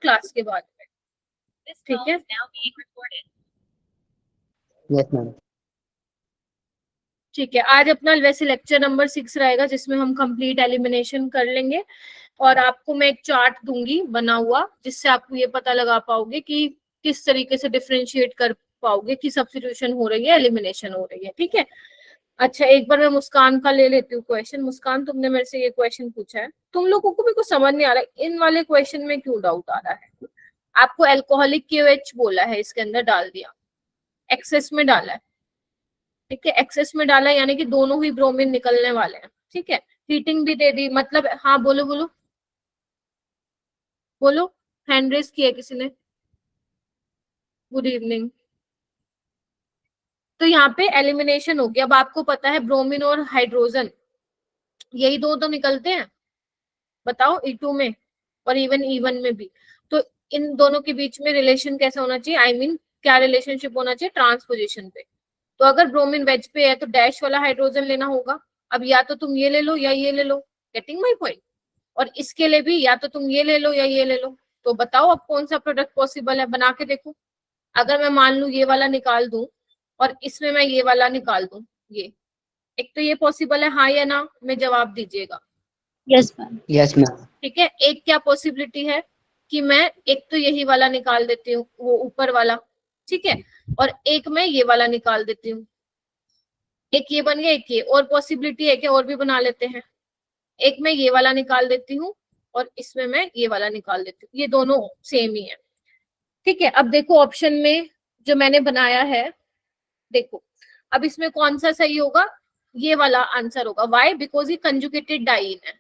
Class के बाद में, ठीक है। Yes ma'am. ठीक है, आज अपना वैसे लेक्चर नंबर 6 रहेगा जिसमें हम कंप्लीट एलिमिनेशन कर लेंगे, और आपको मैं एक चार्ट दूंगी बना हुआ जिससे आपको ये पता लगा पाओगे कि किस तरीके से डिफरेंशिएट कर पाओगे कि सब्स्टिट्यूशन हो रही है, एलिमिनेशन हो रही है, ठीक है। अच्छा, एक बार मैं मुस्कान का ले लेती हूँ क्वेश्चन। मुस्कान, तुमने मेरे से ये क्वेश्चन पूछा है, तुम लोगों को भी कुछ समझ नहीं आ रहा है इन वाले क्वेश्चन में, क्यों डाउट आ रहा है? आपको एल्कोहलिक KOH बोला है, इसके अंदर डाल दिया, एक्सेस में डाला है, ठीक है, एक्सेस में डाला यानी कि दोनों ही ब्रोमीन निकलने वाले हैं, ठीक है। हीटिंग भी दे दी, मतलब हाँ, बोलो बोलो बोलो, हैंड रेस किया किसी ने? Good evening. तो यहाँ पे एलिमिनेशन हो गया। अब आपको पता है ब्रोमीन और हाइड्रोजन यही दो तो निकलते हैं, बताओ, E2 में और इवन E1 में भी। तो इन दोनों के बीच में रिलेशन कैसा होना चाहिए, आई मीन क्या रिलेशनशिप होना चाहिए, ट्रांसपोजिशन पे। तो अगर ब्रोमीन वेज पे है तो डैश वाला हाइड्रोजन लेना होगा। अब या तो तुम ये ले लो या ये ले लो, गेटिंग माई पॉइंट। और इसके लिए भी या तो तुम ये ले लो या ये ले लो। तो बताओ अब कौन सा प्रोडक्ट पॉसिबल है, बना के देखो। अगर मैं मान लू ये वाला निकाल दूं और इसमें मैं ये वाला निकाल दूं, ये एक तो ये पॉसिबल है, हाँ या ना में जवाब दीजिएगा। Yes ma'am. Yes ma'am. ठीक है, एक क्या पॉसिबिलिटी है कि मैं एक तो यही वाला निकाल देती हूँ, वो ऊपर वाला, ठीक है, और एक मैं ये वाला निकाल देती हूँ। एक ये बन गया, एक ये, और पॉसिबिलिटी है कि और भी बना लेते हैं। एक मैं ये वाला निकाल देती हूँ और इसमें मैं ये वाला निकाल देती हूँ, ये दोनों सेम ही है, ठीक है। अब देखो ऑप्शन में जो मैंने बनाया है, देखो अब इसमें कौन सा सही होगा, ये वाला आंसर होगा। वाई? बिकॉज ये कंजुगेटेड डाइइन है,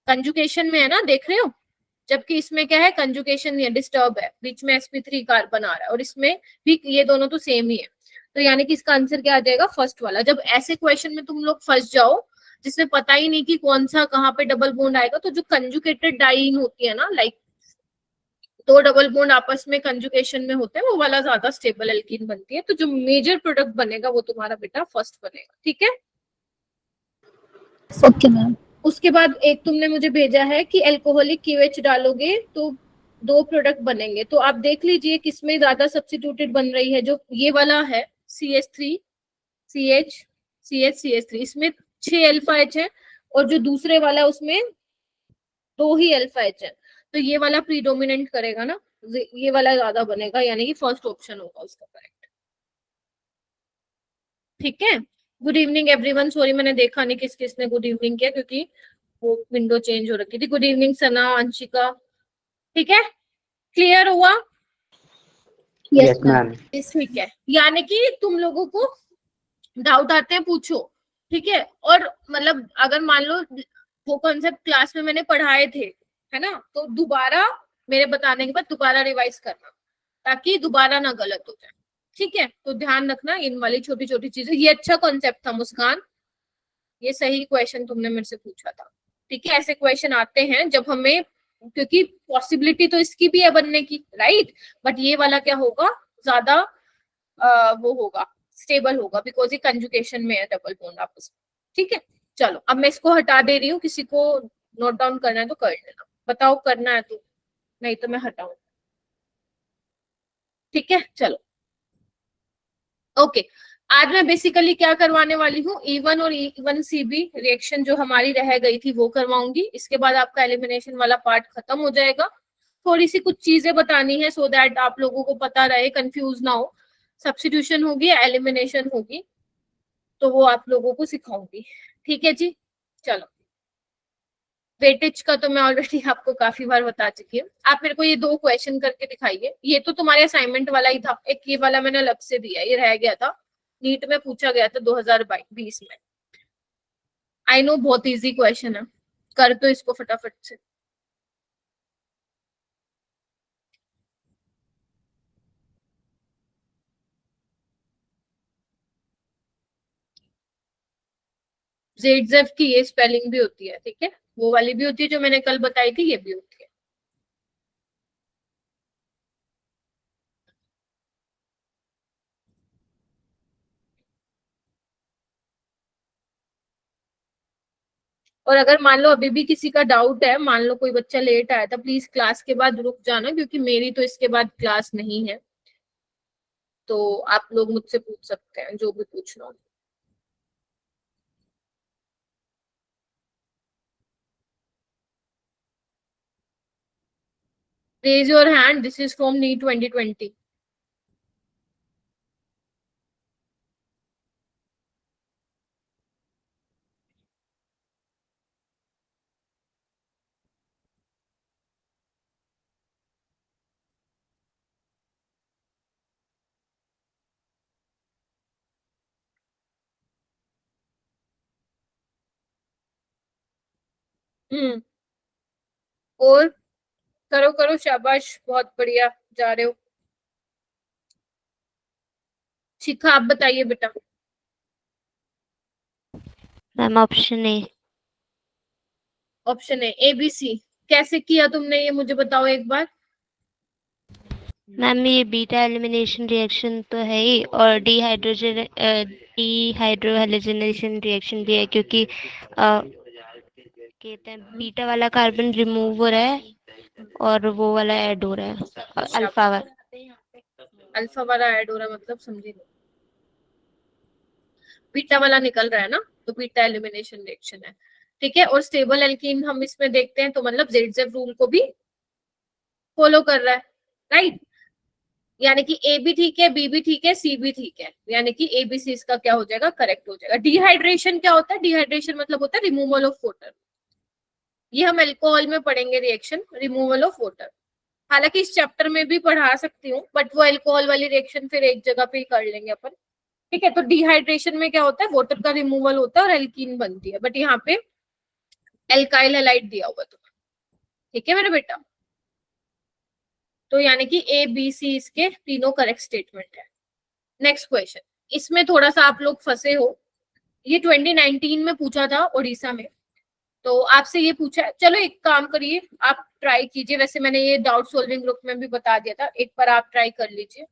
कंजुगेशन में है ना, देख रहे हो। जबकि इसमें क्या है, कंजुगेशन नहीं है, डिस्टर्ब है, बीच में sp3 कार्बन आ रहा है, और इसमें भी ये दोनों तो सेम ही है। तो यानी कि इसका आंसर क्या आ जाएगा, फर्स्ट वाला। जब ऐसे क्वेश्चन में तुम लोग फंस जाओ जिसमें पता ही नहीं कि कौन सा कहाँ पे डबल बॉन्ड आएगा, तो जो कंजुगेटेड डाइइन होती है ना, लाइक दो डबल बॉन्ड आपस में कंजुगेशन में होते हैं, वो वाला ज्यादा स्टेबल एल्कीन बनती है। तो जो मेजर प्रोडक्ट बनेगा वो तुम्हारा बेटा फर्स्ट बनेगा, ठीक है। Okay ma'am. उसके बाद एक तुमने मुझे भेजा है कि एल्कोहलिक KOH डालोगे तो दो प्रोडक्ट बनेंगे। तो आप देख लीजिए किसमें ज्यादा सब्स्टिट्यूटेड बन रही है। जो ये वाला है CH3 CH CH CH3, इसमें 6 अल्फा H है, और जो दूसरे वाला है उसमें 2 ही अल्फा H है। तो ये वाला प्रीडोमिनेंट करेगा ना, ये वाला ज्यादा बनेगा, यानी कि फर्स्ट ऑप्शन होगा उसका करेक्ट, ठीक है। गुड इवनिंग एवरीवन, सॉरी मैंने देखा नहीं किस किसने गुड इवनिंग किया, क्योंकि वो विंडो चेंज हो रखी थी। गुड इवनिंग सना, अंशिका, ठीक है, क्लियर हुआ? Yes yes ma'am. मैम। ठीक है, यानी कि तुम लोगों को डाउट आते हैं पूछो, ठीक है। और मतलब अगर मान लो वो कॉन्सेप्ट क्लास में मैंने पढ़ाए थे, है ना, तो दोबारा मेरे बताने के बाद दोबारा रिवाइज करना, ताकि दोबारा ना गलत हो जाए, ठीक है। तो ध्यान रखना इन वाली छोटी छोटी चीजें। ये अच्छा कॉन्सेप्ट था मुस्कान, ये सही क्वेश्चन तुमने मेरे से पूछा था, ठीक है। ऐसे क्वेश्चन आते हैं जब हमें, क्योंकि पॉसिबिलिटी तो इसकी भी है बनने की, राइट, बट ये वाला क्या होगा, ज्यादा वो होगा, स्टेबल होगा, बिकॉज ये कंजुगेशन में है डबल बॉन्ड आपस में, ठीक है। चलो अब मैं इसको हटा दे रही हूँ, किसी को नोट डाउन करना है तो कर लेना, बताओ करना है तो, नहीं तो मैं हटाऊं, ठीक है। चलो ओके, आज मैं बेसिकली क्या करवाने वाली हूँ, E1 और E1CB रिएक्शन जो हमारी रह गई थी वो करवाऊंगी। इसके बाद आपका एलिमिनेशन वाला पार्ट खत्म हो जाएगा। थोड़ी सी कुछ चीजें बतानी है सो दैट आप लोगों को पता रहे, कंफ्यूज ना हो। सब्स्टिट्यूशन होगी, एलिमिनेशन होगी, तो वो आप लोगों को सिखाऊंगी, ठीक है जी। चलो, वेटेज का तो मैं ऑलरेडी आपको काफी बार बता चुकी हूँ। आप मेरे को ये दो क्वेश्चन करके दिखाइए। ये तो तुम्हारे असाइनमेंट वाला ही था, एक ये वाला मैंने अलग से दिया, ये रह गया था, नीट में पूछा गया था 2020 में। आई नो बहुत इजी क्वेश्चन है, कर दो इसको फटाफट से। जेड की ये स्पेलिंग भी होती है, ठीक है, वो वाली भी होती है जो मैंने कल बताई थी, ये भी होती है। और अगर मान लो अभी भी किसी का डाउट है, मान लो कोई बच्चा लेट आया था, प्लीज क्लास के बाद रुक जाना, क्योंकि मेरी तो इसके बाद क्लास नहीं है, तो आप लोग मुझसे पूछ सकते हैं जो भी पूछना हो। Raise your hand. This is from NEET 2020. और करो करो, शाबाश, बहुत बढ़िया जा रहे हो। शिखा आप बताइए बेटा। Ma'am option A. Option A, ABC। कैसे किया तुमने ये मुझे बताओ एक बार। मैम ये बीटा एलिमिनेशन रिएक्शन तो है ही, और डीहाइड्रोहेलोजिनेशन रिएक्शन भी है, क्योंकि कहते हैं बीटा वाला कार्बन रिमूव हो रहा है और वो वाला ऐड हो रहा है, अल्फा वाला। अल्फा वाला ऐड हो रहा है मतलब समझी नहीं। बीटा वाला निकल रहा है ना, तो बीटा एलिमिनेशन रिएक्शन है। ठीक है, और स्टेबल एल्कीन हम इसमें देखते हैं, तो मतलब जेड रूल को भी फॉलो कर रहा है, राइट। यानी कि ए भी ठीक है, बी भी ठीक है, सी भी ठीक है, यानी कि ABC इसका क्या हो जाएगा, करेक्ट हो जाएगा। डिहाइड्रेशन क्या होता है, डिहाइड्रेशन मतलब होता है रिमूवल ऑफ वाटर। ये हम अल्कोहल में पढ़ेंगे रिएक्शन, रिमूवल ऑफ वाटर। हालांकि इस चैप्टर में भी पढ़ा सकती हूँ, बट वो अल्कोहल वाली रिएक्शन फिर एक जगह पे ही कर लेंगे अपन। ठीक है, तो डिहाइड्रेशन में क्या होता है, वाटर का रिमूवल होता है और एल्कीन बनती है, बट यहाँ पे एल्काइल हैलाइड दिया हुआ तुम्हें। ठीक है मेरे बेटा, तो यानी कि ABC इसके तीनों करेक्ट स्टेटमेंट है। नेक्स्ट क्वेश्चन, इसमें थोड़ा सा आप लोग फंसे हो, ये 2019 में पूछा था उड़ीसा में, तो आपसे ये पूछा है। चलो एक काम करिए, आप ट्राई कीजिए, वैसे मैंने ये डाउट सॉल्विंग ग्रुप में भी बता दिया था, एक बार आप ट्राई कर लीजिए।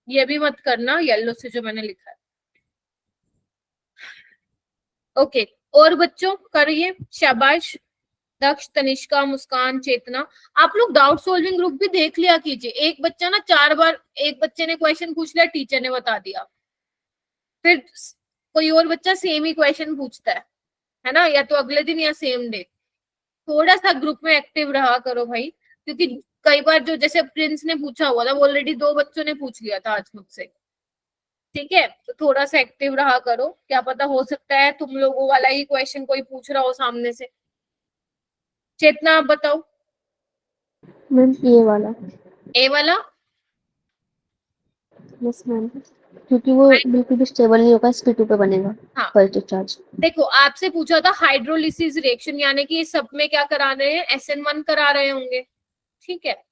ये भी मत करना येलो से जो मैंने लिखा है। ओके, और बच्चों करिए, शाबाश, दक्ष, तनिष्का, मुस्कान, चेतना। आप लोग डाउट सॉल्विंग ग्रुप भी देख लिया कीजिए। एक बच्चा ना 4 बार, एक बच्चे ने क्वेश्चन पूछ लिया, टीचर ने बता दिया, फिर कोई और बच्चा सेम ही क्वेश्चन पूछता है ना, या तो अगले दिन या सेम डे। थोड़ा सा ग्रुप में एक्टिव रहा करो भाई, क्योंकि कई बार जो जैसे प्रिंस ने पूछा हुआ था, वो ऑलरेडी 2 बच्चों ने पूछ लिया था आज मुझसे। ठीक है, तो थोड़ा सा एक्टिव रहा करो, क्या पता हो सकता है तुम लोगों वाला ही क्वेश्चन कोई पूछ रहा हो सामने से। चेतना आप बताओ। मैम ये वाला। ए वाला। यस मैम, क्योंकि वो बिल्कुल भी स्टेबल नहीं होगा, sp2 पे बनेगा हाँ, पॉजिटिव चार्ज। देखो आपसे पूछा था हाइड्रोलिसिस रिएक्शन, यानी कि सब में क्या करा रहे हैं, SN1 करा रहे होंगे। ठीक है,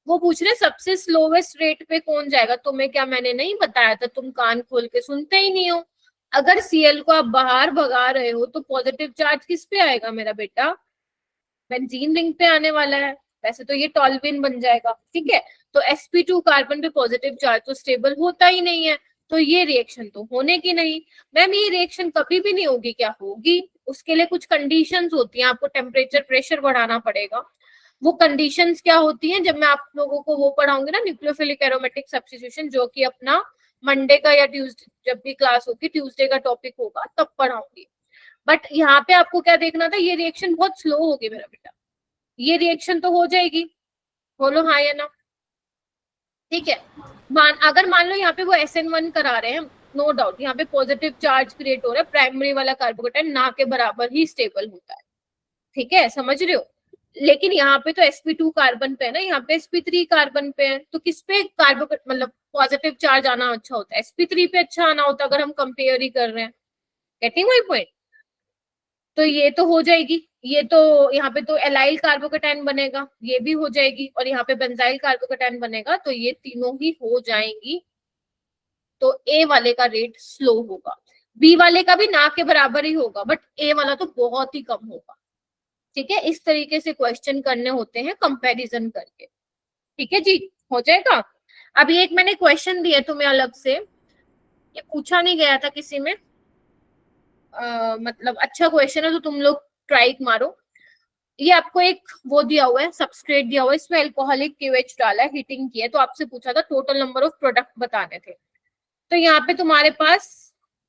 वो पूछ रहे सबसे स्लोवेस्ट रेट पे कौन जाएगा। तुम्हें क्या मैंने नहीं बताया था, तुम कान खोल के सुनते ही नहीं हो। अगर Cl को आप बाहर भगा रहे हो, तो पॉजिटिव चार्ज किस पे आएगा मेरा बेटा, बेंजीन रिंग पे आने वाला है। वैसे तो ये टॉल्विन बन जाएगा। ठीक है, तो sp2 कार्बन पे पॉजिटिव चार्ज तो स्टेबल होता ही नहीं है, तो ये रिएक्शन तो होने की नहीं। मैम ये रिएक्शन कभी भी नहीं होगी, क्या होगी, उसके लिए कुछ कंडीशंस होती हैं, आपको टेम्परेचर प्रेशर बढ़ाना पड़ेगा। वो कंडीशंस क्या होती हैं, जब मैं आप लोगों को वो पढ़ाऊंगी ना, न्यूक्लियोफिलिक एरोमेटिक सब्स्टिट्यूशन, जो कि अपना मंडे का या ट्यूसडे जब भी क्लास होगी, ट्यूसडे का टॉपिक होगा तब पढ़ाऊंगी। बट यहाँ पे आपको क्या देखना था, ये रिएक्शन बहुत स्लो होगी मेरा बेटा, ये रिएक्शन तो हो जाएगी, बोलो हाँ या ना। ठीक है, अगर मान लो यहाँ पे वो SN1 करा रहे हैं, नो डाउट यहाँ पे पॉजिटिव चार्ज क्रिएट हो रहा है, प्राइमरी वाला कार्बोकेटाइन ना के बराबर ही स्टेबल होता है। ठीक है, समझ रहे हो। लेकिन यहाँ पे तो sp2 कार्बन पे है ना, यहाँ पे sp3 कार्बन पे है, तो किस पे कार्बो मतलब पॉजिटिव चार्ज आना अच्छा होता है, sp3 पे अच्छा आना होता है, अगर हम कंपेयर ही कर रहे हैं। Getting my point. तो ये तो हो जाएगी, ये तो यहाँ पे तो एलाइल कार्बोकेटाइन बनेगा, ये भी हो जाएगी, और यहाँ पे बेंजाइल कार्बोकेटाइन बनेगा, तो ये तीनों ही हो जाएंगी। तो ए वाले का रेट स्लो होगा, बी वाले का भी ना के बराबर ही होगा, बट ए वाला तो बहुत ही कम होगा। ठीक है, इस तरीके से क्वेश्चन करने होते हैं कंपैरिजन करके। ठीक है जी, हो जाएगा। अभी एक मैंने क्वेश्चन दिया तुम्हें अलग से, ये पूछा नहीं गया था किसी में, मतलब अच्छा क्वेश्चन है, तो तुम लोग ट्राई मारो। ये आपको एक वो दिया हुआ है, सबस्ट्रेट दिया हुआ है, इसमें अल्कोहलिक क्यूएच डाला है, हीटिंग की है, तो आपसे पूछा था टोटल नंबर ऑफ प्रोडक्ट बताने थे। तो यहाँ पे तुम्हारे पास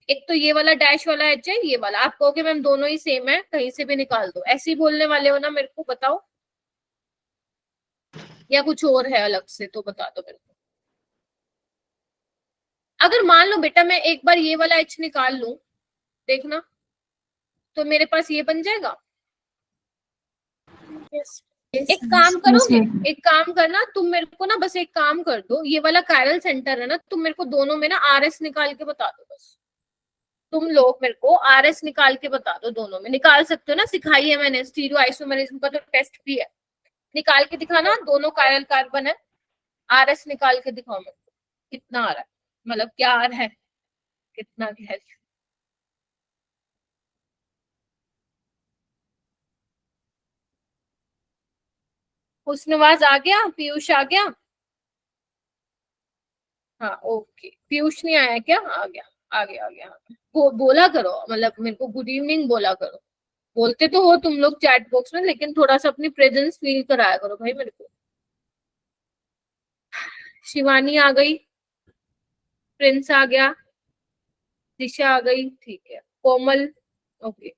एक तो ये वाला डैश वाला एच है, ये वाला, आप कहोगे मैम दोनों ही सेम है, कहीं से भी निकाल दो, ऐसे ही बोलने वाले हो ना, मेरे को बताओ, या कुछ और है अलग से, तो बता दो मेरे को। अगर मान लो बेटा मैं एक बार ये वाला एच निकाल लूं, देखना, तो मेरे पास ये बन जाएगा। एक काम करोगे, एक काम करना तुम मेरे को ना, बस एक काम कर दो, ये वाला कायरल सेंटर है ना, तुम मेरे को दोनों में ना आरएस निकाल के बता दो बस। तुम लोग मेरे को आरएस निकाल के बता दो, दोनों में निकाल सकते हो ना, सिखाई है मैंने, स्टीरियो आइसोमेरिज्म का तो टेस्ट भी है, निकाल के दिखाना, दोनों कायरल कार्बन है, आरएस निकाल के दिखाओ मेरे को कितना आ रहा है, मतलब क्या आ रहा है, कितना है। हुस्नवाज आ गया, पीयूष आ गया, हाँ ओके, पीयूष नहीं आया क्या, आ गया, आ गया, आ गया, बोला करो, मतलब मेरे को गुड इवनिंग बोला करो, बोलते तो हो तुम लोग चैट बॉक्स में, लेकिन थोड़ा सा अपनी प्रेजेंस फील कराया करो भाई मेरे को। शिवानी आ गई, प्रिंस आ गया, दिशा आ गई, ठीक है, कोमल, ओके,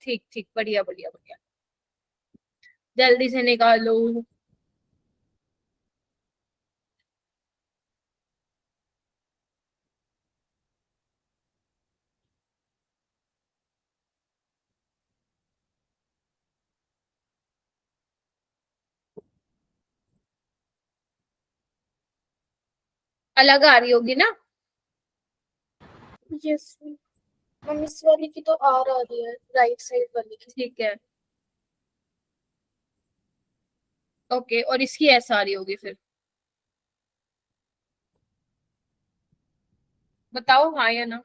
ठीक ठीक, बढ़िया बढ़िया बढ़िया, जल्दी से निकालो। अलग आ रही होगी ना, यस मैम, इस वाली की तो आर आ रही है, राइट साइड वाली की। ठीक है, ओके, और इसकी ऐसा आ रही होगी फिर, बताओ हाँ या ना।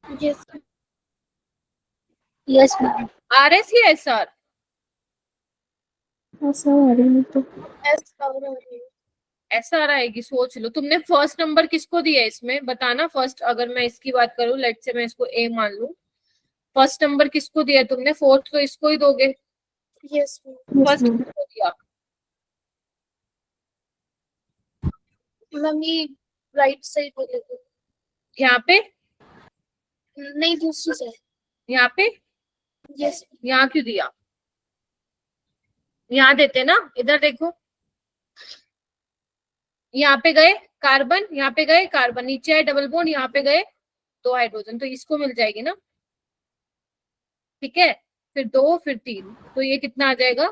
Yes yes ma'am. R S या एस आर, ऐसा आ रही है तो एस आर आ रही है। ऐसा आ रहा है कि सोच लो, तुमने फर्स्ट नंबर किसको दिया इसमें बताना, फर्स्ट अगर मैं इसकी बात करूं, लेट से मैं इसको ए मान लूं, फर्स्ट नंबर किसको दिया तुमने, फोर्थ तो इसको ही दोगे, यस फर्स्ट किसको दिया, मैम, ये राइट साइड वाले को, यहाँ पे, नहीं दूसरी साइड। यहाँ पे, यस यहाँ क्यों दिया, यहाँ देते ना, इधर देखो, यहाँ पे गए कार्बन, यहाँ पे गए कार्बन, नीचे है डबल बॉन्ड, यहाँ पे गए दो हाइड्रोजन, तो इसको मिल जाएगी ना, ठीक है, फिर दो फिर तीन, तो ये कितना आ जाएगा,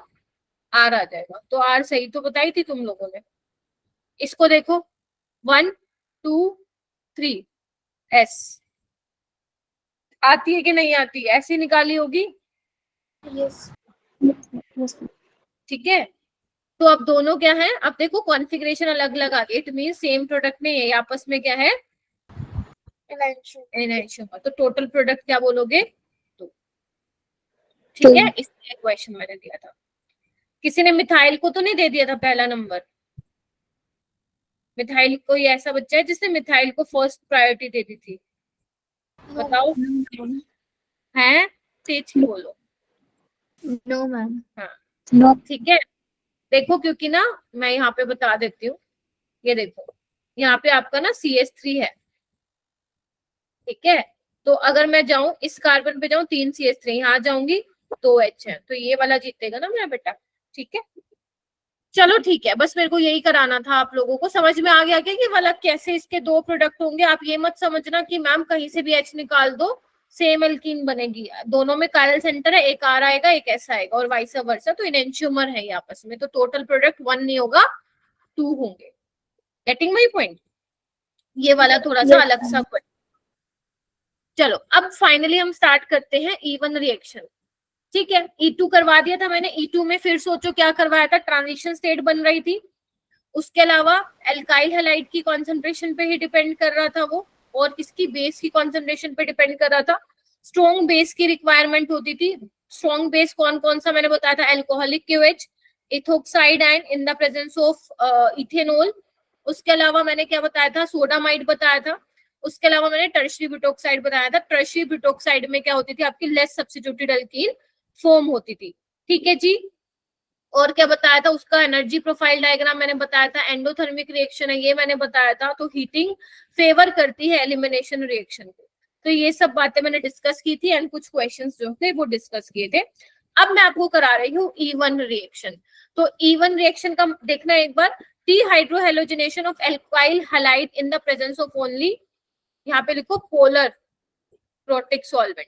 आर आ जाएगा, तो आर सही तो बताई थी तुम लोगों ने। इसको देखो, 1 2 3 एस आती है कि नहीं आती, ऐसी निकाली होगी, यस ठीक है। तो अब दोनों क्या है, अब देखो कॉन्फ़िगरेशन अलग अलग आ गई, इट मीन सेम प्रोडक्ट में ये आपस में क्या है, एनाइंशियम, तो टोटल प्रोडक्ट क्या बोलोगे, तो ठीक है, इसलिए क्वेश्चन मैंने दिया था। किसी ने मिथाइल को तो नहीं दे दिया था पहला नंबर, मिथाइल कोई ऐसा बच्चा है जिसने मिथाइल को फर्स्ट प्रायोरिटी दे दी थी, बताओ, है, तेज बोलो, नो मैम। हाँ नो ठीक है, देखो क्योंकि ना मैं यहाँ पे बता देती हूँ, ये देखो यहाँ पे आपका ना CH3 है, ठीक है, तो अगर मैं जाऊं इस कार्बन पे जाऊं 3 CH3, यहाँ जाऊंगी 2 H है, तो ये वाला जीतेगा ना मेरा बेटा, ठीक है। चलो ठीक है, बस मेरे को यही कराना था, आप लोगों को समझ में आ गया क्या कि वाला कैसे इसके दो प्रोडक्ट होंगे, आप ये मत समझना कि मैम कहीं से भी H निकाल दो सेम एल्कीन बनेगी, दोनों में कायरल सेंटर है, एक आर आएगा एक ऐसा आएगा, और वाइस वर्सा, तो इनेंशियोमर है ये आपस में, तो टोटल प्रोडक्ट 1 नहीं होगा 2 होंगे, गेटिंग माई पॉइंट, ये वाला थोड़ा सा अलग सा चलो अब फाइनली हम स्टार्ट करते हैं E1 रिएक्शन। ठीक है, E2 करवा दिया था मैंने। E2 में फिर सोचो क्या करवाया था, ट्रांजिशन स्टेट बन रही थी। उसके अलावा एल्काइल हैलाइड की कॉन्सेंट्रेशन पे ही डिपेंड कर रहा था वो, और किसकी, बेस की कॉन्सेंट्रेशन पे डिपेंड कर रहा था। स्ट्रॉन्ग बेस की रिक्वायरमेंट होती थी। स्ट्रॉन्ग बेस कौन कौन सा मैंने बताया था, alcoholic QH, ethoxide ion in the presence of ethanol. उसके अलावा मैंने क्या बताया था, सोडामाइड बताया था। उसके अलावा मैंने टर्शियरी ब्यूटोक्साइड बताया था। टर्शियरी ब्यूटोक्साइड में क्या होती थी, आपकी लेस सब्स्टिट्यूटेड एल्कीन फॉर्म होती थी। ठीक है जी। और क्या बताया था, उसका एनर्जी प्रोफाइल डायग्राम मैंने बताया था। एंडोथर्मिक रिएक्शन है ये मैंने बताया था। तो हीटिंग फेवर करती है एलिमिनेशन रिएक्शन को। तो ये सब बातें मैंने डिस्कस की थी एंड कुछ क्वेश्चंस जो थे वो डिस्कस किए थे। अब मैं आपको करा रही हूँ E1 रिएक्शन। तो E1 रिएक्शन का देखना एक बार, dehydrohalogenation of alkyl halide in the presence of only, यहाँ पे लिखो polar protic solvent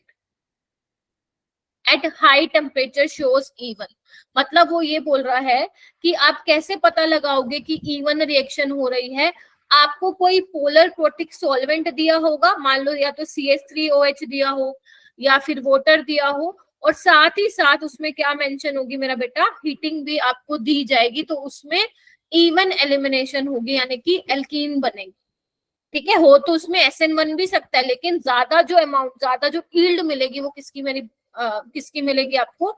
at high temperature shows E1। मतलब वो ये बोल रहा है कि आप कैसे पता लगाओगे कि E1 रिएक्शन हो रही है। आपको कोई पोलर प्रोटिक सॉल्वेंट दिया होगा, मान लो या तो CH3OH दिया हो या फिर वाटर दिया हो, और साथ ही साथ उसमें क्या मेंशन होगी मेरा बेटा, हीटिंग भी आपको दी जाएगी। तो उसमें E1 एलिमिनेशन होगी, यानी कि एल्कीन बनेगी। ठीक है, हो तो उसमें SN1 भी सकता है, लेकिन ज्यादा जो अमाउंट, ज्यादा जो यील्ड मिलेगी वो किसकी, मेरी किसकी मिलेगी आपको,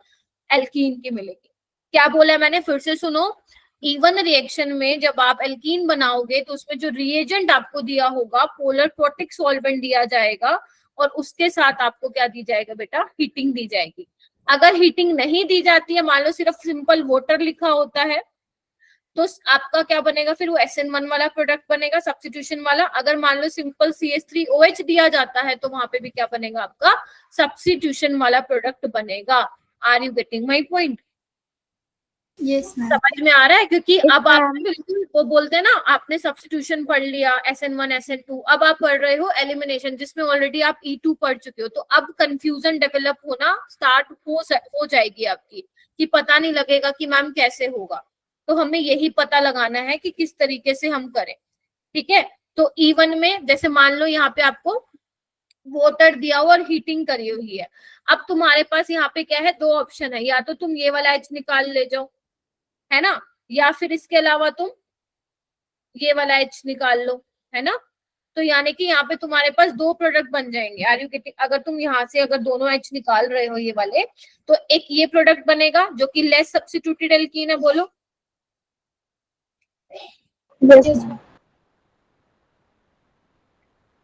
एल्कीन की मिलेगी। क्या बोला है मैंने, फिर से सुनो। E1 रिएक्शन में जब आप एल्कीन बनाओगे तो उसमें जो रिएजेंट आपको दिया होगा, पोलर प्रोटिक सॉल्वेंट दिया जाएगा, और उसके साथ आपको क्या दी जाएगा बेटा, हीटिंग दी जाएगी। अगर हीटिंग नहीं दी जाती है, मान लो सिर्फ सिंपल वाटर लिखा होता है, तो आपका क्या बनेगा, फिर वो SN1 वाला प्रोडक्ट बनेगा, सब्स्टिट्यूशन वाला। अगर मान लो सिंपल CH3OH दिया जाता है तो वहां पे भी क्या बनेगा, आपका सब्स्टिट्यूशन वाला प्रोडक्ट बनेगा। Are you getting my point? Yes ma'am. समझ में आ रहा है? क्योंकि अब आप बिल्कुल वो बोलते हैं ना, आपने सब्स्टिट्यूशन पढ़ लिया, SN1 SN2, अब आप पढ़ रहे हो एलिमिनेशन, जिसमें ऑलरेडी आप E2 पढ़ चुके हो। तो अब कंफ्यूजन डेवलप होना स्टार्ट हो जाएगी आपकी, कि पता नहीं लगेगा कि मैम कैसे होगा। तो हमें यही पता लगाना है कि किस तरीके से हम करें। ठीक है, तो E1 में जैसे मान लो यहाँ पे आपको वाटर दिया हुआ और हीटिंग करी हुई है। अब तुम्हारे पास यहाँ पे क्या है, दो ऑप्शन है, या तो तुम ये वाला H निकाल ले जाओ, है ना, या फिर इसके अलावा तुम ये वाला H निकाल लो, है ना। तो यानी कि यहाँ पे तुम्हारे पास दो प्रोडक्ट बन जाएंगे। Are you getting? अगर तुम यहाँ से अगर दोनों H निकाल रहे हो ये वाले, तो एक ये प्रोडक्ट बनेगा जो कि लेस सब्स्टिट्यूटेड एल्कीन है, बोलो।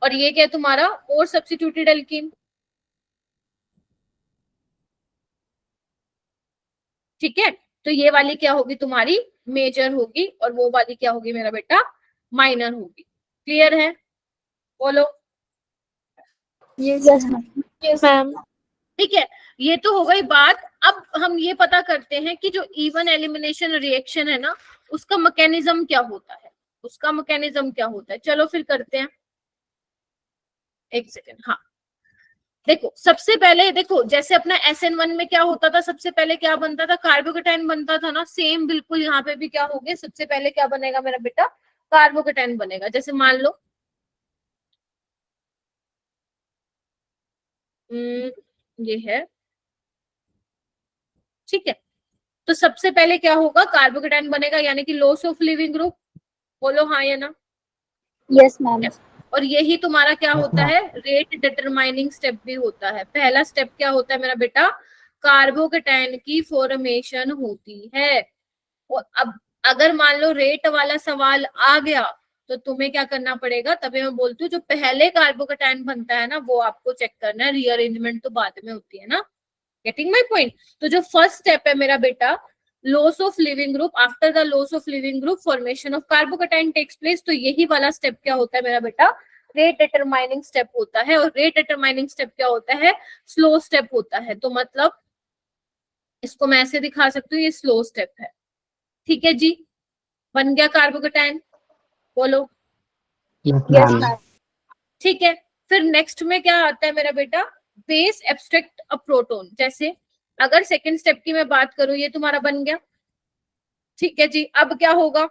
और ये क्या है तुम्हारा, और सब्स्टिट्यूटेड एल्कीन। ठीक है, तो ये वाली क्या होगी तुम्हारी, मेजर होगी, और वो वाली क्या होगी मेरा बेटा, माइनर होगी। क्लियर है? बोलो। Yes ma'am. ठीक है, ये तो हो गई बात। अब हम ये पता करते हैं कि जो E1 एलिमिनेशन रिएक्शन है ना, उसका मैकेनिज्म क्या होता है, उसका मैकेनिज्म क्या होता है। चलो फिर करते हैं, एक सेकेंड। हाँ देखो, सबसे पहले देखो, जैसे अपना SN1 में क्या होता था, सबसे पहले क्या बनता था, कार्बोकेटाइन बनता था ना। सेम बिल्कुल यहाँ पे भी क्या हो गया, सबसे पहले क्या बनेगा मेरा बेटा, कार्बोकेटाइन बनेगा। जैसे मान लो ये है, ठीक है। तो सबसे पहले क्या होगा, कार्बोकेटाइन बनेगा, यानी कि लॉस ऑफ लिविंग ग्रुप। बोलो हाँ या ना। Yes ma'am. और यही तुम्हारा क्या होता है, रेट डिटरमाइनिंग स्टेप भी होता है। पहला स्टेप क्या होता है मेरा बेटा, कार्बोकेटाइन की फॉर्मेशन होती है। और अब अगर मान लो रेट वाला सवाल आ गया, तो तुम्हें क्या करना पड़ेगा, तभी मैं बोलती हूँ जो पहले कार्बोकेटाइन बनता है ना, वो आपको चेक करना है। रीअरेंजमेंट तो बाद में होती है ना। Getting my point? तो जो फर्स्ट स्टेप है मेरा बेटा, loss of living group, after the loss of living group formation of carbocation takes place. तो यही वाला स्टेप क्या होता है मेरा बेटा, रेट डिटरमाइनिंग स्टेप होता है। और रेट डिटरमाइनिंग स्टेप क्या होता है, स्लो स्टेप होता है। तो मतलब इसको मैं ऐसे दिखा सकती हूँ, ये स्लो स्टेप है। ठीक है जी, बन गया कार्बोकेटाइन, बोलो। ठीक है, फिर नेक्स्ट में क्या आता है मेरा बेटा, बेस एब्स्ट्रैक्ट अ प्रोटॉन। जैसे अगर सेकंड स्टेप की मैं बात करूं, ये तुम्हारा बन गया। ठीक है जी, अब क्या होगा,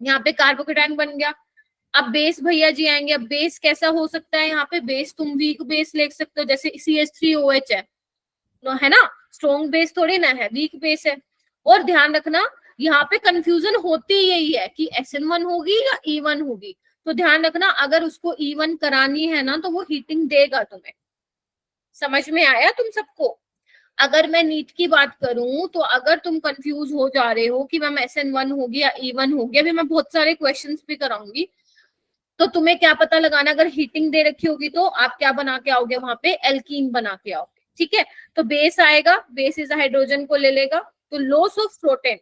यहाँ पे कार्बोकेटाइन बन गया। अब बेस भैया जी आएंगे। अब बेस कैसा हो सकता है, यहाँ पे बेस तुम वीक बेस ले सकते हो, जैसे CH3OH है ना, स्ट्रॉन्ग बेस थोड़ी ना है, वीक बेस है। और ध्यान रखना यहाँ पे कंफ्यूजन होती यही है कि SN1 होगी या E1 होगी। तो ध्यान रखना अगर उसको E1 करानी है ना तो वो हीटिंग देगा तुम्हें। समझ में आया तुम सबको? अगर मैं नीट की बात करूं तो अगर तुम कंफ्यूज हो जा रहे हो कि मैम SN1 होगी या E1 होगी, अभी मैं बहुत सारे क्वेश्चंस भी कराऊंगी, तो तुम्हें क्या पता लगाना, अगर हीटिंग दे रखी होगी तो आप क्या बना के आओगे वहां पे, एल्कीन बना के आओगे। ठीक है, तो बेस आएगा, बेस इस हाइड्रोजन को ले लेगा, तो लॉस ऑफ प्रोटॉन,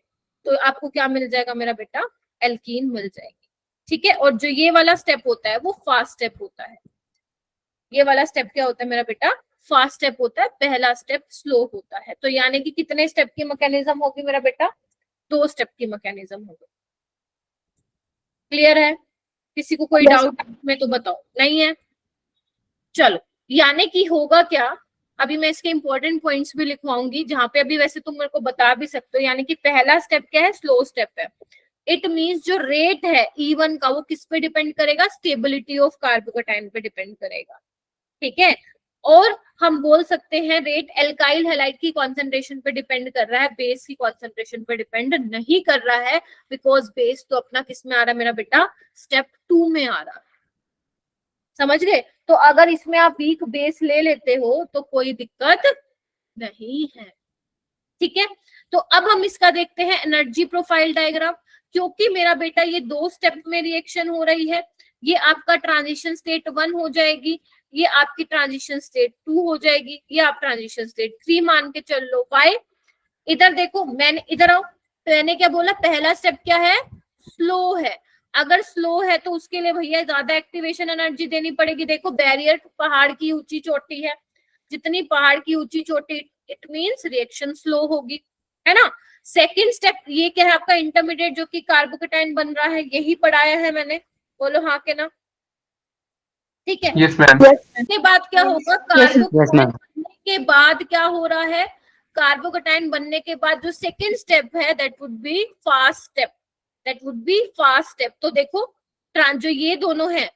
तो आपको क्या मिल जाएगा मेरा बेटा, एल्कीन मिल जाएगी। ठीक है, और जो ये वाला स्टेप होता है वो फास्ट स्टेप होता है। ये वाला स्टेप क्या होता है मेरा बेटा, फास्ट स्टेप होता है, पहला स्टेप स्लो होता है। तो यानी कि कितने स्टेप की मैकेनिज्म होगी मेरा बेटा, 2 स्टेप की मैकेनिज्म होगी। क्लियर है? किसी को कोई डाउट में तो बताओ, नहीं है? चलो, यानी कि होगा क्या, अभी मैं इसके इंपॉर्टेंट पॉइंट्स भी लिखवाऊंगी, जहां पे अभी वैसे तुम मेरे को बता भी सकते हो। यानी कि पहला स्टेप क्या है, स्लो स्टेप है। इट मींस जो रेट है E1 का वो किस पे डिपेंड करेगा, स्टेबिलिटी ऑफ कार्बोकेटाइन पे डिपेंड करेगा। ठीक है, और हम बोल सकते हैं रेट एल्काइल हैलाइड की कॉन्सेंट्रेशन पे डिपेंड कर रहा है, बेस की कॉन्सेंट्रेशन पे डिपेंड नहीं कर रहा है, बिकॉज बेस तो अपना किस में आ रहा है मेरा बेटा, स्टेप 2 में आ रहा है। समझ गए? तो अगर इसमें आप वीक बेस ले लेते हो तो कोई दिक्कत नहीं है। ठीक है, तो अब हम इसका देखते हैं एनर्जी प्रोफाइल डायग्राम। क्योंकि मेरा बेटा ये 2 स्टेप में रिएक्शन हो रही है, ये आपका ट्रांजिशन स्टेट 1 हो जाएगी, ये आपकी ट्रांजिशन स्टेट 2 हो जाएगी, ये आप ट्रांजिशन स्टेट 3 मान के चल लो। वाई, इधर देखो, मैंने इधर आओ, तो मैंने क्या बोला, पहला स्टेप क्या है, स्लो है। अगर स्लो है तो उसके लिए भैया ज्यादा एक्टिवेशन एनर्जी देनी पड़ेगी। देखो बैरियर पहाड़ की ऊंची चोटी है, जितनी पहाड़ की ऊंची चोटी, इट मींस रिएक्शन स्लो होगी, है ना। सेकंड स्टेप ये क्या है आपका, इंटरमीडिएट जो कि कार्बोकेटाइन बन रहा है, यही पढ़ाया है मैंने, बोलो हाँ के ना। ठीक है, यस मैम। के बाद क्या होगा, कार्बोकेटाइन बनने के बाद क्या हो रहा है, कार्बोकेटाइन बनने के बाद जो सेकंड स्टेप है that would be fast step, that would be fast step. तो देखो जो ये दोनों है,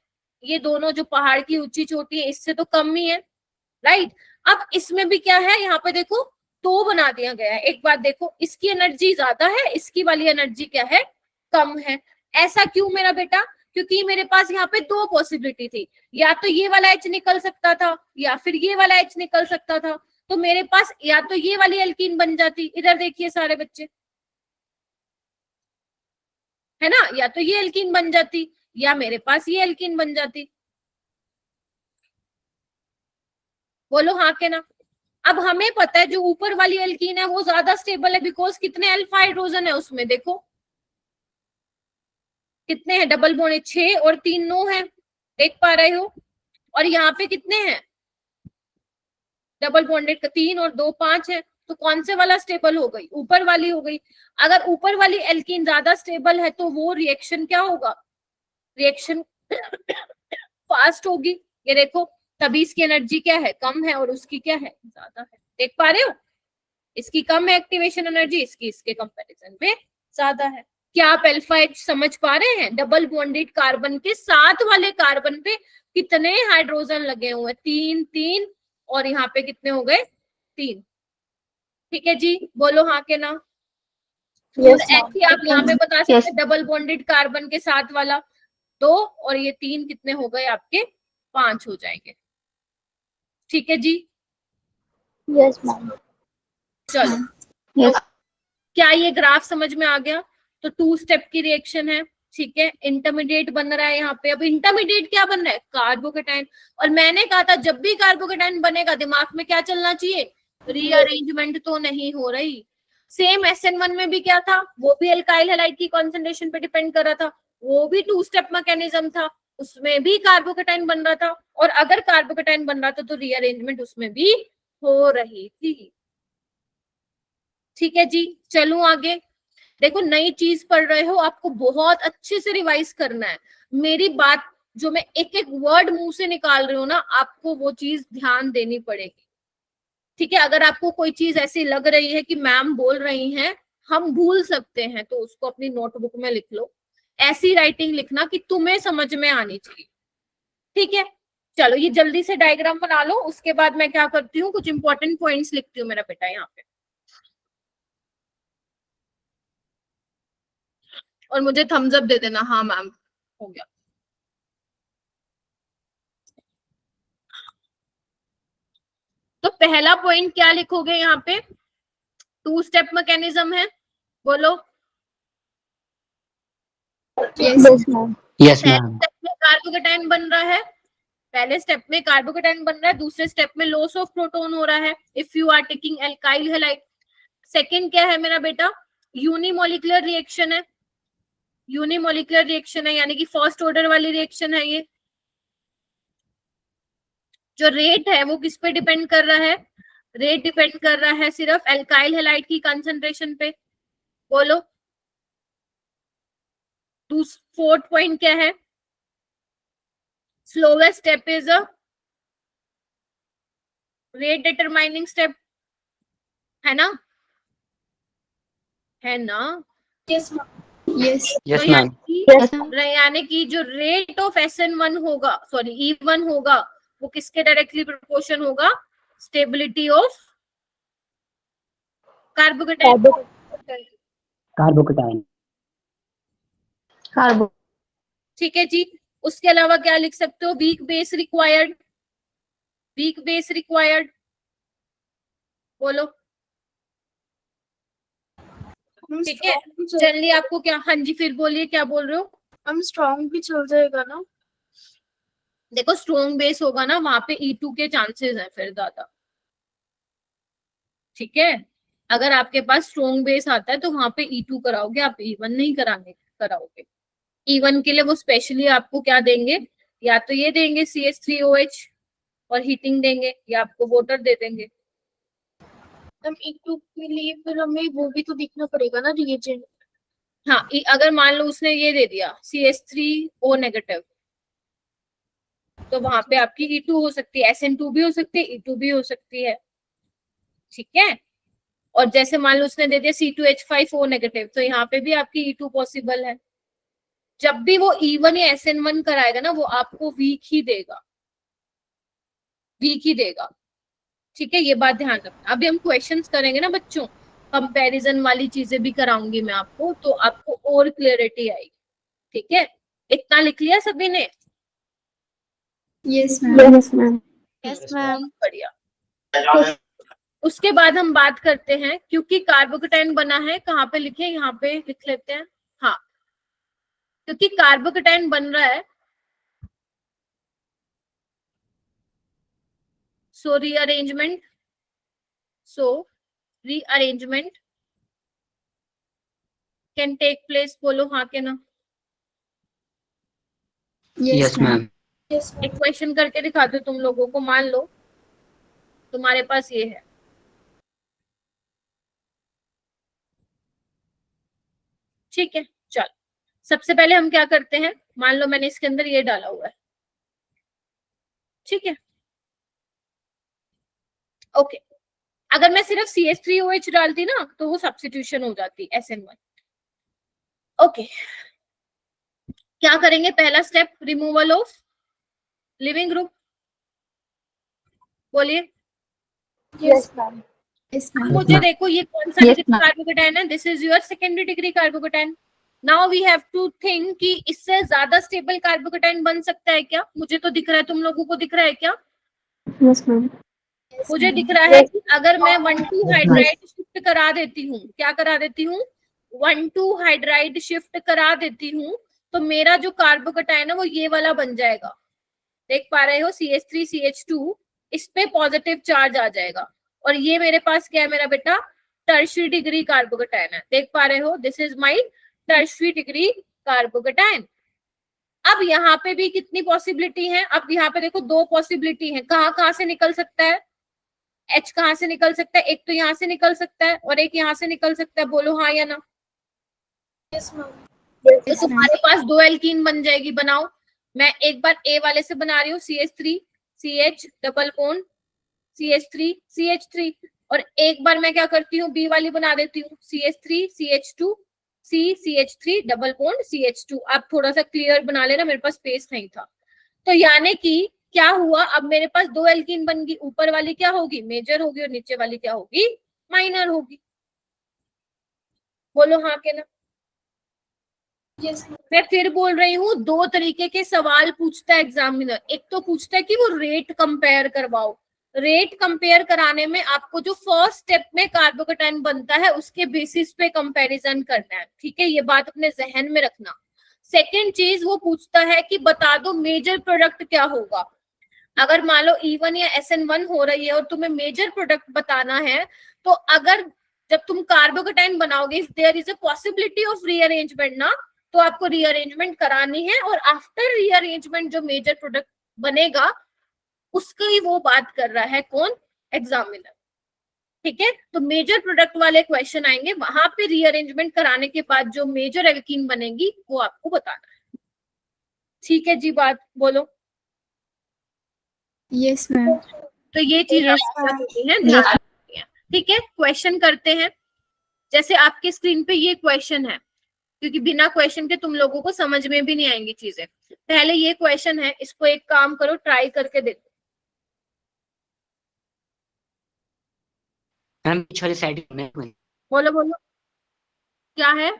ये दोनों जो पहाड़ की ऊंची चोटी है इससे तो कम ही है, राइट। अब इसमें भी क्या है, यहाँ पे देखो 2 बना दिया गया है। एक बात देखो, इसकी एनर्जी ज्यादा है, इसकी वाली एनर्जी क्या है, कम है। ऐसा क्यों मेरा बेटा, क्योंकि मेरे पास यहाँ पे 2 पॉसिबिलिटी थी, या तो ये वाला H निकल सकता था या फिर ये वाला H निकल सकता था। तो मेरे पास या तो ये वाली एल्कीन बन जाती, इधर देखिए सारे बच्चे, है ना, या तो ये एल्कीन बन जाती या मेरे पास ये एल्कीन बन जाती। बोलो हाँ के ना। अब हमें पता है जो ऊपर वाली एल्कीन है वो ज्यादा स्टेबल है, बिकॉज कितने अल्फा हाइड्रोजन है उसमें, देखो कितने हैं, डबल बॉन्ड 6 और 3 9 है, देख पा रहे हो। और यहाँ पे कितने हैं, डबल बॉन्डेड 3 और 2 5 है। तो कौन से वाला स्टेबल हो गई, ऊपर वाली हो गई। अगर ऊपर वाली एल्कीन ज्यादा स्टेबल है तो वो रिएक्शन क्या होगा, रिएक्शन फास्ट होगी। ये देखो, तभी इसकी एनर्जी क्या है, कम है, और उसकी क्या है, ज्यादा है। देख पा रहे हो, इसकी कम है एक्टिवेशन एनर्जी, इसकी इसके कंपैरिजन में ज्यादा है। क्या आप अल्फा H समझ पा रहे हैं, डबल बॉन्डेड कार्बन के साथ वाले कार्बन पे कितने हाइड्रोजन लगे हुए, 3 3, और यहाँ पे कितने हो गए, 3। ठीक है जी, बोलो हाँ के ना। ऐसे आप यहाँ पे बता सकते हैं, डबल बॉन्डेड कार्बन के साथ वाला 2 और ये 3 कितने हो गए आपके, 5 हो जाएंगे। ठीक है जी, यस मैम। चलो। यस। क्या ये ग्राफ समझ में आ गया? तो 2 स्टेप की रिएक्शन है, ठीक है। इंटरमीडिएट बन रहा है यहाँ पे। अब इंटरमीडिएट क्या बन रहा है, कार्बोकेटाइन। और मैंने कहा था जब भी कार्बोकेटाइन बनेगा दिमाग में क्या चलना चाहिए, रीअरेंजमेंट तो नहीं हो रही। सेम SN1 में भी क्या था, वो भी एल्काइल हैलाइड की कॉन्सेंट्रेशन पे डिपेंड कर रहा था, वो भी 2 स्टेप मैकेनिज्म था, उसमें भी कार्बोकेटाइन बन रहा था। और अगर कार्बोकेटाइन बन रहा था तो रीअरेंजमेंट उसमें भी हो रही थी। ठीक है जी, चलूं आगे। देखो नई चीज पढ़ रहे हो, आपको बहुत अच्छे से रिवाइज करना है। मेरी बात जो मैं एक एक वर्ड मुंह से निकाल रही हूँ ना, आपको वो चीज ध्यान देनी पड़ेगी। ठीक है, अगर आपको कोई चीज ऐसी लग रही है कि मैम बोल रही हैं हम भूल सकते हैं, तो उसको अपनी नोटबुक में लिख लो ऐसी राइटिंग लिखना कि तुम्हें समझ में आनी चाहिए, ठीक है। चलो ये जल्दी से डायग्राम बना लो, उसके बाद मैं क्या करती हूँ, कुछ इंपॉर्टेंट पॉइंट्स लिखती हूँ मेरा बेटा यहाँ पे, और मुझे थम्स अप दे देना, हाँ मैम हो गया। तो पहला पॉइंट क्या लिखोगे यहाँ पे, 2 स्टेप मैकेनिज्म है, बोलो। Yes ma'am. यस पहले मैम। स्टेप में कार्बोकेटाइन बन रहा है, पहले स्टेप में कार्बोकेटाइन बन रहा है, दूसरे स्टेप में लॉस ऑफ प्रोटॉन हो रहा है if you are taking alkyl halide. Second क्या है मेरा बेटा, यूनिमोलिकुलर रिएक्शन है, यूनिमोलिकुलर रिएक्शन है यानी कि फर्स्ट ऑर्डर वाली रिएक्शन है। ये जो रेट है वो किस पे डिपेंड कर रहा है, रेट डिपेंड कर रहा है सिर्फ एल्काइल हैलाइड की कंसंट्रेशन पे, बोलो। फोर्थ पॉइंट क्या है, slowest step is a rate determining step, है ना, है ना। Yes ma'am. यस। यस तो मैम। यानी कि जो रेट ऑफ SN1 होगा, सॉरी E1 होगा, वो किसके डायरेक्टली प्रोपोर्शन होगा, स्टेबिलिटी ऑफ कार्बोकेटाइन। कार्बोकेटाइन। कार्बो। ठीक है जी। उसके अलावा क्या लिख सकते हो, weak base required, weak base required, बोलो। ठीक है, जनरली आपको क्या, हाँ जी फिर बोलिए क्या बोल रहे हो। हम स्ट्रॉन्ग भी चल जाएगा ना। देखो स्ट्रॉन्ग बेस होगा ना, वहां पे E2 के चांसेस हैं फिर ज्यादा, ठीक है। अगर आपके पास स्ट्रॉन्ग बेस आता है तो वहां पे E2 कराओगे, आप E1 नहीं कराओगे। E1 के लिए वो स्पेशली आपको क्या देंगे, या तो ये देंगे CH3OH और हीटिंग देंगे, या आपको वाटर दे देंगे। हम E2 के लिए फिर हमें वो भी तो देखना पड़ेगा ना, रिएजेंट। हाँ, अगर मान लो उसने ये दे दिया CH3O नेगेटिव, तो वहां पे आपकी E2 हो सकती है, SN2 भी हो सकती है, E2 भी हो सकती है, ठीक है। और जैसे मान लो उसने दे दिया C2H5O नेगेटिव, तो यहाँ पे भी आपकी E2 पॉसिबल है। जब भी वो E1 या SN1 कराएगा ना, वो आपको वीक ही देगा, वीक ही देगा, ठीक है। ये बात ध्यान रखना। अभी हम क्वेश्चंस करेंगे ना बच्चों, कंपैरिजन वाली चीजें भी कराऊंगी मैं आपको, तो आपको और क्लियरिटी आएगी, ठीक है। इतना लिख लिया सभी ने, yes ma'am. Yes ma'am. Yes ma'am. बढ़िया। उसके बाद हम बात करते हैं, क्योंकि कार्बोकेटाइन बना है, कहाँ पे लिखे, यहाँ पे लिख लेते हैं, हाँ। क्योंकि कार्बोकेटाइन बन रहा है, so rearrangement can take place, बोलो हाँ के ना। Yes ma'am. एक क्वेश्चन करके दिखा दो तुम लोगों को, मान लो तुम्हारे पास ये है, ठीक है। चल सबसे पहले हम क्या करते हैं, मान लो मैंने इसके अंदर ये डाला हुआ है, ठीक है, ओके। अगर मैं सिर्फ CH3OH डालती ना, तो वो सब्स्टिट्यूशन हो जाती SN1, ओके। क्या करेंगे, पहला step removal of living group, बोलिए। Yes ma'am. Yes ma'am. मुझे देखो ये कौन सा Yes, डिग्री ma'am. कार्बोकेटाइन है, this is your secondary degree carbocation. Now we have to think कि इससे ज्यादा स्टेबल कार्बोकेटाइन बन सकता है क्या, मुझे तो दिख रहा है, तुम लोगों को दिख रहा है क्या, यस मैम। मुझे दिख रहा है कि अगर मैं 1,2 हाइड्राइड शिफ्ट करा देती हूँ, क्या करा देती हूँ, 1,2 हाइड्राइड शिफ्ट करा देती हूँ, तो मेरा जो कार्बोकेटाइन है वो ये वाला बन जाएगा, देख पा रहे हो, CH3CH2, इस पे पॉजिटिव चार्ज आ जाएगा, और ये मेरे पास क्या है मेरा बेटा, टर्शियरी डिग्री कार्बोकेटाइन है, देख पा रहे हो, this is my tertiary degree carbocation. अब यहाँ पे भी कितनी पॉसिबिलिटी है, अब यहाँ पे देखो 2 पॉसिबिलिटी है, कहाँ से निकल सकता है, H कहाँ से निकल सकता है, एक तो यहाँ से निकल सकता है और एक यहाँ से निकल सकता है, बोलो हाँ या ना। Yes ma'am. तो तुम्हारे पास 2 एल्कीन बन जाएगी, बनाओ। मैं एक बार A वाले से बना रही हूँ, CH3 CH double bond CH3 CH3, और एक बार मैं क्या करती हूँ, B वाली बना देती हूँ, CH3 CH2 CH3 double bond CH2। आप थोड़ा सा क्लियर बना लेना, मेरे पास स्पेस नहीं था। तो यानी कि क्या हुआ, अब मेरे पास 2 एल्कीन बन गई, ऊपर वाली क्या होगी, मेजर होगी, और नीचे वाली क्या होगी, माइनर होगी। बोलो हाँ के ना। मैं फिर बोल रही हूँ, 2 तरीके के सवाल पूछता है एग्जामिनर। एक तो पूछता है कि वो रेट कंपेयर करवाओ। रेट कंपेयर कराने में आपको जो फर्स्ट स्टेप में कार्बोकेटाइन बनता है उसके बेसिस पे कंपैरिजन करना है, ठीक है, ये बात अपने जहन में रखना। सेकेंड चीज वो पूछता है कि बता दो मेजर प्रोडक्ट क्या होगा। अगर मान लो E1 या SN1 हो रही है और तुम्हें मेजर प्रोडक्ट बताना है, तो अगर जब तुम कार्बोकेटाइन बनाओगे, if there is a possibility of rearrangement ना, तो आपको रीअरेंजमेंट करानी है, और आफ्टर रीअरेंजमेंट जो मेजर प्रोडक्ट बनेगा उसकी वो बात कर रहा है कौन, एग्जामिनर, ठीक है। तो मेजर प्रोडक्ट वाले क्वेश्चन आएंगे, वहां पे रीअरेंजमेंट कराने के बाद जो मेजर एल्कीन बनेगी वो आपको बताना है, ठीक है जी, बात बोलो। Yes ma'am. तो ये चीजें हैं, ध्यान रखनी है, ठीक है। क्वेश्चन करते हैं, जैसे आपके स्क्रीन पे ये क्वेश्चन है, क्योंकि बिना क्वेश्चन के तुम लोगों को समझ में भी नहीं आएंगी चीजें। पहले ये क्वेश्चन है, इसको एक काम करो, ट्राई करके देखो। मैम पीछे वाली साइड में बोलो बोलो क्या है।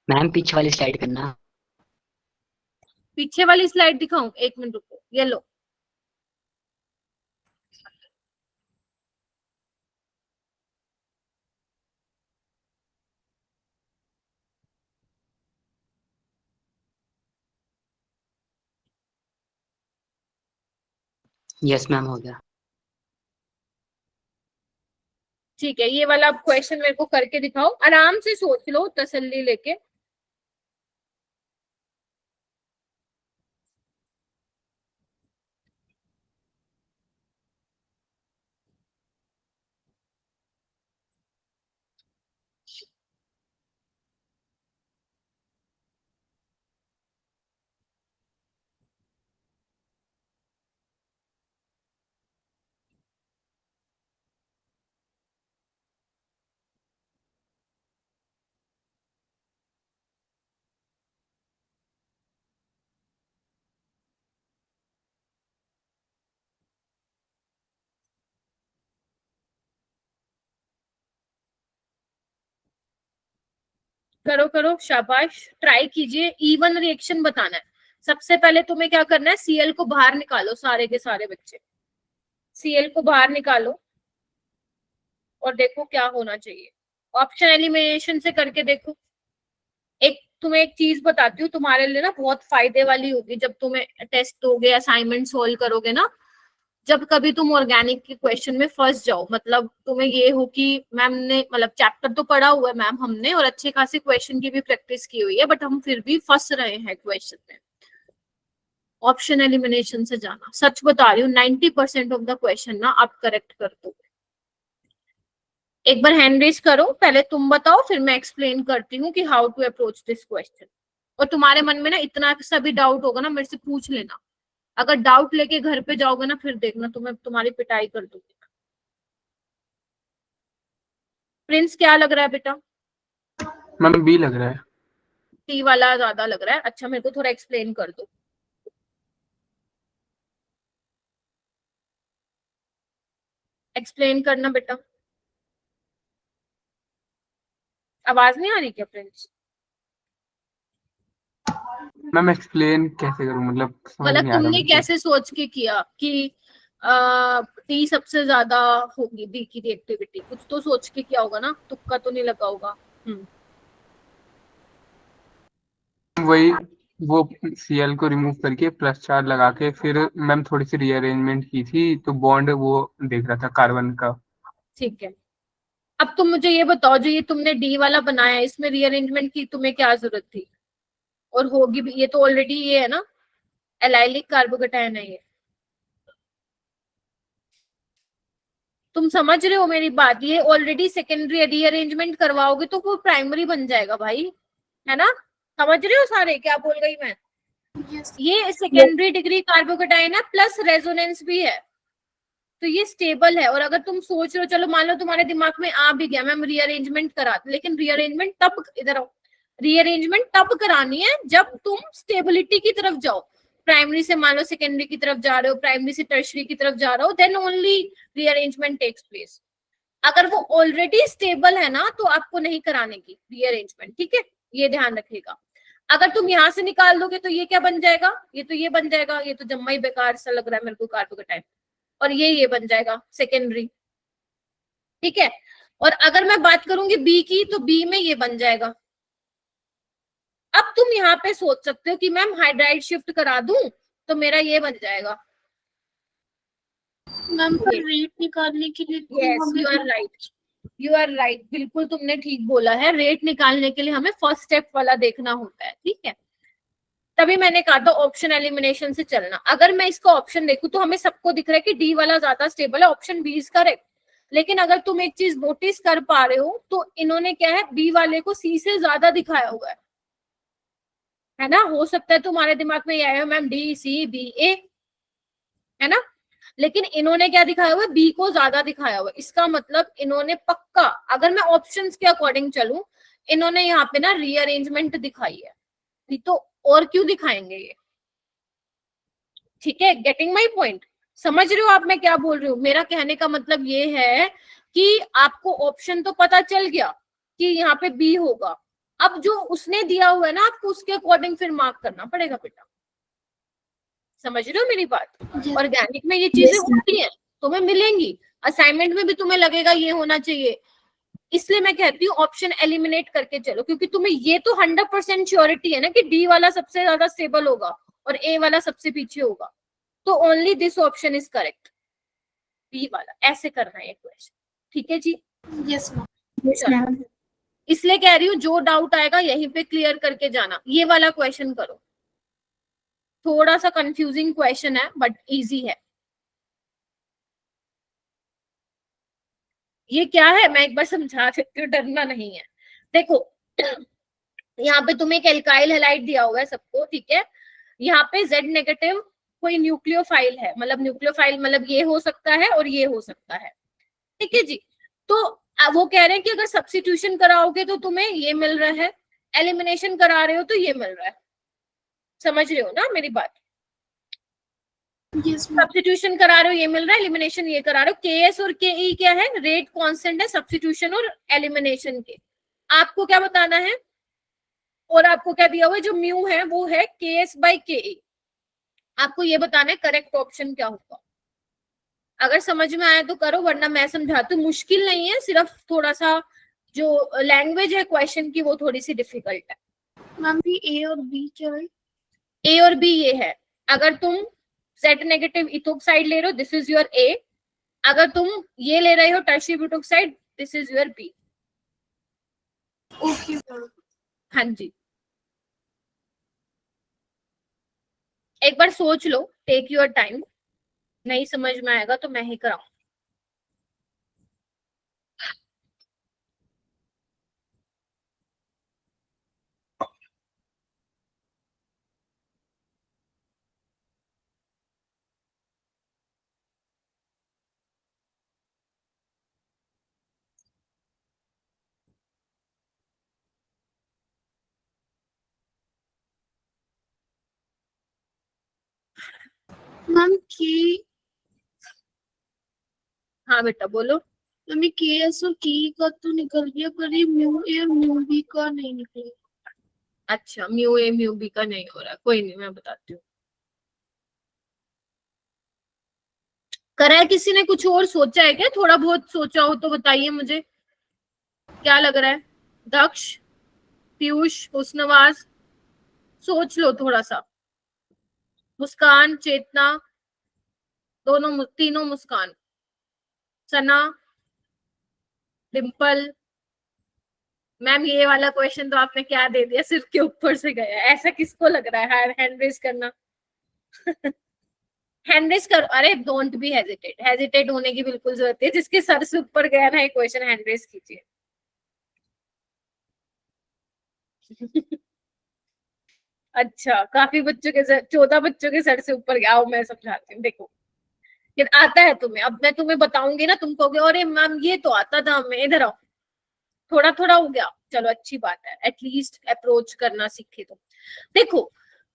मैम पीछे वाली स्लाइड करना। पीछे वाली स्लाइड दिखाऊं, एक मिनट रुको, ये लो। यस मैम हो गया। ठीक है, ये वाला क्वेश्चन मेरे को करके दिखाओ, आराम से सोच लो, तसल्ली लेके। करो करो, शाबाश, ट्राई कीजिए। इवन रिएक्शन बताना है। सबसे पहले तुम्हें क्या करना है, Cl को बाहर निकालो, सारे के सारे बच्चे Cl को बाहर निकालो और देखो क्या होना चाहिए। ऑप्शन एलिमिनेशन से करके देखो। एक तुम्हें एक चीज बताती हूँ, तुम्हारे लिए ना बहुत फायदे वाली होगी, जब तुम्हें टेस्ट दोगे, असाइनमेंट सोल्व करोगे ना, जब कभी तुम ऑर्गेनिक के क्वेश्चन में फंस जाओ, मतलब तुम्हें ये हो कि मैम ने, मतलब चैप्टर तो पढ़ा हुआ है मैम हमने, और अच्छे खासे क्वेश्चन की भी प्रैक्टिस की हुई है, बट हम फिर भी फंस रहे हैं क्वेश्चन में, ऑप्शन एलिमिनेशन से जाना। सच बता रही हूँ, 90% ऑफ द क्वेश्चन ना आप करेक्ट कर दोगे। एक बार हैंड रेज करो, पहले तुम बताओ, फिर मैं एक्सप्लेन करती हूँ कि how to approach this question. और तुम्हारे मन में ना इतना सा भी डाउट होगा ना, मेरे से पूछ लेना। अगर डाउट लेके घर पे जाओगे ना, फिर देखना तुम्हें तुम्हारी पिटाई कर दूंगी। प्रिंस क्या लग रहा है बेटा? मैम बी लग रहा है। टी वाला ज्यादा लग रहा है। अच्छा, मेरे को थोड़ा एक्सप्लेन कर दो। एक्सप्लेन करना बेटा। आवाज नहीं आ रही क्या प्रिंस? मैम एक्सप्लेन कैसे करूं, मतलब समझ मतलब नहीं आ रहा तुमने मुझे। कैसे सोच के किया कि टी सबसे ज्यादा होगी, बी की रिएक्टिविटी, कुछ तो सोच के किया होगा ना, तुक्का तो नहीं लगा होगा। वही वो Cl को रिमूव करके +4 लगा के फिर मैम थोड़ी सी रीअरेंजमेंट की थी, तो बॉन्ड वो देख रहा था कार्बन का। ठीक है, अब तुम मुझे ये बताओ, जो ये तुमने डी वाला बनाया, इसमें रीअरेंजमेंट की तुम्हें क्या जरूरत थी? और होगी भी, ये तो ऑलरेडी ये है ना, एलाइलिक कार्बोकेटायन है ये। तुम समझ रहे हो मेरी बात? ये ऑलरेडी सेकेंडरी रीअरेंजमेंट करवाओगे तो वो प्राइमरी बन जाएगा भाई, है ना? समझ रहे हो सारे क्या बोल गई मैं? ये सेकेंडरी डिग्री कार्बोकेटायन है, प्लस रेजोनेंस भी है। तो ये स्टेबल है। और अगर तुम सोच रहे हो, चलो मान लो तुम्हारे दिमाग में आ भी गया मैम रीअरेंजमेंट करा, लेकिन रीअरेंजमेंट तब, इधर आओ, रीअरेंजमेंट तब करानी है जब तुम स्टेबिलिटी की तरफ जाओ। प्राइमरी से मान लो सेकेंडरी की तरफ जा रहे हो, प्राइमरी से टर्शरी की तरफ जा रहे हो, then only rearrangement takes place. अगर वो ऑलरेडी स्टेबल है ना तो आपको नहीं कराने की रीअरेंजमेंट, ठीक है, ये ध्यान रखिएगा। अगर तुम यहाँ से निकाल दोगे तो ये क्या बन जाएगा, ये तो ये बन जाएगा, ये तो जम्मा ही बेकार सा लग रहा है मेरे को कार्बोकेटाइन, और ये बन जाएगा सेकेंडरी, ठीक है। और अगर मैं बात करूंगी बी की, तो बी में ये बन जाएगा। अब तुम यहाँ पे सोच सकते हो कि मैम हाइड्राइड शिफ्ट करा दूं तो मेरा ये बन जाएगा। मैम पर रेट निकालने के लिए तो यस, हमें you are right, you are right, बिल्कुल तुमने ठीक बोला है। रेट निकालने के लिए हमें फर्स्ट स्टेप वाला देखना होता है, ठीक है। तभी मैंने कहा था ऑप्शन एलिमिनेशन से चलना। अगर मैं इसका ऑप्शन देखूं तो हमें सबको दिख रहा है कि डी वाला ज्यादा स्टेबल है, ऑप्शन बी इज करेक्ट। लेकिन अगर तुम एक चीज नोटिस कर पा रहे हो तो इन्होंने क्या है, बी वाले को सी से ज्यादा दिखाया हुआ है ना। हो सकता है तुम्हारे दिमाग में ये आया मैम डी सी बी ए, है ना, लेकिन इन्होंने क्या दिखाया हुआ है, बी को ज्यादा दिखाया हुआ है। इसका मतलब इन्होंने पक्का, अगर मैं ऑप्शंस के अकॉर्डिंग चलूं, इन्होंने यहाँ पे ना रीअरेंजमेंट दिखाई है, नहीं तो और क्यों दिखाएंगे ये, ठीक है। गेटिंग माई पॉइंट, समझ रहे हो आप मैं क्या बोल रही हूँ। मेरा कहने का मतलब ये है कि आपको ऑप्शन तो पता चल गया कि यहाँ पे बी होगा, अब जो उसने दिया हुआ है ना आपको उसके अकॉर्डिंग फिर मार्क करना पड़ेगा बेटा, समझ रहे हो मेरी बात। ऑर्गेनिक में ये चीजें होती हैं, तुम्हें मिलेंगी, असाइनमेंट में भी तुम्हें लगेगा ये होना चाहिए। इसलिए मैं कहती हूँ ऑप्शन एलिमिनेट करके चलो, क्योंकि तुम्हें ये तो 100% श्योरिटी है ना कि डी वाला सबसे ज्यादा स्टेबल होगा और ए वाला सबसे पीछे होगा, तो only this option is correct, B वाला। ऐसे करना है क्वेश्चन, ठीक है जी। Yes ma'am. इसलिए कह रही हूँ जो डाउट आएगा यहीं पे क्लियर करके जाना। ये वाला क्वेश्चन करो, थोड़ा सा कंफ्यूजिंग क्वेश्चन है बट इजी है। ये क्या है मैं एक बार समझा देती हूँ, डरना नहीं है। देखो यहाँ पे तुम्हें एक एल्काइल हैलाइड दिया हुआ है सबको, ठीक है। यहाँ पे Z नेगेटिव कोई न्यूक्लियोफाइल है, मतलब न्यूक्लियोफाइल मतलब ये हो सकता है और ये हो सकता है, ठीक है जी। तो वो कह रहे हैं कि अगर सब्स्टिट्यूशन कराओगे तो तुम्हें ये मिल रहा है, एलिमिनेशन करा रहे हो तो ये मिल रहा है, समझ रहे हो ना मेरी बात। सब्स्टिट्यूशन करा रहे हो ये मिल रहा है, एलिमिनेशन ये करा रहे हो। केएस और केई क्या है, रेट कांस्टेंट है सब्स्टिट्यूशन और एलिमिनेशन के। आपको क्या बताना है, और आपको क्या दिया हुआ है, जो म्यू है वो है केएस बाई केई। आपको ये बताना है करेक्ट ऑप्शन क्या होगा। अगर समझ में आया तो करो, वरना मैं समझाती हूँ, मुश्किल नहीं है, सिर्फ थोड़ा सा जो लैंग्वेज है क्वेश्चन की वो थोड़ी सी डिफिकल्ट है। मैम भी ए और बी क्या है? ए और बी ये है, अगर तुम Z नेगेटिव इथोक्साइड ले रहे हो दिस इज योर ए, अगर तुम ये ले रहे हो tertiary butoxide this is your B. Okay ma'am. हाँ जी, एक बार सोच लो, टेक योर टाइम, नहीं समझ में आएगा तो मैं ही कराऊं। मैम के, हाँ बेटा बोलो। हमें के एस और के का तो निकल गया, पर ये म्यू ए और म्यू बी का नहीं निकला। अच्छा, म्यू ए म्यू बी का नहीं हो रहा, कोई नहीं मैं बताती हूँ। करा है किसी ने, कुछ और सोचा है क्या, थोड़ा बहुत सोचा हो तो बताइए मुझे, क्या लग रहा है। दक्ष, पीयूष, हुस्नवाज, सोच लो थोड़ा सा। मुस्कान, चेतना, दोनों तीनों मुस्कान, सना, डिम्पल। मैम ये वाला क्वेश्चन तो आपने क्या दे दिया, सिर के ऊपर से गया, ऐसा किसको लग रहा है। हैंड रेज करना हैंड रेज करो, अरे डोंट बी हेजिटेट, हेजिटेट होने की बिल्कुल जरूरत है, जिसके सर से ऊपर गया ना ये क्वेश्चन हैंड रेज कीजिए अच्छा, काफी बच्चों के 14 बच्चों के सर से ऊपर गया, आओ मैं समझाती हूँ। देखो फिर आता है तुम्हें, अब मैं तुम्हें बताऊंगी ना, तुम कहोगे अरे मैम ये तो आता था हमें, इधर आओ। थोड़ा थोड़ा हो गया, चलो अच्छी बात है, एटलीस्ट अप्रोच करना सीखे। तो देखो,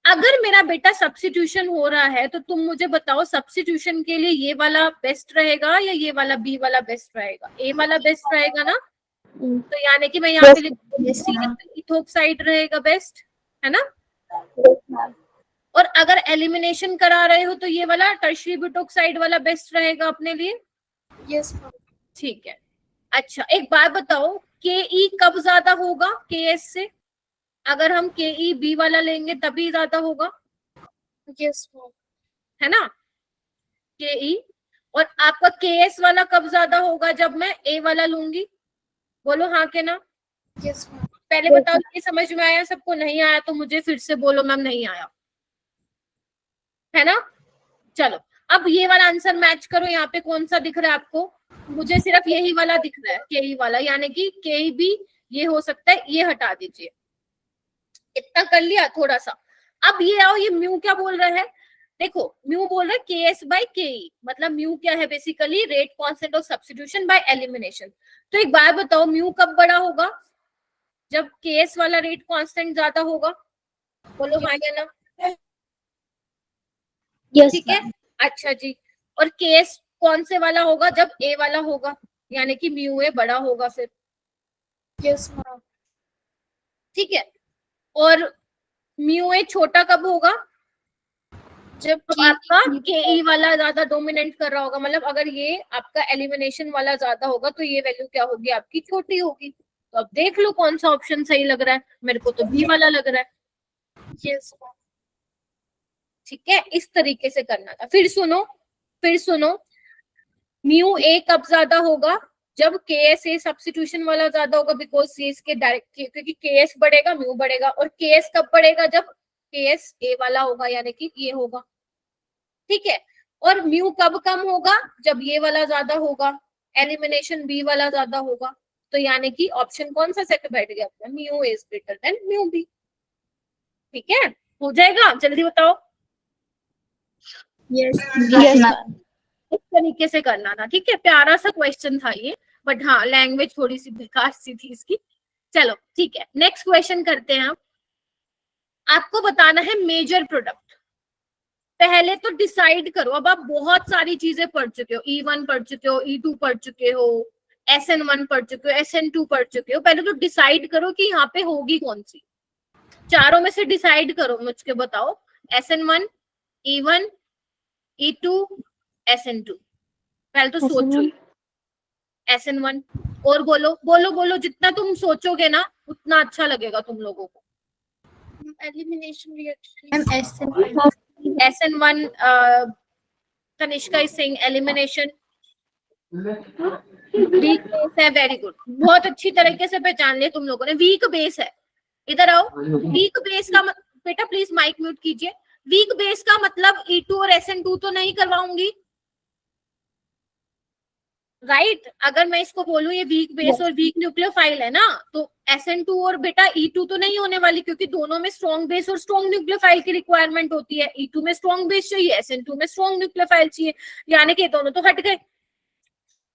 अगर मेरा बेटा सब्स्टिट्यूशन हो रहा है तो तुम मुझे बताओ सब्स्टिट्यूशन के लिए ये वाला बेस्ट रहेगा या ये वाला बी वाला बेस्ट रहेगा? ए वाला बेस्ट रहेगा ना, तो यानी कि मैं यहाँ पे लिखूंगी इथोक्साइड रहेगा बेस्ट, है ना। और अगर एलिमिनेशन करा रहे हो तो ये वाला टर्शियरी ब्यूटोक्साइड वाला बेस्ट रहेगा अपने लिए। यस ठीक है। अच्छा एक बात बताओ, के ई कब ज्यादा होगा के एस से? अगर हम के ई बी वाला लेंगे तभी ज्यादा होगा, यस है ना, के ई। और आपका के एस वाला कब ज्यादा होगा? जब मैं ए वाला लूंगी। बोलो हाँ के ना। यस पहले बताओ ये समझ में आया सबको? नहीं आया तो मुझे फिर से बोलो मैम नहीं आया, है ना। चलो अब ये वाला आंसर मैच करो, यहाँ पे कौन सा दिख रहा है आपको? मुझे सिर्फ यही वाला दिख रहा है, के ई वाला, यानी कि के ई बी ये हो सकता है, ये हटा दीजिए। इतना कर लिया थोड़ा सा। अब ये आओ, ये म्यू क्या बोल रहा है? देखो म्यू बोल रहा है के एस बाई के ई, मतलब म्यू क्या है basically? Rate constant of substitution by elimination. तो एक बात बताओ, म्यू कब बड़ा होगा? जब के एस वाला रेट कांस्टेंट ज्यादा होगा। बोलो हाँ या ना। यस ठीक है, अच्छा जी। और के एस कौन से वाला होगा? जब ए वाला होगा, यानी कि म्यू ए बड़ा होगा फिर। यस ठीक है। और म्यू ए छोटा कब होगा? जब आपका के ई वाला ज्यादा डोमिनेट कर रहा होगा, मतलब अगर ये आपका एलिमिनेशन वाला ज्यादा होगा तो ये वैल्यू क्या होगी? आपकी छोटी होगी। तो अब देख लो कौन सा ऑप्शन सही लग रहा है, मेरे को तो बी वाला लग रहा है। यस ठीक है, इस तरीके से करना था। फिर सुनो, म्यू ए कब ज्यादा होगा? जब के एस ए सब्स्टिट्यूशन वाला ज्यादा होगा, बिकॉज सी एस के डायरेक्ट, क्योंकि के एस बढ़ेगा म्यू बढ़ेगा। और के एस कब बढ़ेगा? जब के एस ए वाला होगा, यानी कि ये होगा। ठीक है। और म्यू कब कम होगा? जब ये वाला ज्यादा होगा, एलिमिनेशन बी वाला ज्यादा होगा। तो यानी कि ऑप्शन कौन सा सेट बैठ गया अपना? Mu is greater than mu B. ठीक है, हो जाएगा, जल्दी बताओ। यस इस तरीके से करना था। ठीक है, प्यारा सा क्वेश्चन था ये, बट हाँ लैंग्वेज थोड़ी सी बेकार सी थी इसकी। चलो ठीक है, नेक्स्ट क्वेश्चन करते हैं हम। आपको बताना है मेजर प्रोडक्ट। पहले तो डिसाइड करो, अब आप बहुत सारी चीजें पढ़ चुके हो, E1 पढ़ चुके हो, E2 पढ़ चुके हो, SN1 पढ़ चुके हो, SN2 पढ़ चुके हो। पहले तो डिसाइड करो कि यहाँ पे होगी कौन सी। चारों में से डिसाइड करो, मुझको बताओ। SN1, E1, E2, SN2। पहले तो सोचो। SN1। और बोलो बोलो बोलो, जितना तुम सोचोगे ना उतना अच्छा लगेगा तुम लोगों को। Elimination ma'am SN1 Tanishka is saying elimination. Weak base है, वेरी गुड, बहुत अच्छी तरीके से पहचान लिया तुम लोगों ने। वीक बेस है, इधर आओ। वीक बेस का बेटा प्लीज माइक म्यूट कीजिए। वीक बेस का मतलब E2 और SN2 तो नहीं करवाऊंगी, राइट। अगर मैं इसको बोलूं ये वीक बेस और वीक न्यूक्लियोफाइल है ना, तो SN2 और बेटा E2 तो नहीं होने वाली, क्योंकि दोनों में स्ट्रॉन्ग बेस और स्ट्रॉन्ग न्यूक्लियोफाइल की रिक्वायरमेंट होती है। E2 में स्ट्रॉन्ग बेस चाहिए, SN2 में स्ट्रॉन्ग न्यूक्लियोफाइल चाहिए, यानी कि दोनों तो हट गए।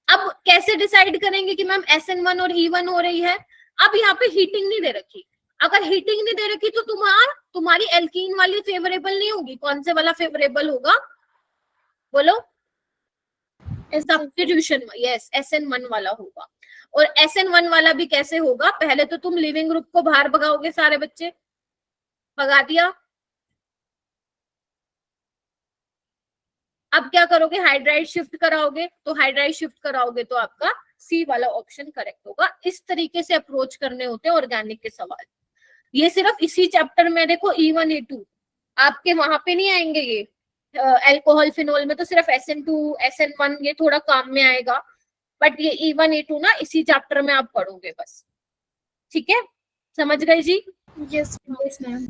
अब कैसे डिसाइड करेंगे कि मैम SN1 और E1 हो रही है? अब यहाँ पे हीटिंग नहीं दे रखी। अगर हीटिंग नहीं दे रखी तो तुम्हारी एल्कीन वाली फेवरेबल नहीं होगी। कौन से वाला फेवरेबल होगा? बोलो। सब्स्टिट्यूशन, यस, SN1 वाला होगा। और SN1 वाला भी कैसे होगा? पहले तो तुम लिविंग ग्रुप को बाहर भगाओगे, सारे बच्चे भगा दिया। अब क्या करोगे? हाइड्राइड शिफ्ट कराओगे। तो हाइड्राइड शिफ्ट कराओगे तो आपका सी वाला ऑप्शन करेक्ट होगा। इस तरीके से अप्रोच करने होते हैं ऑर्गेनिक के सवाल। ये सिर्फ इसी चैप्टर में देखो, E1 E2 आपके वहां पे नहीं आएंगे। ये अल्कोहल फिनोल में तो सिर्फ SN2 SN1 ये थोड़ा काम में आएगा, बट ये E1 E2 ना इसी चैप्टर में आप पढ़ोगे बस। ठीक है, समझ गए जी? Yes ma'am.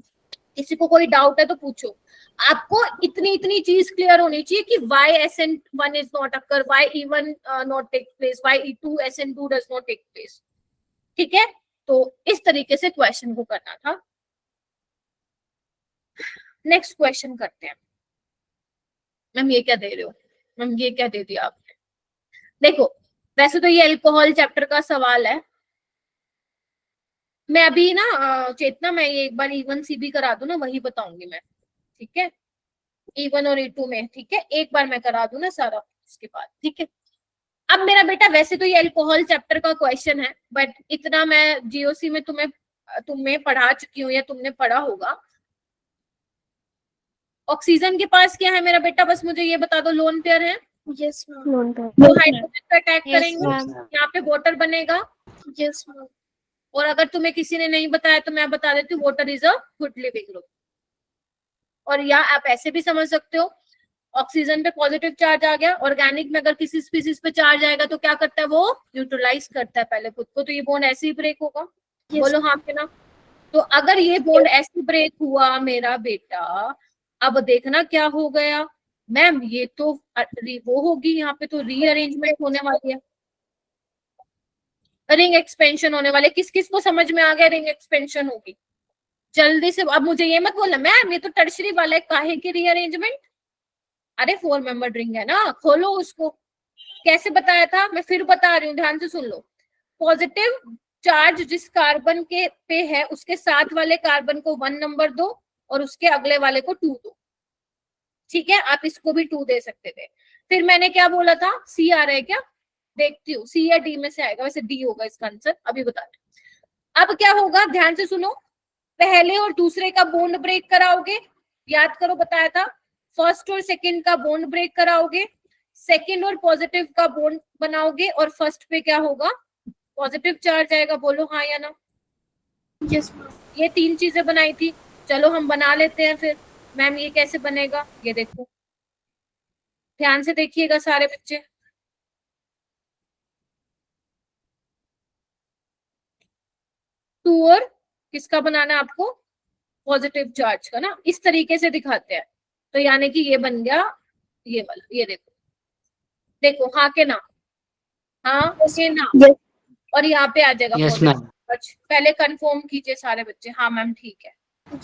किसी को कोई डाउट है तो पूछो। आपको इतनी चीज क्लियर होनी चाहिए कि why SN1 is not occur, why E1 not take place, why E2 SN2 does not take place। ठीक है, तो इस तरीके से क्वेश्चन को करना था। नेक्स्ट क्वेश्चन करते हैं। मैम ये क्या दे रहे हो? मैम ये क्या दे दिया आपने? देखो वैसे तो ये अल्कोहल चैप्टर का सवाल है, मैं अभी ना चेतना मैं ये एक बार E1 CB करा दूं ना वही बताऊंगी मैं, ठीक है? E1 और E2 में, ठीक है, एक बार मैं करा दूं ना सारा इसके बाद, ठीक है? अब मेरा बेटा वैसे तो ये अल्कोहल चैप्टर का क्वेश्चन है, बट इतना मैं जीओसी में तुम्हें पढ़ा चुकी हूँ या तुमने पढ़ा होगा। ऑक्सीजन के पास क्या है मेरा बेटा, बस मुझे ये बता दो, लोन पेयर है, यस मैम, लोन पे तो हाइड्रोजन पे अटैक Yes, करेंगे, ma'am. यहाँ पे वाटर बनेगा। यस मैम, और अगर तुम्हें किसी ने नहीं बताया तो मैं बता देती हूँ, water is a good leaving group. और या आप ऐसे भी समझ सकते हो, ऑक्सीजन पे पॉजिटिव चार्ज आ गया, ऑर्गेनिक में अगर किसी स्पीसीज पे चार्ज आएगा तो क्या करता है, वो न्यूट्रलाइज करता है पहले खुद को, तो ये बॉन्ड ऐसे ही ब्रेक होगा। बोलो हाँ के ना? तो अगर ये बॉन्ड ऐसे ब्रेक हुआ मेरा बेटा, अब देखना क्या हो गया मैम, ये तो वो होगी, यहाँ पे तो रीअरेंजमेंट होने वाली है, रिंग एक्सपेंशन होने वाले। किस किस को समझ में आ गया रिंग एक्सपेंशन होगी? जल्दी से, अब मुझे ये मत बोलना मैम ये तो टर्शरी वाला है, काहे की रीअरेंजमेंट? अरे 4 मेंबर रिंग है ना, खोलो उसको। कैसे बताया था, मैं फिर बता रही हूँ, ध्यान से सुन लो। पॉजिटिव चार्ज जिस कार्बन के पे है उसके साथ वाले कार्बन को 1 नंबर दो और उसके अगले वाले को 2 दो, ठीक है? आप इसको भी 2 दे सकते थे। फिर मैंने क्या बोला था, सी आ रहा है क्या? देखती हूँ सी या डी में से आएगा, वैसे डी होगा इसका आंसर, अभी बता रहे। अब क्या होगा, ध्यान से सुनो, पहले और दूसरे का बॉन्ड ब्रेक कराओगे, याद करो बताया था, फर्स्ट और सेकंड का बॉन्ड ब्रेक कराओगे, सेकंड और पॉजिटिव का बॉन्ड बनाओगे, और फर्स्ट पे क्या होगा, पॉजिटिव चार्ज आएगा। बोलो हाँ या ना? यस मैम, ये 3 चीजें बनाई थी, चलो हम बना लेते हैं फिर। मैम ये कैसे बनेगा, ये देखो, ध्यान से देखिएगा सारे बच्चे। टू और किसका बनाना है आपको, पॉजिटिव चार्ज का ना, इस तरीके से दिखाते हैं। तो यानी कि ये बन गया ये वाला, ये देखो, देखो हाँ के ना, हाँ के ना, Yes. और यहाँ पे आ जाएगा यस positive मैम। charge। पहले कंफर्म कीजिए सारे बच्चे, हाँ मैम ठीक है।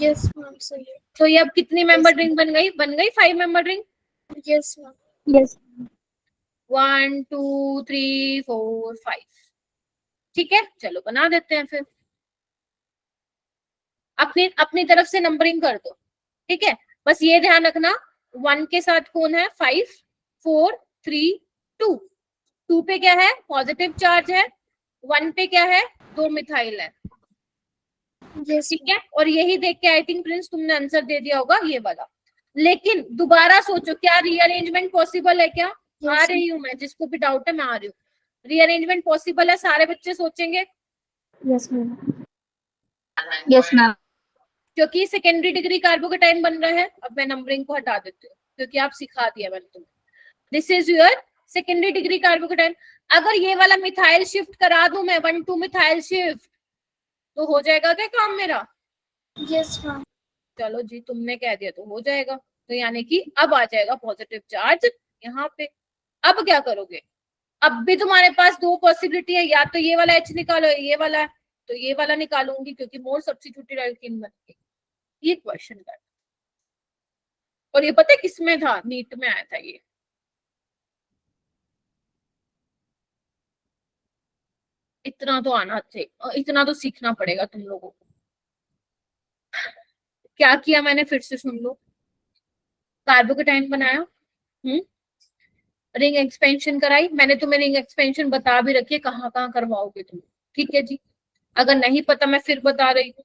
यस मैम, सही है, तो ये अब कितनी मेंबर रिंग बन गई, 5 member ring. Yes ma'am, Yes. 1 2 3 4 5, ठीक है, चलो बना देते हैं फिर। अपनी अपनी तरफ से नंबरिंग कर दो, ठीक है? बस ये ध्यान रखना, 1 के साथ कौन है, 5 4 3 2, 2 पे क्या है, पॉजिटिव चार्ज है, 1 पे क्या है, 2 मिथाइल है, यस ठीक है? और यही देख के आई थिंक प्रिंस तुमने आंसर दे दिया होगा ये वाला। लेकिन दोबारा सोचो, क्या रीअरेंजमेंट पॉसिबल है क्या? आ रही हूँ मैं, जिसको भी डाउट है मैं आ रही हूँ। रीअरेंजमेंट पॉसिबल है, सारे बच्चे सोचेंगे, Yes, ma'am. Yes, ma'am. क्योंकि सेकेंडरी डिग्री कार्बोकेटाइन बन रहा है। अब मैं नंबरिंग को हटा देती हूँ क्योंकि आप सिखा दिया मैंने तुम्हें। This is your secondary degree carbocation. अगर ये वाला मिथाइल शिफ्ट करा दूं मैं, 1 2 मिथाइल शिफ्ट, तो हो जाएगा क्या काम मेरा? यस मैम, चलो जी, तुमने कह दिया तो हो जाएगा। तो यानी कि अब आ जाएगा पॉजिटिव चार्ज यहाँ पे। अब क्या करोगे, अब भी तुम्हारे पास 2 पॉसिबिलिटी है, या तो ये वाला H निकालो, ये वाला है तो ये वाला निकालूंगी क्योंकि मोर सब्स्टिट्यूटेड एल्कीन बन गई। ये क्वेश्चन कर, और ये पता है किसमें था, नीट में आया था ये। इतना तो आना चाहिए, इतना तो सीखना पड़ेगा तुम लोगों को। क्या किया मैंने, फिर से सुन लो। कार्बोकेटाइन बनाया, रिंग एक्सपेंशन कराई मैंने, तुम्हें रिंग एक्सपेंशन बता भी रखी है, कहाँ कहाँ करवाओगे तुम, ठीक है जी? अगर नहीं पता मैं फिर बता रही हूँ।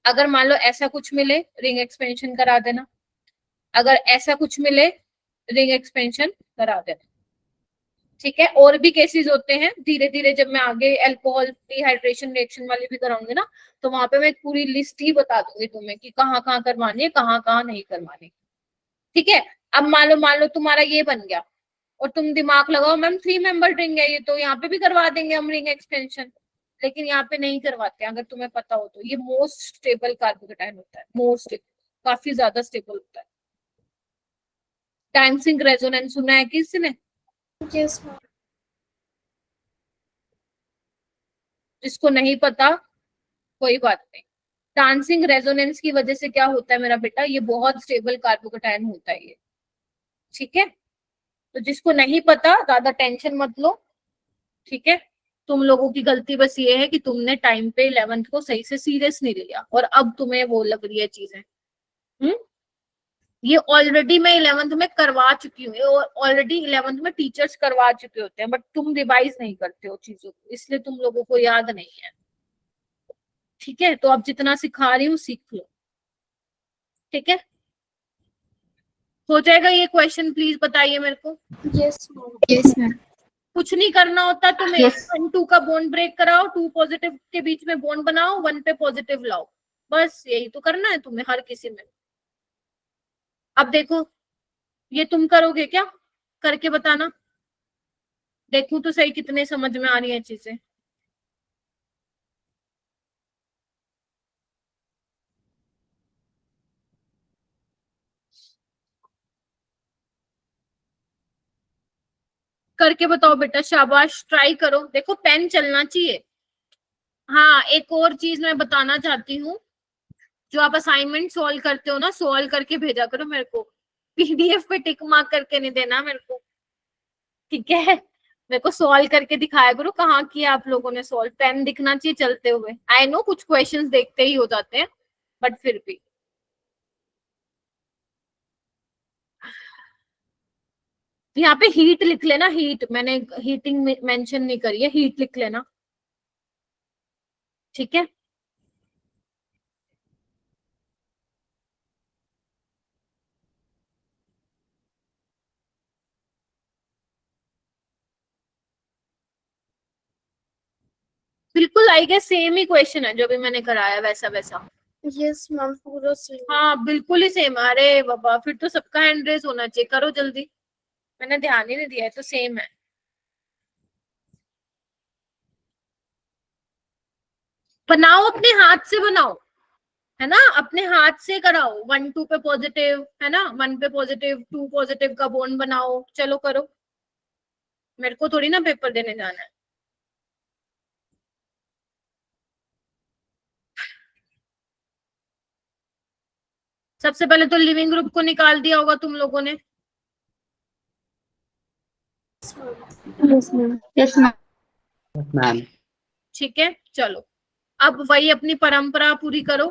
अगर मान लो ऐसा कुछ मिले, रिंग एक्सपेंशन करा देना, अगर ऐसा कुछ मिले, रिंग एक्सपेंशन करा देना, ठीक है? और भी केसेस होते हैं, धीरे धीरे जब मैं आगे अल्कोहल डिहाइड्रेशन रिएक्शन वाली भी कराऊंगी ना, तो वहां पे मैं एक पूरी लिस्ट ही बता दूंगी तुम्हें कि कहाँ कहाँ करवानी है, कहाँ कहाँ नहीं करवानी, ठीक है? अब मान लो तुम्हारा ये बन गया और तुम दिमाग लगाओ मैम 3 मेंबर रिंग है ये, तो यहाँ पे भी करवा देंगे हम रिंग एक्सपेंशन, लेकिन यहाँ पे नहीं करवाते। अगर तुम्हें पता हो तो ये मोस्ट स्टेबल कार्बोकेटाइन होता है, मोस्ट स्टेबल, काफी ज्यादा स्टेबल होता है। डांसिंग रेजोनेंस सुना है किसी ने? यस मैम, जिसको नहीं पता कोई बात नहीं। डांसिंग रेजोनेंस की वजह से क्या होता है मेरा बेटा, ये बहुत स्टेबल कार्बोकेटाइन होता है ये, ठीक है? तो जिसको नहीं पता ज्यादा टेंशन मत लो, ठीक है। तुम लोगों की गलती बस ये है कि तुमने टाइम पे 11th को सही से सीरियस नहीं लिया और अब तुम्हें वो लग रही है चीजें। ये ऑलरेडी मैं 11th में करवा चुकी हूँ, ऑलरेडी 11th में टीचर्स करवा चुके होते हैं, बट तुम रिवाइज नहीं करते हो चीजों को, इसलिए तुम लोगों को याद नहीं है, ठीक है। तो अब जितना सिखा रही हूँ सीख लो, ठीक है। हो जाएगा ये क्वेश्चन, प्लीज बताइए मेरे को। Yes ma'am. कुछ नहीं करना होता तुम्हें, Yes. 1 2 का बॉन्ड ब्रेक कराओ, 2 पॉजिटिव के बीच में बॉन्ड बनाओ, 1 पे पॉजिटिव लाओ, बस यही तो करना है तुम्हें हर किसी में। अब देखो ये तुम करोगे क्या, करके बताना, देखूं तो सही कितने समझ में आ रही है चीजें। करके बताओ बेटा, शाबाश, ट्राई करो, देखो पेन चलना चाहिए। हाँ एक और चीज मैं बताना चाहती हूँ, जो आप असाइनमेंट सॉल्व करते हो ना, सॉल्व करके भेजा करो मेरे को, पीडीएफ पे टिक मार्क करके नहीं देना मेरे को, ठीक है। मेरे को सॉल्व करके दिखाया करो कहाँ किया आप लोगों ने सॉल्व, पेन दिखना चाहिए चलते हुए। आई नो कुछ क्वेश्चंस देखते ही हो जाते हैं, बट फिर भी यहाँ पे हीट लिख लेना, हीट, मैंने हीटिंग मेंशन नहीं करी है, हीट लिख लेना, ठीक है। बिल्कुल आई गेस सेम ही क्वेश्चन है जो भी मैंने कराया, वैसा वैसा। यस मैम, पूरा सही। हाँ बिल्कुल ही सेम। अरे बाबा फिर तो सबका हैंड रेज होना चाहिए, करो जल्दी, मैंने ध्यान ही नहीं दिया है, तो सेम है। बनाओ अपने हाथ से बनाओ, है ना, अपने हाथ से कराओ। 1 2 पे पॉजिटिव है ना, 1 पे पॉजिटिव, 2 पॉजिटिव का बॉन्ड बनाओ, चलो करो, मेरे को थोड़ी ना पेपर देने जाना है। सबसे पहले तो लिविंग ग्रुप को निकाल दिया होगा तुम लोगों ने, Yes, ma'am. Yes, ma'am. Ma'am ठीक है। चलो अब वही अपनी परंपरा पूरी करो,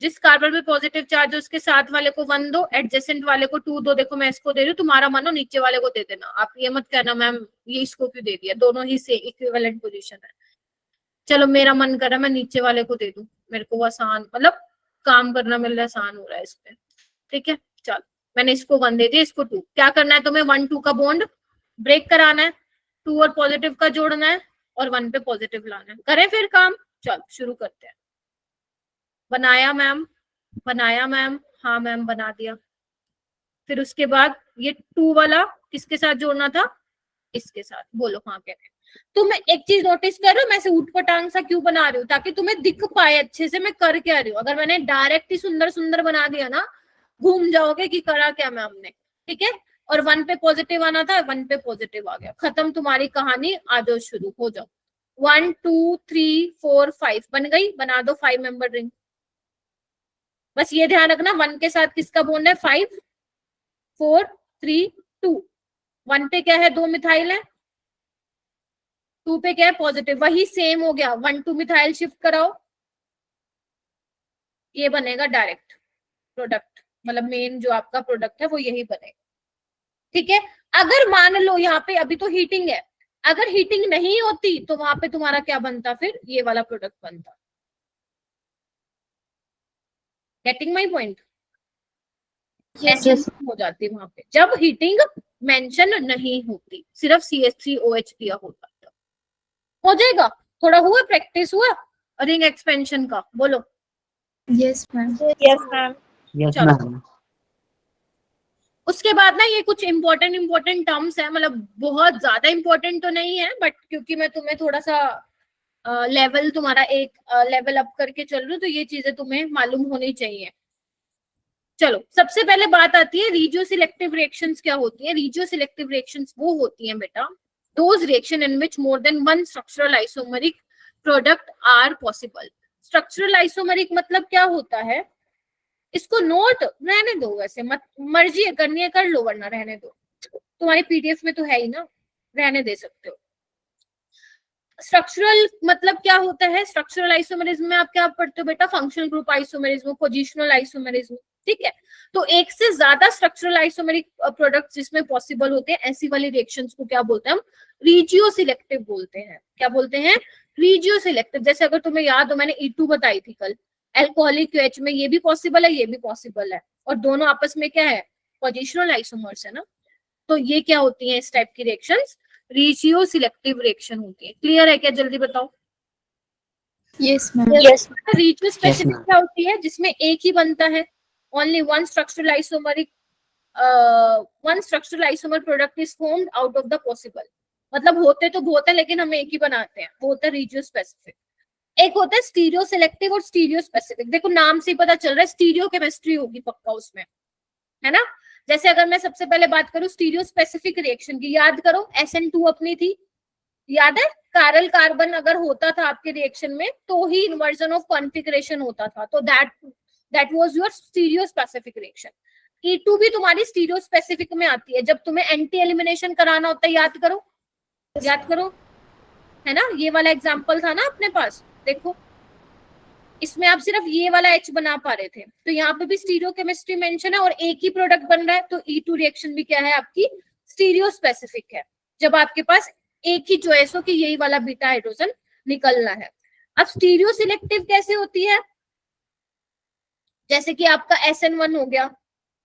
जिस कार्बन में पॉजिटिव चार्ज है उसके साथ वाले को 1 दो, एडजेसेंट वाले को 2 दो। देखो मैं इसको दे रही हूँ, तुम्हारा मन हो नीचे वाले को दे देना, आप ये मत कहना मैम ये इसको क्यों दे दिया, दोनों ही से इक्विवेलेंट पोजीशन है। चलो मेरा मन कर रहा है मैं नीचे वाले को दे दूं, मेरे को वो आसान, मतलब काम करना मेरे लिए आसान हो रहा है इसमें, ठीक है। चलो मैंने इसको 1 दे दिया, इसको 2। क्या करना है तुम्हें, 1 2 का बॉन्ड ब्रेक कराना है, 2 और पॉजिटिव का जोड़ना है और 1 पे पॉजिटिव लाना है। करें फिर काम, चलो शुरू करते हैं। बनाया मैम, बनाया मैम, हाँ मैम बना दिया। फिर उसके बाद ये 2 वाला किसके साथ जोड़ना था, इसके साथ, बोलो हाँ कह रहे। तुम एक चीज नोटिस कर रहे हो, मैं से ऊट पटांग सा क्यों बना रही हूँ, ताकि तुम्हें दिख पाए अच्छे से मैं कर क्या रही हूँ। अगर मैंने डायरेक्ट ही सुंदर सुंदर बना दिया ना, घूम जाओगे कि करा क्या मैम ने, ठीक है। और 1 पे पॉजिटिव आना था, 1 पे पॉजिटिव आ गया, खत्म तुम्हारी कहानी, आ जाओ शुरू हो जाओ। 1 2 3 4 5 बन गई, बना दो 5 मेंबर रिंग। बस ये ध्यान रखना 1 के साथ किसका बॉन्ड है, 5 4 3 2। 1 पे क्या है, 2 मिथाइल है, 2 पे क्या है पॉजिटिव, वही सेम हो गया। 1 2 मिथाइल शिफ्ट कराओ, ये बनेगा डायरेक्ट प्रोडक्ट, मतलब मेन जो आपका प्रोडक्ट है वो यही बनेगा, ठीक है। अगर मान लो यहाँ पे अभी तो हीटिंग है, अगर हीटिंग नहीं होती तो वहां पे तुम्हारा क्या बनता, फिर ये वाला प्रोडक्ट बनता। Getting my point, Yes. हो जाती वहां पे जब हीटिंग मेंशन नहीं होती, सिर्फ CH3OH दिया होता है। हो जाएगा, थोड़ा हुआ प्रैक्टिस हुआ रिंग एक्सपेंशन का, बोलो yes ma'am. Yes ma'am. Yes चलो। मैम उसके बाद ना ये कुछ इंपॉर्टेंट टर्म्स है, मतलब बहुत ज्यादा इंपॉर्टेंट तो नहीं है, बट क्योंकि मैं तुम्हें थोड़ा सा लेवल तुम्हारा एक लेवल अप करके चल रही हूँ, तो ये चीजें तुम्हें मालूम होनी चाहिए। चलो सबसे पहले बात आती है रीजियो सिलेक्टिव रिएक्शंस क्या होती है। रीजियो सिलेक्टिव रिएक्शंस वो होती हैं बेटा, those reaction in which more than 1 structural isomeric product are possible. Structural isomeric मतलब क्या होता है, इसको नोट रहने दो, वैसे मत, मर्जी करनी है कर लो, वरना रहने दो। तुम्हारे पीडीएफ में तो है ही ना, रहने दे सकते हो। स्ट्रक्चरल मतलब क्या होता है, स्ट्रक्चरल आइसोमेरिज्म में आप क्या पढ़ते हो बेटा, functional group isomerism, positional isomerism, ठीक है। तो एक से ज्यादा स्ट्रक्चरल आइसोमेरिक प्रोडक्ट्स जिसमें पॉसिबल होते हैं, ऐसी वाली रिएक्शंस को क्या बोलते हैं हम, रीजियो सिलेक्टिव बोलते हैं। क्या बोलते हैं, रीजियो सिलेक्टिव। जैसे अगर तुम्हें याद हो मैंने E2 बताई थी कल, एल्कोहलिक OH में ये भी पॉसिबल है, ये भी पॉसिबल है, और दोनों आपस में क्या है, पोजिशनल आइसोमर्स है ना। तो ये क्या होती है इस टाइप की रिएक्शंस, रीजियो सिलेक्टिव रिएक्शन होती है। क्लियर है क्या, जल्दी बताओ। Yes ma'am. Regiospecific ma'am. क्या होती है, जिसमें एक ही बनता है, only one structural isomeric one structural isomer product is formed out of the possible. मतलब होते तो बहुत है लेकिन हम एक ही बनाते हैं, वो होता है रीजियो स्पेसिफिक। एक होता है स्टीरियो सिलेक्टिव और स्टीरियो स्पेसिफिक। देखो नाम से ही पता चल रहा है स्टीरियो केमिस्ट्री होगी पक्का उसमें, है ना। जैसे अगर मैं सबसे पहले बात करूं स्टीरियो स्पेसिफिक रिएक्शन की, याद करो SN2 अपनी थी, याद है, कारल कार्बन अगर होता था आपके रिएक्शन में तो ही इन्वर्जन ऑफ कॉन्फिगरेशन होता था, तो that was your stereo specific reaction. E2 भी तुम्हारी स्टीरियो स्पेसिफिक में आती है, जब तुम्हें एंटी एलिमिनेशन कराना होता है, याद करो, याद करो, है ना। ये वाला एग्जांपल था ना अपने पास, देखो इसमें आप सिर्फ ये वाला H बना पा रहे थे, तो यहाँ पे भी स्टीरियो केमिस्ट्री मेंशन है और एक ही प्रोडक्ट बन रहा है, तो E2 रिएक्शन भी क्या है आपकी, स्टीरियो स्पेसिफिक है, जब आपके पास एक ही चॉइस हो कि यही वाला बीटा हाइड्रोजन निकलना है। अब स्टीरियो सिलेक्टिव कैसे होती है, जैसे कि आपका SN1 हो गया,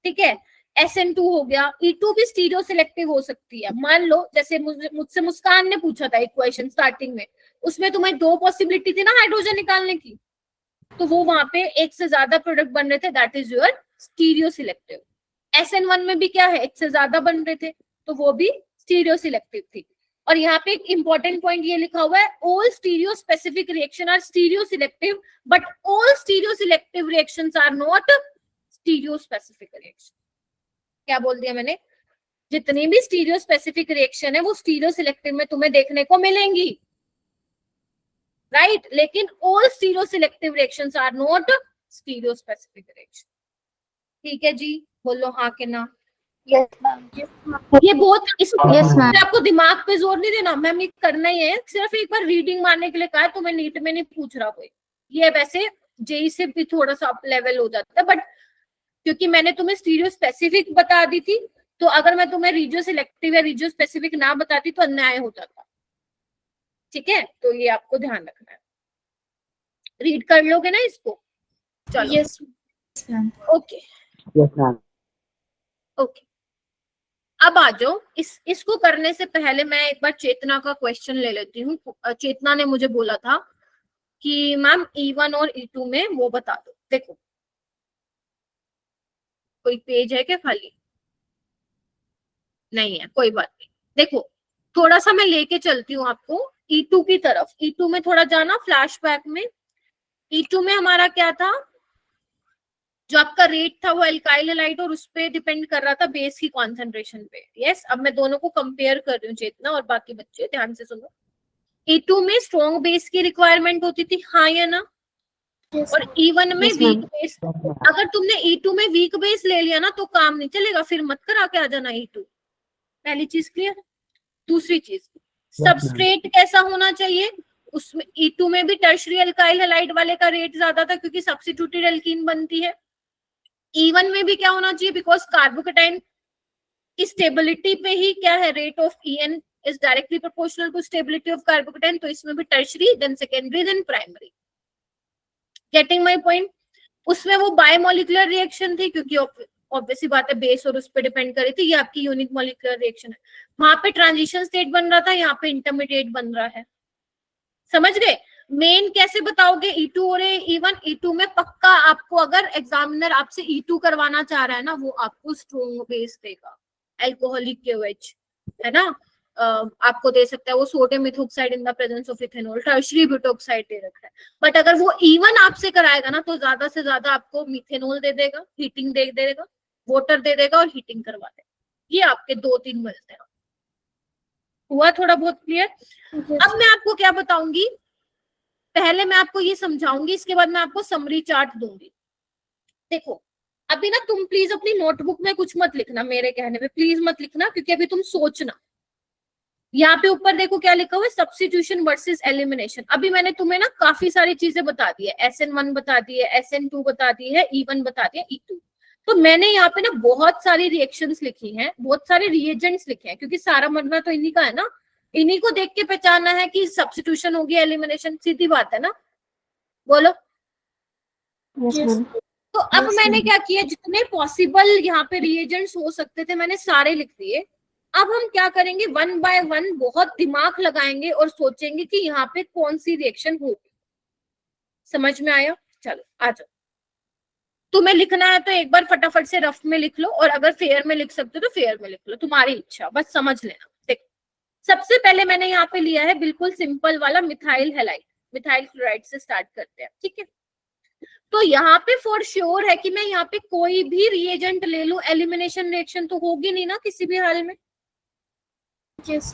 ठीक है, SN2 हो गया, E2 भी स्टीरियो सिलेक्टिव हो सकती है। मान लो जैसे मुझसे मुस्कान ने पूछा था एक क्वेश्चन स्टार्टिंग में, उसमें तुम्हें दो पॉसिबिलिटी थी ना हाइड्रोजन निकालने की, तो वो वहां पे एक से ज्यादा प्रोडक्ट बन रहे थे, that is your stereo selective. SN1 में भी क्या है, एक से ज्यादा बन रहे थे, तो वो भी स्टीरियो सिलेक्टिव थी। और यहाँ पे एक इंपॉर्टेंट पॉइंट ये लिखा हुआ है, all stereo specific reaction are stereo selective but all stereo selective reactions are not stereo specific reaction. क्या बोल दिया मैंने, जितनी भी स्टीरियो स्पेसिफिक रिएक्शन है वो स्टीरियो सिलेक्टिव में तुम्हें देखने को मिलेंगी, राइट, लेकिन all stereo selective reactions are not stereo specific reaction. ठीक है जी, बोलो हाँ के ना। Yes ma'am. ये बहुत Yes, ma'am. आपको दिमाग पे जोर नहीं देना मैम, ये करना ही है, सिर्फ एक बार रीडिंग मारने के लिए कहा है, तुम्हें नीट में नहीं पूछ रहा कोई। ये वैसे जेई से भी थोड़ा सा अप लेवल हो जाता है, बट क्योंकि मैंने तुम्हें स्टीरियो स्पेसिफिक बता दी थी, तो अगर मैं तुम्हें रीजियो सिलेक्टिव या रीजियो स्पेसिफिक ना बताती तो अन्याय हो जाता। ठीक है, तो ये आपको ध्यान रखना है। रीड कर लोगे ना इसको, चलो। Yes ma'am. Okay Yes, ma'am. Okay, अब आ जाओ, इसको करने से पहले मैं एक बार चेतना का क्वेश्चन ले लेती हूँ। चेतना ने मुझे बोला था कि मैम E1 और E2 में वो बता दो। देखो कोई पेज है क्या खाली, नहीं है, कोई बात नहीं। देखो थोड़ा सा मैं लेके चलती हूँ आपको E2 की तरफ। E2 में थोड़ा जाना फ्लैशबैक में। E2 में हमारा क्या था, जो आपका रेट था वो एल्काइल हैलाइड और उस पे डिपेंड कर रहा था बेस की कॉन्सेंट्रेशन पे। यस, अब मैं दोनों को कंपेयर कर रही हूँ चेतना और बाकी बच्चे ध्यान से सुनो। E2 में स्ट्रॉन्ग बेस की रिक्वायरमेंट होती थी, हाँ या ना, और E1 में Yes, वीक ma'am. बेस। अगर तुमने E2 में वीक बेस ले लिया ना तो काम नहीं चलेगा, फिर मत करा के आ जाना E2। पहली चीज क्लियर। दूसरी चीज, सबस्ट्रेट कैसा होना चाहिए, उसमें E2 में भी टर्शरी अल्काइल हैलाइड वाले का रेट ज्यादा था क्योंकि सब्स्टिट्यूटेड एल्कीन बनती है। E1 में भी क्या होना चाहिए, बिकॉज कार्बोकेटाइन की स्टेबिलिटी पे ही क्या है, rate of EN is directly proportional to stability of carbocation, तो इसमें भी tertiary than secondary than primary. Getting my point. उसमें वो बायोमोलिकुलर रिएक्शन थी क्योंकि ऑब्वियसली बात है बेस और उस पर डिपेंड कर रही थी, ये आपकी यूनिक मॉलिक्यूलर रिएक्शन है। वहां पे ट्रांजिशन स्टेट बन रहा था, यहाँ पे इंटरमीडिएट बन रहा है। समझ गए। मेन कैसे बताओगे E2 और E1। E2 में पक्का आपको अगर एग्जामिनर आपसे E2 करवाना चाह रहा है ना, वो आपको स्ट्रॉन्ग बेस देगा, एल्कोहलिक KOH, है ना। आपको दे सकता है वो sodium methoxide in the presence of ethanol, tertiary butoxide दे रखा है। बट अगर वो E1 आपसे कराएगा ना तो ज्यादा से ज्यादा आपको मिथेनॉल दे देगा, हीटिंग दे देगा, वाटर दे देगा और हीटिंग करवा देगा। ये आपके 2-3 मिलते हैं। हुआ थोड़ा बहुत क्लियर। अब मैं आपको क्या बताऊंगी, पहले मैं आपको ये समझाऊंगी, इसके बाद मैं आपको समरी चार्ट दूंगी। देखो अभी ना तुम प्लीज अपनी नोटबुक में कुछ मत लिखना, मेरे कहने पे प्लीज मत लिखना, क्योंकि अभी तुम सोचना। यहाँ पे ऊपर देखो क्या लिखा हुआ है, सब्स्टिट्यूशन वर्सेस एलिमिनेशन। अभी मैंने तुम्हें ना काफी सारी चीजें बता दी है, SN1 बता दी है, SN2 बता दी है, E1 बता दिया, E2। तो मैंने यहाँ पे ना बहुत सारी रिएक्शंस लिखी हैं, बहुत सारे रिएजेंट्स लिखे हैं, क्योंकि सारा मरना तो इन्हीं का है ना, इन्हीं को देख के पहचानना है कि सब्स्टिट्यूशन होगी एलिमिनेशन, सीधी बात है ना, बोलो। Yes ma'am. तो अब मैंने क्या किया, जितने पॉसिबल यहाँ पे रिएजेंट्स हो सकते थे मैंने सारे लिख दिए। अब हम क्या करेंगे, 1 बाय 1 बहुत दिमाग लगाएंगे और सोचेंगे कि यहाँ पे कौन सी रिएक्शन होगी। समझ में आया? चलो आ जाओ। तुम्हें लिखना है तो एक बार फटाफट से रफ में लिख लो, और अगर फेयर में लिख सकते हो तो फेयर में लिख लो, तुम्हारी इच्छा, बस समझ लेना। देखो सबसे पहले मैंने यहाँ पे लिया है बिल्कुल सिंपल वाला मिथाइल हैलाइड, मिथाइल क्लोराइड से स्टार्ट करते हैं, ठीक है। तो यहाँ पे फॉर श्योर है कि मैं यहाँ पे कोई भी रिएजेंट ले लूं, एलिमिनेशन रिएक्शन तो होगी नहीं ना किसी भी हाल में। यस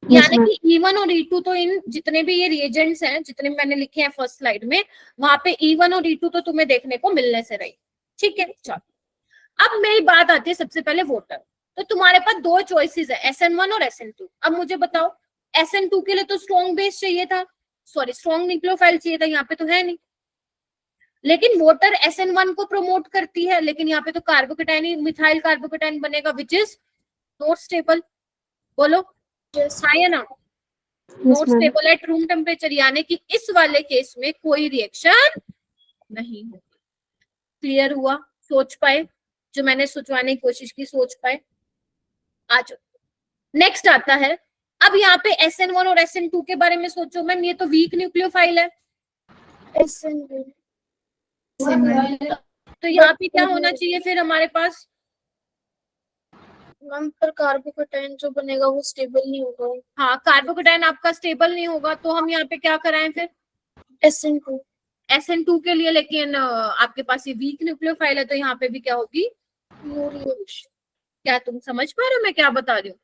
यानी कि E1 और E2 तो इन जितने भी ये रिएजेंट्स हैं, जितने मैंने लिखे हैं फर्स्ट स्लाइड में, वहां पे E1 और E2 तो तुम्हें देखने को मिलने से रही, ठीक है। चलो अब मेरी बात आती है सबसे पहले वोटर। तो तुम्हारे पास दो चॉइसेस है, SN1 और SN2। अब मुझे बताओ, SN2 के लिए तो स्ट्रॉन्ग बेस चाहिए था, सॉरी स्ट्रॉन्ग न्यूक्लियोफाइल चाहिए था, यहाँ पे तो है नहीं। लेकिन वोटर SN1 को प्रमोट करती है, लेकिन यहाँ पे तो कार्बोकेटाइन ही, मिथाइल कार्बोकेटाइन बनेगा, विच इज नॉट स्टेबल। बोलो हाँ या ना? Not stable at room temperature, यानी कि इस वाले केस में कोई रिएक्शन नहीं होगी। क्लियर हुआ? सोच पाए? जो मैंने सोचवाने की कोशिश की, सोच पाए? आ जाओ, नेक्स्ट आता है। अब यहाँ पे SN1 और SN2 के बारे में सोचो मैम, ये तो वीक न्यूक्लियोफाइल है, SN2। तो यहाँ पे क्या होना चाहिए फिर हमारे पास? मैम पर कार्बोकेटाइन जो बनेगा वो स्टेबल नहीं होगा। हाँ, कार्बोकेटाइन आपका स्टेबल नहीं होगा, तो हम यहाँ पे क्या कराएं फिर? SN2। SN2 के लिए, लेकिन आपके पास ये वीक न्यूक्लियोफाइल है, तो यहाँ पे भी क्या होगी? No reaction. क्या तुम समझ पा रहे हो मैं क्या बता रही हूँ?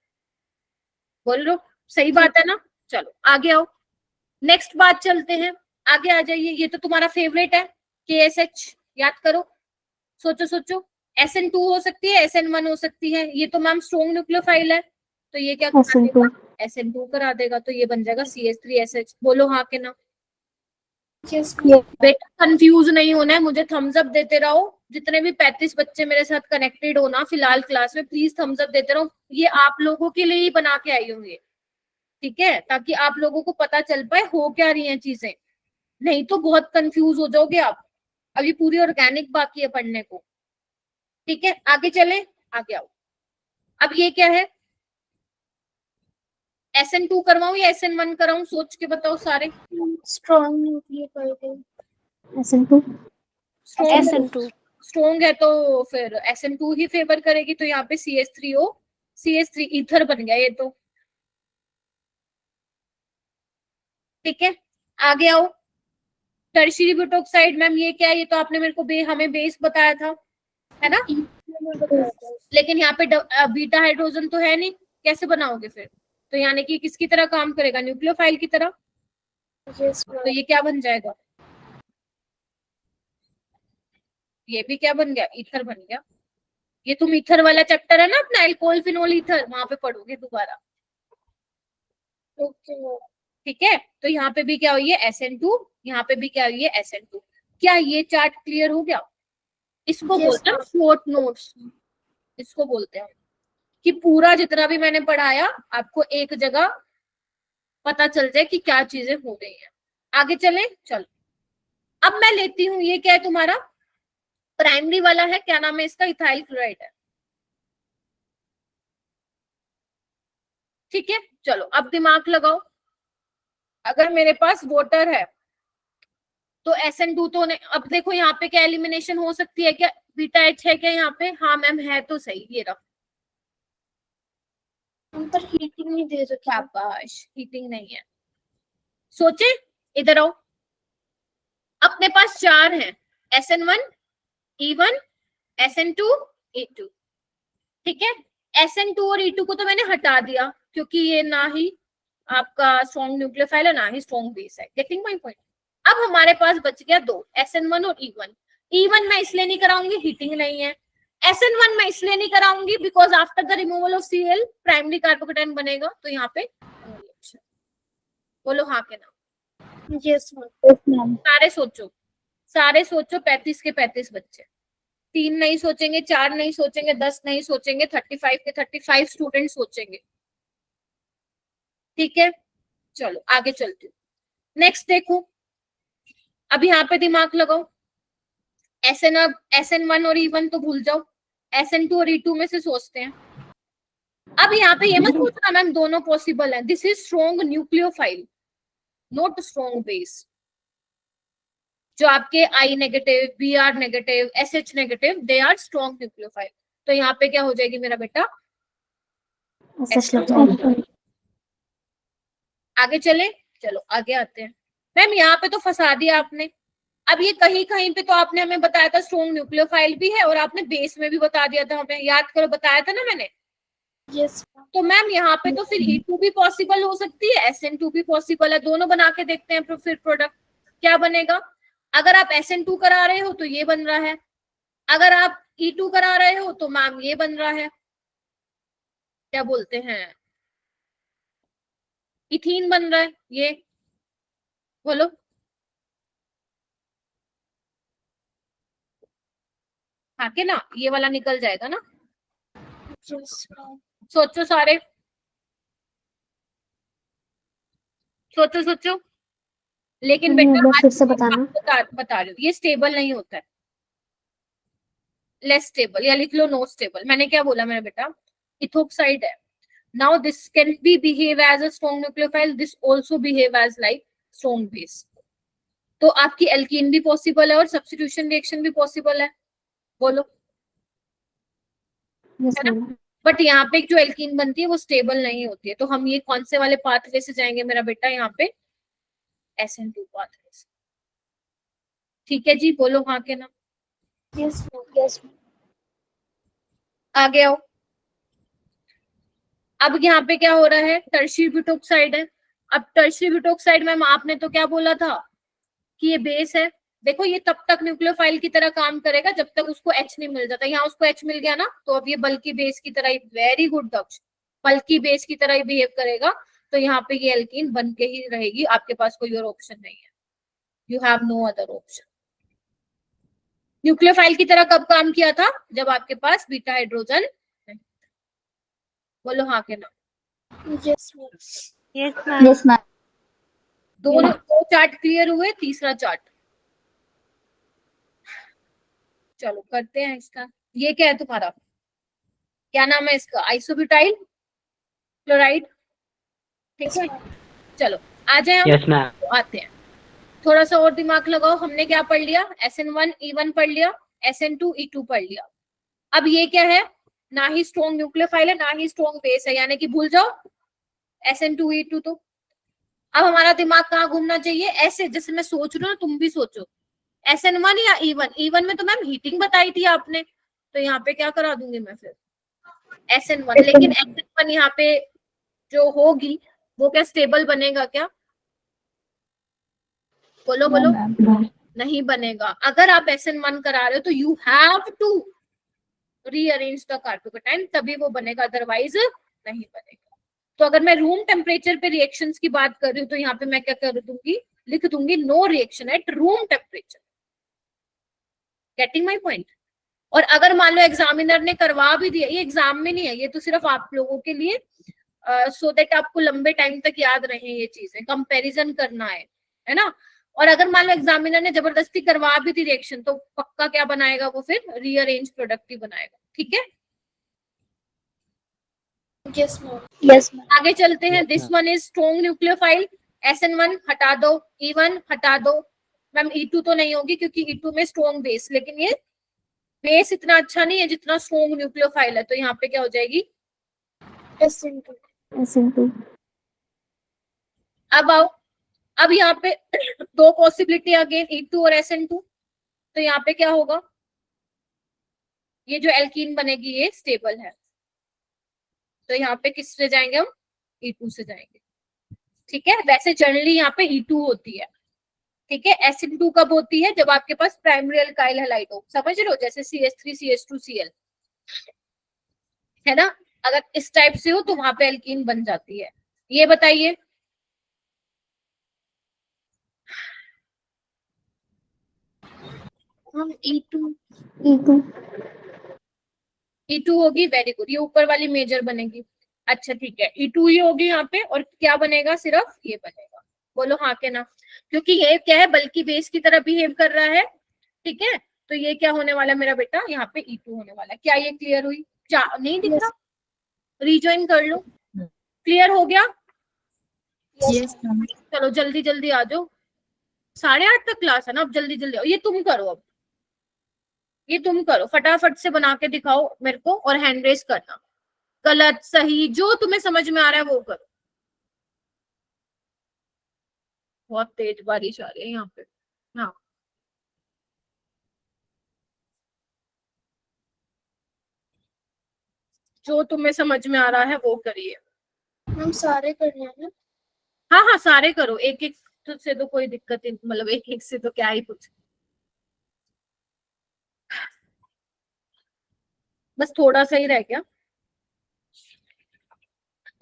बोल रहे हो? सही बात है ना? चलो आगे आओ, नेक्स्ट बात चलते हैं, आगे आ जाइए। ये तो तुम्हारा फेवरेट है, KSH, याद करो, सोचो सोचो। SN2 हो सकती है, SN1 हो सकती है, ये तो मैम स्ट्रॉन्ग न्यूक्लियोफाइल है, तो ये क्या करा देगा? SN2 करा देगा, तो ये बन जाएगा CH3SH। बोलो हाँ के ना? बेटा कंफ्यूज नहीं होना है, मुझे थम्स अप देते रहो। जितने भी 35 बच्चे मेरे साथ कनेक्टेड हो ना फिलहाल क्लास में, प्लीज थम्स अप देते रहो। ये आप लोगों के लिए ही बना के आई हूँ ये, ठीक है, ताकि आप लोगों को पता चल पाए हो क्या रही हैं चीजें, नहीं तो बहुत कंफ्यूज हो जाओगे आप। अभी पूरी ऑर्गेनिक बाकी है पढ़ने को, ठीक है। आगे चले, आगे आओ। अब ये क्या है, SN2 करवाऊं या SN1 कराऊं, सोच के बताओ सारे। Strong nucleophile. SN2। SN2। Strong है तो फिर SN2 ही फेवर करेगी, तो यहाँ पे CH3O, CH3 ईथर बन गया ये तो, ठीक है। आगे आओ, टर्शियरी ब्यूटोक्साइड। मैम ये क्या है? ये तो आपने मेरे को हमें बेस बताया था, है ना? लेकिन यहाँ पे बीटा हाइड्रोजन तो है नहीं, कैसे बनाओगे फिर? तो यानी कि किसकी तरह काम करेगा? न्यूक्लियोफाइल की तरह। तो ये क्या बन जाएगा? ये भी क्या बन गया? ईथर बन गया। ये तुम ईथर वाला चैप्टर है ना अपना, अल्कोहल फिनोल ईथर, वहां पे पढ़ोगे दोबारा, ठीक है। तो यहाँ पे भी क्या हुई है? SN2, यहाँ पे भी क्या हुई है? SN2। क्या ये चार्ट क्लियर हो गया? इसको बोलते हैं शॉर्ट नोट्स, इसको बोलते हैं कि पूरा जितना भी मैंने पढ़ाया आपको एक जगह पता चल जाए कि क्या चीजें हो रही हैं। आगे चले, चलो। अब मैं लेती हूँ, ये क्या है तुम्हारा? प्राइमरी वाला है, क्या नाम है इसका? इथाइल क्लोराइड है, ठीक है। चलो अब दिमाग लगाओ, अगर मेरे पास वाटर है तो SN2 तो नहीं। अब देखो यहाँ पे क्या एलिमिनेशन हो सकती है क्या? बीटा H है क्या यहाँ पे? हाँ मैम है, तो सही, ये रहा। पर हीटिंग नहीं दे रखी। शाबाश, हीटिंग नहीं है। सोचे, इधर आओ। अपने पास चार हैं, SN1, E1, SN2, E2, ठीक है। SN2 और E2 को तो मैंने हटा दिया, क्योंकि ये ना ही आपका स्ट्रॉन्ग न्यूक्लियोफाइल है ना ही स्ट्रॉन्ग बेस है। Getting my point? अब हमारे पास बच गया दो, SN1 और E1। E1 मैं इसलिए नहीं कराऊंगी, हीटिंग नहीं है। SN1 मैं इसलिए नहीं कराऊंगी because after the removal of Cl primary carbocation बनेगा, तो यहाँ पे रिएक्शन। बोलो हाँ के ना। Yes ma'am. Yes ma'am. सारे सोचो, सारे सोचो, 35 के 35 बच्चे, 3 नहीं सोचेंगे, 4 नहीं सोचेंगे, 10 नहीं सोचेंगे, 35 के 35 स्टूडेंट सोचेंगे। ठीक है, चलो आगे चलती हूँ। नेक्स्ट देखो, अब यहाँ पे दिमाग लगाओ। SN1 और E1 तो भूल जाओ, SN2 और E2 में से सोचते हैं। अब यहाँ पे ये मत सोचना मैम दोनों पॉसिबल है, this is strong nucleophile not strong base. जो आपके I negative, Br negative, SH negative, they are strong nucleophile. तो यहाँ पे क्या हो जाएगी मेरा बेटा, आगे चले, चलो आगे आते हैं। मैम यहाँ पे तो फंसा दिया आपने। अब ये कहीं कहीं पे तो आपने हमें बताया था स्ट्रॉन्ग न्यूक्लियोफाइल भी है, और आपने बेस में भी बता दिया था हमें, याद करो बताया था ना मैंने। यस तो मैम यहाँ पे तो फिर E2 भी पॉसिबल हो सकती है, SN2 भी पॉसिबल है, दोनों बना के देखते हैं फिर प्रोडक्ट क्या बनेगा। अगर आप SN2 करा रहे हो तो ये बन रहा है, अगर आप E2 करा रहे हो तो मैम ये बन रहा है, क्या बोलते हैं, इथीन बन रहा है ये। बोलो हाँ के ना, ये वाला निकल जाएगा ना। Yes ma'am. सोचो सारे, सोचो सोचो। लेकिन बेटा एक बार आज फिर से मैं बताना। बता रही हूँ, ये स्टेबल नहीं होता है, लेस स्टेबल, या लिख लो नो स्टेबल। मैंने क्या बोला मेरा बेटा, इथोक्साइड है। Now this can be behave as a strong nucleophile, this also behave as like strong base. तो आपकी एल्कीन भी पॉसिबल है और सब्स्टिट्यूशन रिएक्शन भी पॉसिबल है। बोलो, यस है ना। मैम। बट यहाँ पे जो एल्कीन बनती है वो स्टेबल नहीं होती है, तो हम ये कौन से वाले पाथवे से जाएंगे मेरा बेटा, यहाँ पे SN2 पाथवे से। ठीक है जी, बोलो हाँ के ना। Yes ma'am. यस आगे आओ। अब यहाँ पे क्या हो रहा है, टर्शियरी ब्यूटोक्साइड है। अब टर्शियरी ब्यूटोक्साइड मैम आपने तो क्या बोला था कि ये बेस है। देखो ये तब तक न्यूक्लियोफाइल की तरह काम करेगा जब तक उसको H नहीं मिल जाता। यहाँ उसको H मिल गया ना, तो अब ये बल्कि बेस की तरह ही, वेरी गुड दक्ष, बल्कि बेस की तरह ही बिहेव करेगा। तो यहाँ पे ये एल्कीन बन के ही रहेगी, आपके पास कोई और ऑप्शन नहीं है, you have no other option. Nucleophile की तरह कब काम किया था, जब आपके पास बीटा हाइड्रोजन नहीं। बोलो हाँ के ना। Yes ma'am. Yes ma'am. दोनों दो चार्ट क्लियर हुए, तीसरा चार्ट चलो करते हैं इसका। ये क्या है तुम्हारा, क्या नाम है इसका, आइसोब्यूटाइल क्लोराइड। ठीक है, चलो आ जाए हम। Yes ma'am. तो आते हैं, थोड़ा सा और दिमाग लगाओ। हमने क्या पढ़ लिया, SN1 E1 पढ़ लिया, SN2 E2 पढ़ लिया। अब ये क्या है, ना ही स्ट्रॉन्ग न्यूक्लियोफाइल है ना ही स्ट्रॉन्ग बेस है, यानी कि भूल जाओ SN2 E2। तो अब हमारा दिमाग कहाँ घूमना चाहिए, ऐसे जैसे मैं सोच रही हूँ ना, तुम भी सोचो, SN1 या E1 में तो मैम हीटिंग बताई थी आपने, तो यहाँ पे क्या करा दूंगी मैं फिर SN1। लेकिन SN1 यहाँ पे जो होगी वो क्या स्टेबल बनेगा क्या, बोलो बोलो। नहीं बनेगा। अगर आप SN1 करा रहे हो तो you have to rearrange the carbocation, तभी वो बनेगा, अदरवाइज नहीं बनेगा। तो अगर मैं रूम टेम्परेचर पे रिएक्शंस की बात कर रही हूँ तो यहाँ पे मैं क्या कर दूंगी, लिख दूंगी no reaction at room temperature. Getting my point. और अगर मान लो एग्जामिनर ने करवा भी दिया, ये एग्जाम में नहीं है, ये तो सिर्फ आप लोगों के लिए सो दैट आपको लंबे टाइम तक याद रहे ये चीजें, कंपैरिजन करना है ना। और अगर मान लो एग्जामिनर ने जबरदस्ती करवा भी दी रिएक्शन, तो पक्का क्या बनाएगा वो, फिर रीअरेंज प्रोडक्ट ही बनाएगा। ठीक है, यस मैम। Yes ma'am. आगे चलते हैं। Yes, this ma'am. One is strong nucleophile, SN1 हटा दो, E1 हटा दो। मैम E2 तो नहीं होगी क्योंकि E2 में स्ट्रॉन्ग बेस, लेकिन ये बेस इतना अच्छा नहीं है जितना स्ट्रॉन्ग न्यूक्लियोफाइल है, तो यहाँ पे क्या हो जाएगी, SN2। SN2। अब आओ। अब यहाँ पे दो पॉसिबिलिटी अगेन, E2 और SN2। तो यहाँ पे क्या होगा, ये जो एल्कीन बनेगी ये स्टेबल है, तो यहाँ पे किस से जाएंगे हम, E2 से जाएंगे। ठीक है, वैसे जनरली यहाँ पे E2 होती है, ठीक है। SN2 कब होती है? जब आपके पास प्राइमरी अल्काइल हैलाइड हो, समझ रहे हो, जैसे CH3 CH2 Cl, है ना। अगर इस टाइप से हो तो वहां पे एल्कीन बन जाती है। ये बताइए। हम E2 E2 E2 होगी, वेरी गुड, ये ऊपर वाली मेजर बनेगी। अच्छा ठीक है, E2 ही होगी यहाँ पे, और क्या बनेगा? सिर्फ ये बनेगा। बोलो हाँ के ना। क्योंकि ये क्या है, बल्कि बेस की तरह बिहेव कर रहा है, ठीक है। तो ये क्या होने वाला मेरा बेटा? यहाँ पे E2 होने वाला। क्या ये क्लियर हुई? नहीं दिख रहा? रिज्वाइन कर लो। क्लियर हो गया? Yes ma'am. चलो जल्दी जल्दी आ जाओ, 8:30 तक क्लास है ना, अब जल्दी जल्दी आओ। ये तुम करो, अब ये तुम करो, फटाफट से बना के दिखाओ मेरे को, और हैंड रेस करना, गलत सही जो तुम्हें समझ में आ रहा है वो करो। बहुत तेज बारिश आ रही है यहाँ पे। हाँ, जो तुम्हें समझ में आ रहा है वो करिए। हम सारे करने हैं ना? हाँ हाँ, सारे करो, एक एक से तो कोई दिक्कत ही, मतलब एक एक से तो क्या ही कुछ, बस थोड़ा सा ही रह गया।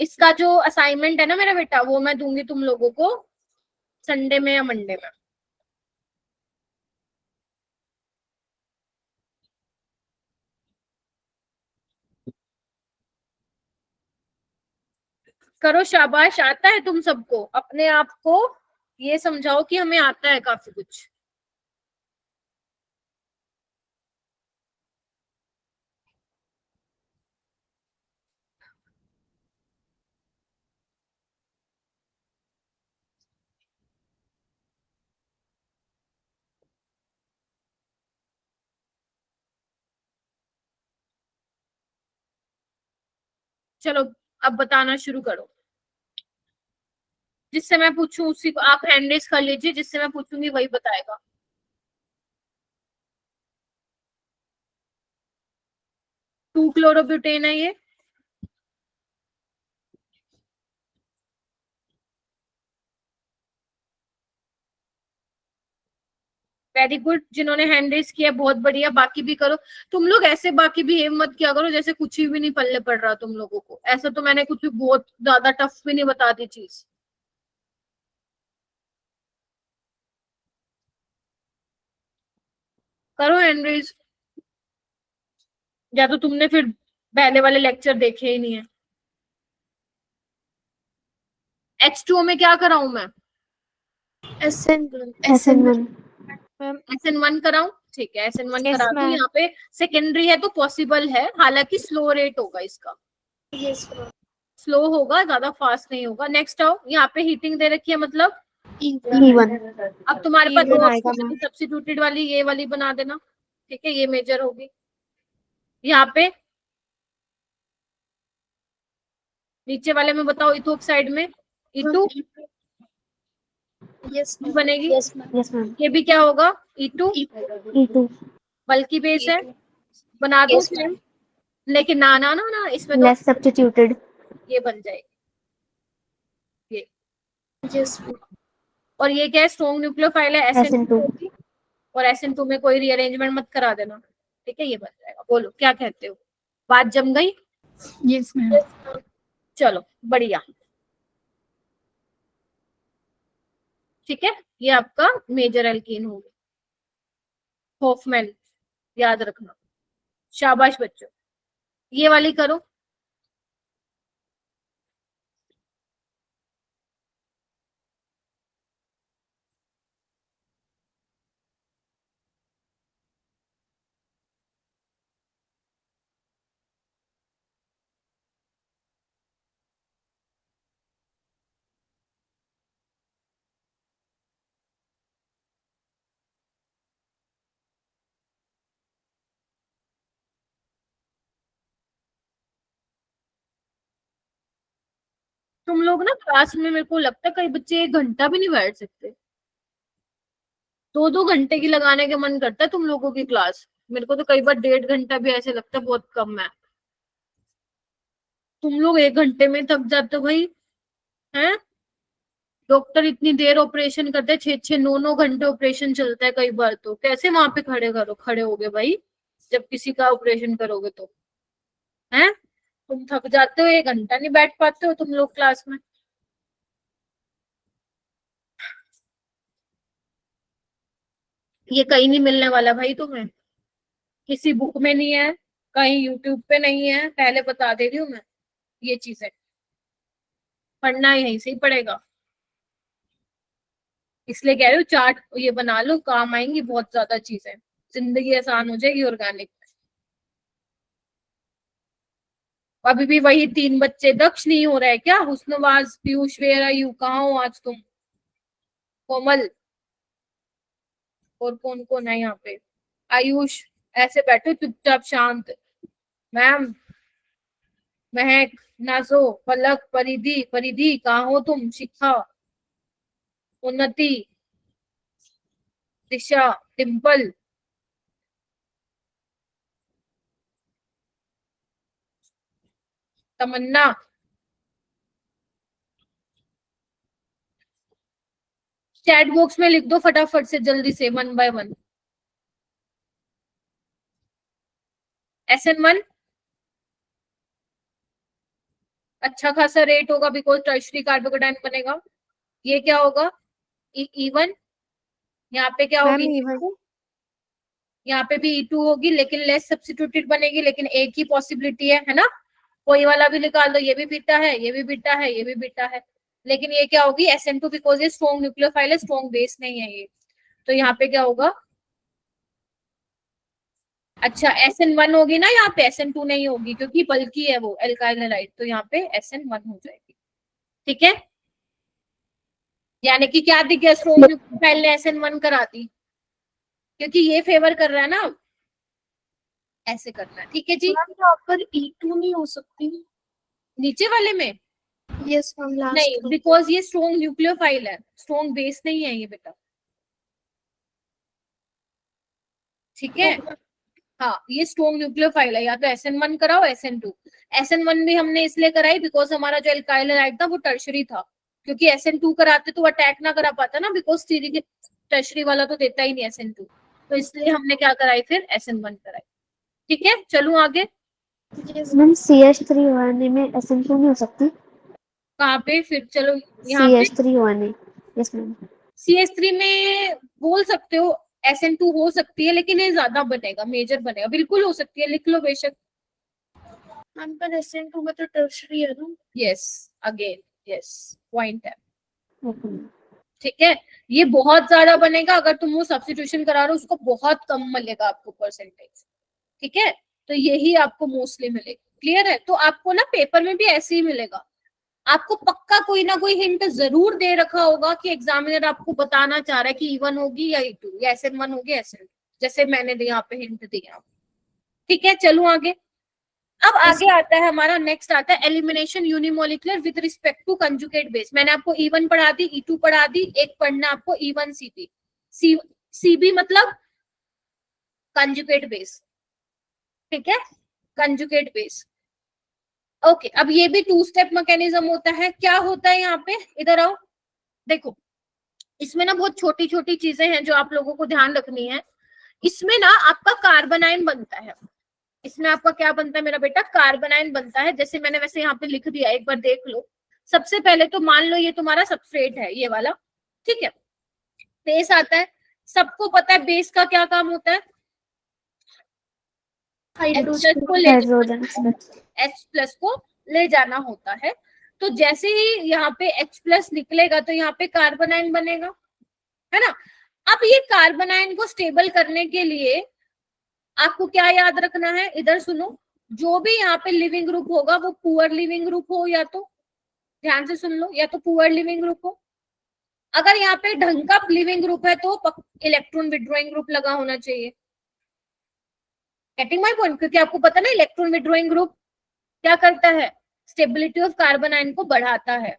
इसका जो असाइनमेंट है ना मेरा बेटा, वो मैं दूंगी तुम लोगों को संडे में या मंडे में। करो, शाबाश, आता है तुम सबको। अपने आप को ये समझाओ कि हमें आता है काफी कुछ। चलो अब बताना शुरू करो। जिससे मैं पूछूं उसी को आप हैंड रेस कर लीजिए, जिससे मैं पूछूंगी वही बताएगा। 2-क्लोरोब्यूटेन है ये। वेरी गुड, जिन्होंने हैंड रेस किया बहुत बढ़िया, बाकी भी करो। तुम लोग ऐसे बाकी बिहेव मत किया करो जैसे कुछ भी नहीं पल्ले पड़ रहा तुम लोगों को। ऐसा तो मैंने कुछ भी बहुत ज्यादा टफ भी नहीं बता दी चीज। करो हैंड रेस, या तो तुमने फिर पहले वाले लेक्चर देखे ही नहीं है। H2O में क्या कराऊं मैं? SN1 SN1 SN1 कराऊं? ठीक है, SN1 Yes, करा दूं। ma'am. यहाँ पे सेकेंडरी है तो पॉसिबल है, हालांकि स्लो रेट होगा इसका, यस मैम। स्लो होगा, ज्यादा फास्ट नहीं होगा। नेक्स्ट आओ, यहाँ पे हीटिंग दे रखी है, मतलब E1 अब तुम्हारे पास E1 दो आएगा ऑप्शन मैम। सब्स्टिट्यूटेड वाली, ये वाली बना देना, ठीक है, ये मेजर होगी। यहाँ पे नीचे वाले में बताओ, इथोक्साइड में E2 यस मैम। बनेगी। यस मैम ये भी क्या होगा? E2, E2 बल्कि बेस है, बना दूं सेम? लेकिन ना ना ना ना, इसमें तो less substituted ये बन जाएगी ये। यस और ये क्या है? स्ट्रॉन्ग न्यूक्लियोफाइल है, SN2 SN2 होगी। और SN2 में कोई रीअरेंजमेंट मत करा देना, ठीक है, ये बन जाएगा। बोलो क्या कहते हो, बात जम गई? Yes ma'am. चलो बढ़िया, ठीक है। ये आपका मेजर एल्कीन होगी, होफमैन, याद रखना। शाबाश बच्चों, ये वाली करो। तुम लोग ना क्लास में, मेरे को लगता है कई बच्चे 1 घंटा भी नहीं बैठ सकते, 2-2 घंटे की लगाने के मन करता है तुम लोगों की क्लास। मेरे को तो कई बार 1.5 घंटा भी ऐसे लगता है बहुत कम है। तुम लोग 1 घंटे में थक जाते हो भाई, हैं? डॉक्टर इतनी देर ऑपरेशन करते हैं, 6-6 9-9 घंटे ऑपरेशन चलता है कई बार, तो कैसे वहां पे खड़े होगे भाई जब किसी का ऑपरेशन करोगे तो? हैं? तुम थक जाते हो, 1 घंटा नहीं बैठ पाते हो तुम लोग क्लास में। ये कहीं नहीं मिलने वाला भाई तुम्हें, किसी बुक में नहीं है, कहीं यूट्यूब पे नहीं है, पहले बता दे रही हूँ मैं। ये चीजें पढ़ना यहीं से ही पड़ेगा, इसलिए कह रही हूँ चार्ट ये बना लो, काम आएंगी बहुत ज्यादा चीजें, जिंदगी आसान हो जाएगी ऑर्गेनिक। अभी भी वही 3 बच्चे, दक्ष नहीं हो रहा है क्या? हुस्नवाज, पीयूष, वेयर आर यू, कहाँ हो आज तुम? कोमल, और कौन कौन है यहाँ पे? आयुष, ऐसे बैठो चुपचाप शांत। मैम, महक, नाजो, पलक, परिधि, परिधि कहाँ हो तुम? शिखा, उन्नति, दिशा, डिम्पल, तमन्ना, चैट बॉक्स में लिख दो फटाफट से, जल्दी से, 1 बाय 1। SN1 अच्छा खासा रेट होगा बिकॉज टर्शरी कार्बोकेटाइन बनेगा। ये क्या होगा? E1, यहाँ पे क्या होगी? यहाँ पे भी E2 होगी, लेकिन लेस सब्स्टिट्यूटेड बनेगी, लेकिन एक ही पॉसिबिलिटी है ना? कोई वाला भी निकाल दो, ये भी बीटा है, ये भी बीटा है, ये भी बीटा है, लेकिन ये क्या होगी? SN2, बिकॉज ये स्ट्रॉन्ग न्यूक्लियोफाइल है, स्ट्रॉन्ग बेस नहीं है ये, तो यहाँ पे क्या होगा? अच्छा, SN1 होगी ना यहाँ पे, SN2 नहीं होगी क्योंकि बल्कि है वो एल्काइल हैलाइड, तो यहाँ पे SN1 हो जाएगी। ठीक है, यानी कि क्या दिख गया? स्ट्रॉन्ग न्यूक्लियोफाइल ने SN1 करा दी, क्योंकि ये फेवर कर रहा है ना, ऐसे करना है। ठीक है जी, यहाँ पर E2 नहीं हो सकती नीचे वाले में? यस मैम, लास्ट नहीं, बिकॉज ये स्ट्रॉन्ग न्यूक्लियोफाइल है, स्ट्रॉन्ग बेस नहीं है ये बेटा। ठीक है, हाँ, ये स्ट्रॉन्ग न्यूक्लियोफाइल है, या तो SN1 कराओ, SN2। SN1 भी हमने इसलिए कराई बिकॉज हमारा जो एल्काइल हैलाइड था वो टर्शरी था, क्योंकि SN2 कराते तो अटैक ना करा पाता ना, बिकॉज टर्शरी वाला तो देता ही नहीं SN2, तो इसलिए हमने क्या कराई फिर? SN1 कराई। ठीक है, चलूं आगे। मैम CH3 होने में SN2 नहीं हो सकती? कहाँ पे फिर? चलो यहाँ पे CH3 होने, यस मैम। CH3 में बोल सकते हो, SN2 हो सकती है, लेकिन ये ज्यादा बनेगा, मेजर बनेगा। बिल्कुल हो सकती है, लिख लो बेशक। मैम पर SN2 में तो टर्शरी है ना? यस, अगेन यस, पॉइंट है। Okay ma'am. ठीक है, ये बहुत ज्यादा बनेगा, अगर तुम वो सब्स्टिट्यूशन करा रहे हो उसको बहुत कम मिलेगा आपको परसेंटेज। ठीक है, तो यही आपको मोस्टली मिलेगा। क्लियर है? तो आपको ना पेपर में भी ऐसे ही मिलेगा, आपको पक्का कोई ना कोई हिंट जरूर दे रखा होगा कि एग्जामिनर आपको बताना चाह रहा है कि E1 होगी या E2 या SN1 होगी, SN2, जैसे मैंने यहाँ पे हिंट दिया। ठीक है, चलो आगे। अब आगे आता है हमारा, नेक्स्ट आता है elimination unimolecular with respect to conjugate base. मैंने आपको E1 पढ़ा दी, E2 पढ़ा दी, एक पढ़ना आपको E1 CB मतलब कंजुगेट बेस। ठीक है, कंजुगेट बेस। ओके, अब ये भी 2 स्टेप मैकेनिज्म होता है। क्या होता है यहाँ पे? इधर आओ, देखो, इसमें ना बहुत छोटी छोटी चीजें हैं जो आप लोगों को ध्यान रखनी है। इसमें ना आपका कार्बोनाइन बनता है, इसमें आपका क्या बनता है मेरा बेटा? कार्बोनाइन बनता है। जैसे मैंने वैसे यहाँ पे लिख दिया, एक बार देख लो। सबसे पहले तो मान लो ये तुम्हारा सबस्ट्रेट है, ये वाला, ठीक है, बेस आता है। सबको पता है बेस का क्या काम होता है? हाइड्रोजन H+ को ले जाना होता है। तो जैसे ही यहाँ पे H+ निकलेगा तो यहाँ पे कार्बोनाइन बनेगा, है ना? अब ये कार्बोनाइन को स्टेबल करने के लिए आपको क्या याद रखना है? इधर सुनो, जो भी यहाँ पे लिविंग ग्रुप होगा वो पुअर लिविंग ग्रुप हो, या तो ध्यान से सुन लो, या तो पुअर लिविंग ग्रुप हो। अगर यहाँ पे ढंग का लिविंग ग्रुप है तो इलेक्ट्रॉन विड्रॉइंग ग्रुप लगा होना चाहिए। Getting my point? क्योंकि आपको पता ना इलेक्ट्रॉन विड्रॉइंग ग्रुप क्या करता है? स्टेबिलिटी ऑफ कार्बोनाइन को बढ़ाता है।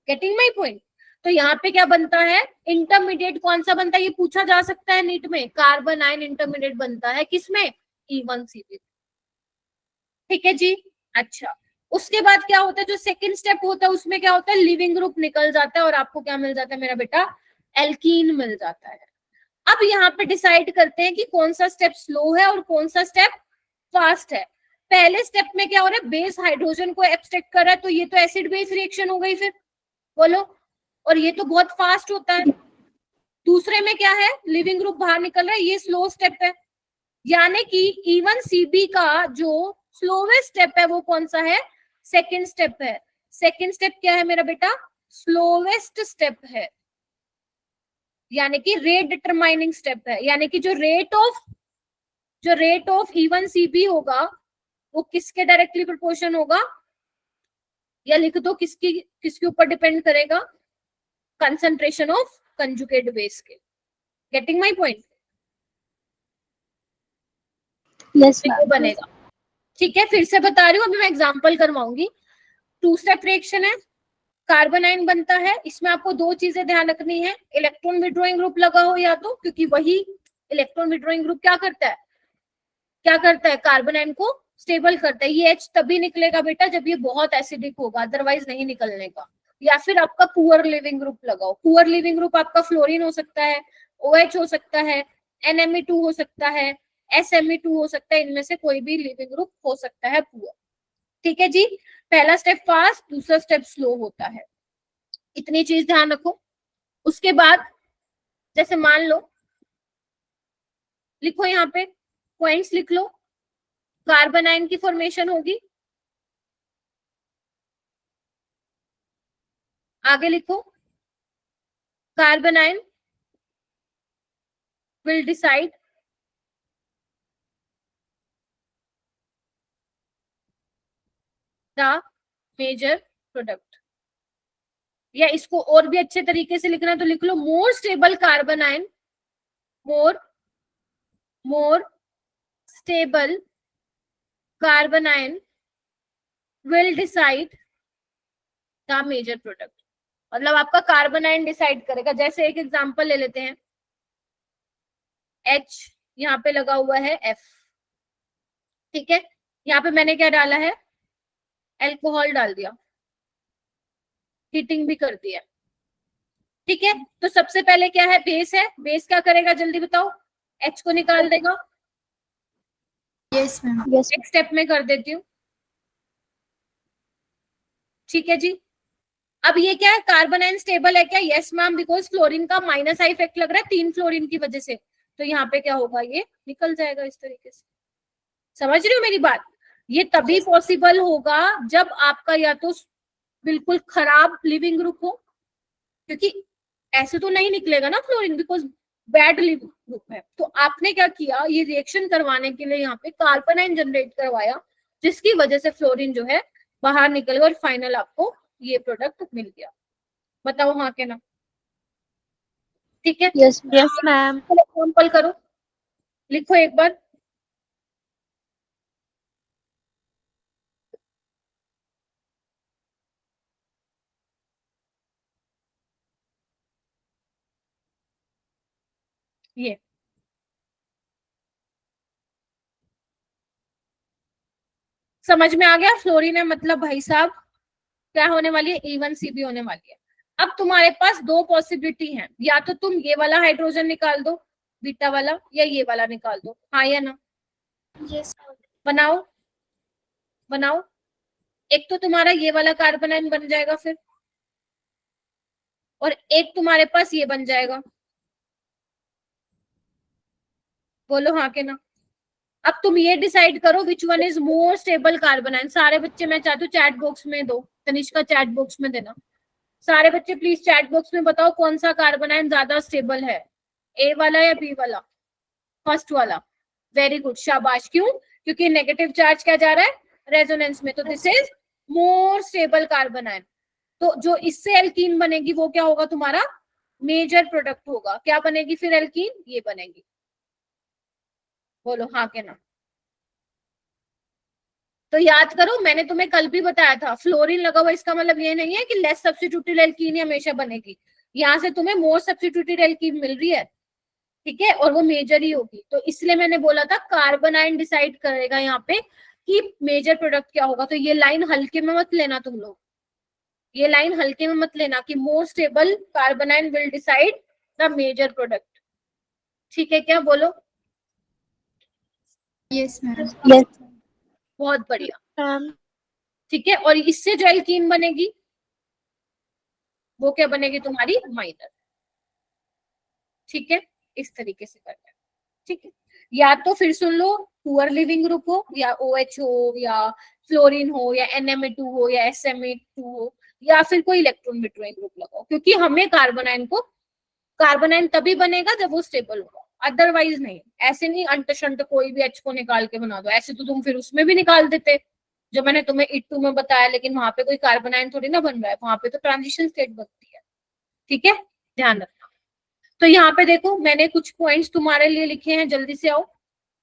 Getting my point? तो यहाँ पे क्या बनता है? इंटरमीडिएट कौन सा बनता है ये पूछा जा सकता है नीट में। कार्बोनाइन इंटरमीडिएट बनता है किसमें? E1 CP। ठीक है जी, अच्छा। उसके बाद क्या होता है, जो सेकंड स्टेप होता है उसमें क्या होता है, लिविंग ग्रुप निकल जाता है और आपको क्या मिल जाता है मेरा बेटा, एल्कीन मिल जाता है। अब यहाँ पे डिसाइड करते हैं कि कौन सा स्टेप स्लो है और कौन सा स्टेप फास्ट है। पहले स्टेप में क्या हो रहा है, बेस हाइड्रोजन को एब्स्ट्रैक्ट कर रहा है, तो ये तो एसिड बेस रिएक्शन हो गई फिर, बोलो, और ये तो बहुत फास्ट होता है। दूसरे में क्या है, लिविंग ग्रुप बाहर निकल रहा है, ये स्लो स्टेप है। यानी कि E1CB का जो स्लोवेस्ट स्टेप है वो कौन सा है, सेकंड स्टेप है। सेकंड स्टेप क्या है मेरा बेटा, स्लोवेस्ट स्टेप है, यानी कि रेट डिटरमाइनिंग स्टेप है। यानी कि जो रेट ऑफ E1CB होगा वो किसके डायरेक्टली प्रोपोर्शन होगा, या लिख दो किसके ऊपर डिपेंड करेगा, कंसंट्रेशन ऑफ कंजुगेट बेस के। Getting my point? यस वो मैम। बनेगा। ठीक है, फिर से बता रही हूँ, अभी मैं एग्जांपल करवाऊंगी। टू स्टेप रिएक्शन है, कार्बन आयन बनता है। इसमें आपको दो चीजें ध्यान रखनी है, इलेक्ट्रॉन विड्रॉइंग ग्रुप लगा हो या तो, क्योंकि वही इलेक्ट्रॉन विड्रॉइंग ग्रुप क्या करता है, कार्बन आयन को स्टेबल करता है। ये H तभी निकलेगा बेटा जब ये बहुत एसिडिक होगा, अदरवाइज नहीं निकलने का। या फिर आपका पुअर लिविंग ग्रुप लगाओ। पुअर लिविंग ग्रुप आपका फ्लोरीन हो सकता है, OH हो सकता है, NMe2 हो सकता है, SMe2 हो सकता है, इनमें से कोई भी लिविंग ग्रुप हो सकता है पुअर। ठीक है जी, पहला स्टेप फास्ट, दूसरा स्टेप स्लो होता है, इतनी चीज ध्यान रखो। उसके बाद जैसे मान लो, लिखो यहाँ पे पॉइंट्स लिख लो, कार्बन आयन की फॉर्मेशन होगी, आगे लिखो, carbon ion will decide the major product. या इसको और भी अच्छे तरीके से लिखना है तो लिख लो, more stable carbon ion, more stable carbon ion will decide the major product. मतलब आपका कार्बन आयन डिसाइड करेगा। जैसे एक एग्जांपल ले लेते हैं, H यहाँ पे लगा हुआ है F, ठीक है, यहाँ पे मैंने क्या डाला है, अल्कोहल डाल दिया, हीटिंग भी कर दिया, ठीक है। तो सबसे पहले क्या है, बेस है, बेस क्या करेगा जल्दी बताओ, H को निकाल देगा। Yes ma'am. यस एक स्टेप में कर देती हूँ, ठीक है जी। अब ये क्या है, कार्बन आयन स्टेबल है क्या, यस मैम, बिकॉज फ्लोरीन का माइनस आई इफेक्ट लग रहा है 3 फ्लोरीन की वजह से, तो यहाँ पे क्या होगा, ये निकल जाएगा इस तरीके से। समझ रहे हो मेरी बात? ये तभी पॉसिबल होगा जब आपका या तो बिल्कुल खराब लिविंग ग्रुप हो, क्योंकि ऐसे तो नहीं निकलेगा ना fluorine, because bad leaving group है। तो आपने क्या किया, ये रिएक्शन करवाने के लिए यहाँ पे कार्बन आयन जनरेट करवाया, जिसकी वजह से फ्लोरीन जो है बाहर निकल गया और फाइनल आपको ये प्रोडक्ट मिल गया। बताओ हाँ के ना? ठीक है, यस मैम। एग्जाम्पल करो, लिखो एक बार। ये समझ में आ गया, फ्लोरीन है मतलब भाई साहब क्या होने वाली है, E1CB होने वाली है। अब तुम्हारे पास दो पॉसिबिलिटी है, या तो तुम ये वाला हाइड्रोजन निकाल दो बीटा वाला, या ये वाला निकाल दो, हाँ या ना? यस बनाओ बनाओ, एक तो तुम्हारा ये वाला कार्बन आयन बन जाएगा फिर, और एक तुम्हारे पास ये बन जाएगा। बोलो हाँ के ना? अब तुम ये डिसाइड करो which one is more stable carbon ion. सारे बच्चे मैं चाहती हूँ चैट बॉक्स में दो, तनिष्का चैट बॉक्स में देना। सारे बच्चे प्लीज चैट बॉक्स में बताओ कौन सा कार्बन आयन ज्यादा स्टेबल है, ए वाला या बी वाला? फर्स्ट वाला, वेरी गुड, शाबाश। क्यों? क्योंकि नेगेटिव चार्ज क्या जा रहा है, रेजोनेंस में, तो this is more stable carbon ion. तो जो इससे एल्कीन बनेगी वो क्या होगा, तुम्हारा मेजर प्रोडक्ट होगा। क्या बनेगी फिर एल्कीन, ये बनेगी। बोलो हाँ के ना? तो याद करो, मैंने तुम्हें कल भी बताया था, फ्लोरीन लगा हुआ इसका मतलब ये नहीं है कि लेस सब्स्टिट्यूटेड एल्कीन हमेशा बनेगी। यहाँ से तुम्हें मोर सब्स्टिट्यूटेड एल्कीन मिल रही है, ठीक है, और वो मेजर ही होगी। तो इसलिए मैंने बोला था कार्बन आयन डिसाइड करेगा यहाँ पे कि मेजर प्रोडक्ट क्या होगा। तो ये लाइन हल्के में मत लेना तुम लोग, ये लाइन हल्के में मत लेना कि more stable carbanion will decide the major product. ठीक है क्या, बोलो। Yes ma'am. यस बहुत बढ़िया, मैम ठीक है। और इससे जो एल्कीन बनेगी वो क्या बनेगी, तुम्हारी माइनर। ठीक है, इस तरीके से करना है। ठीक है, या तो फिर सुन लो, पुअर लिविंग ग्रुप हो या OH हो या फ्लोरीन हो या NMA2 हो या SMA2 हो या फिर कोई इलेक्ट्रॉन विथड्रॉइंग ग्रुप लगाओ, क्योंकि हमें कार्बोनाइन तभी बनेगा जब वो स्टेबल होगा, अदरवाइज नहीं। ऐसे नहीं अंट शंट कोई भी H को निकाल के बना दो, ऐसे तो तुम फिर उसमें भी निकाल देते जो मैंने तुम्हें E2 में बताया, लेकिन वहां पे कोई कार्बोनाइन थोड़ी ना बन रहा है, वहां पे तो ट्रांजिशन स्टेट बनती है। ठीक है, ध्यान रखना। तो यहाँ पे देखो मैंने कुछ पॉइंट्स तुम्हारे लिए लिखे हैं, जल्दी से आओ।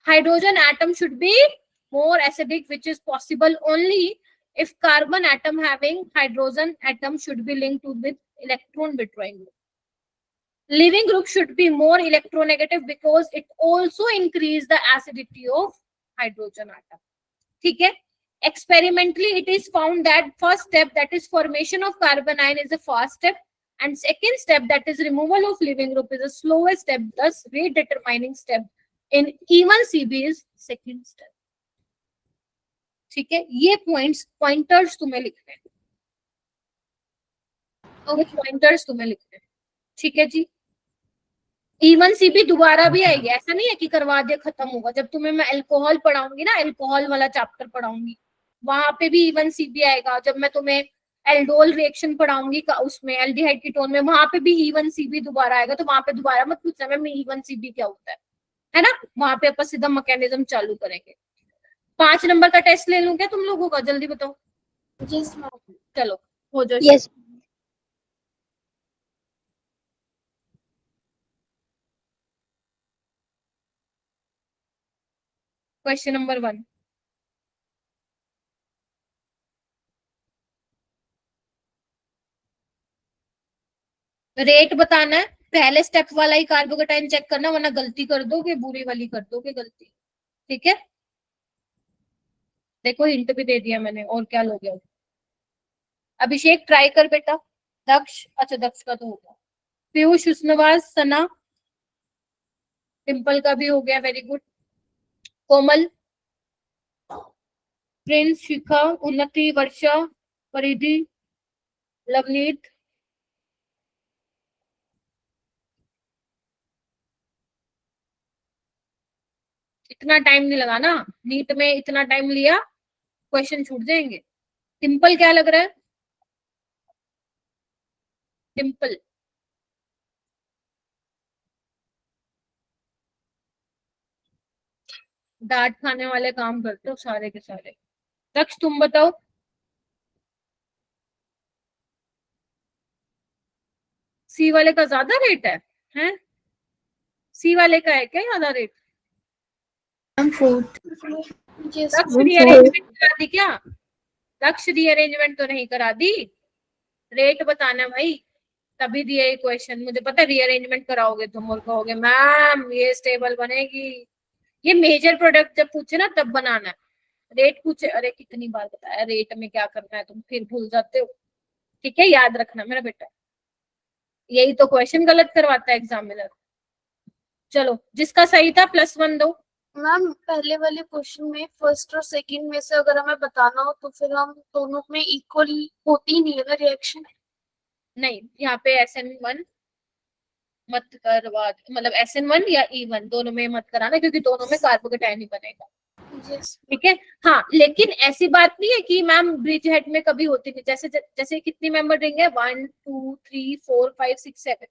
Hydrogen atom should be more acidic, which is possible only if carbon atom having hydrogen atom should be linked with electron withdrawing group. Leaving group should be more electronegative because it also increase the acidity of hydrogen atom. ठीक है, experimentally it is found that first step, that is formation of carbanion, is a fast step, and second step, that is removal of leaving group, is a slowest step. Thus rate determining step in E1CB is second step. ठीक है, ये pointers तुम्हें लिखने हैं, ये pointers तुम्हें लिखने हैं। ठीक है जी, E1CB दोबारा भी आएगी, ऐसा नहीं है कि करवा दिया खत्म होगा। जब तुम्हें मैं अल्कोहल पढ़ाऊंगी ना, अल्कोहल वाला चैप्टर पढ़ाऊंगी, वहां पे भी E1CB आएगा। जब मैं तुम्हें एल्डोल रिएक्शन पढ़ाऊंगी उसमें एल्डिहाइड कीटोन में, वहां पे भी E1CB दोबारा आएगा। तो वहां पे दोबारा मत पूछना मैम E1CB क्या होता है ना, वहां पे अपन सीधा मैकेनिज्म चालू करेंगे। 5 नंबर का टेस्ट ले लूं क्या तुम लोगों का, जल्दी बताओ। Yes ma'am. चलो हो जाओ। यस क्वेश्चन नंबर 1, रेट बताना है। पहले स्टेप वाला ही कार्बोकेटाइन चेक करना, वरना गलती कर दोगे, बुरी वाली कर दोगे गलती। ठीक है, देखो हिंट भी दे दिया मैंने, और क्या लोगे अब। अभिषेक ट्राई कर बेटा। दक्ष, अच्छा दक्ष का तो हो गया। पीयूष, हुस्नवाज, सना, टिम्पल का भी हो गया, वेरी गुड। कोमल, प्रिंस, शिखा, उन्नति, वर्षा, परिधि, लवनीत, इतना टाइम नहीं लगाना, नीट में इतना टाइम लिया क्वेश्चन छूट जाएंगे। टिम्पल क्या लग रहा है, टिम्पल डांट खाने वाले काम करते हो सारे के सारे। दक्ष तुम बताओ। सी वाले का ज्यादा रेट है? सी वाले का है क्या ज्यादा रेट? यस दक्ष मैम रीअरेंजमेंट करा दी क्या? दक्ष रीअरेंजमेंट तो नहीं करा दी, रेट बताना भाई, तभी दिया ये क्वेश्चन। मुझे पता है रीअरेंजमेंट कराओगे तुम और कहोगे मैम ये स्टेबल बनेगी। ये मेजर प्रोडक्ट जब पूछे ना तब बनाना है, रेट पूछे अरे कितनी बार बताया रेट में क्या करना है, तुम फिर भूल जाते हो। ठीक है, याद रखना मेरा बेटा, यही तो क्वेश्चन गलत करवाता है एग्जामिनर। चलो जिसका सही था +1 दो। मैम पहले वाले क्वेश्चन में फर्स्ट और सेकंड में से अगर हमें बताना हो तो फिर हम दोनों में इक्वल होती नहीं है ना रिएक्शन। नहीं, यहाँ पे SN1 मत करवा, मतलब SN1 या E1 दोनों में मत कराना, क्योंकि दोनों में कार्बोकेटाइन ही बनेगा। यस ठीक है, हाँ लेकिन ऐसी बात नहीं है कि मैम ब्रिज हेड में कभी होती नहीं। जैसे जैसे कितनी मेंबर रहेंगे, 1 2 3 4 5 6 7,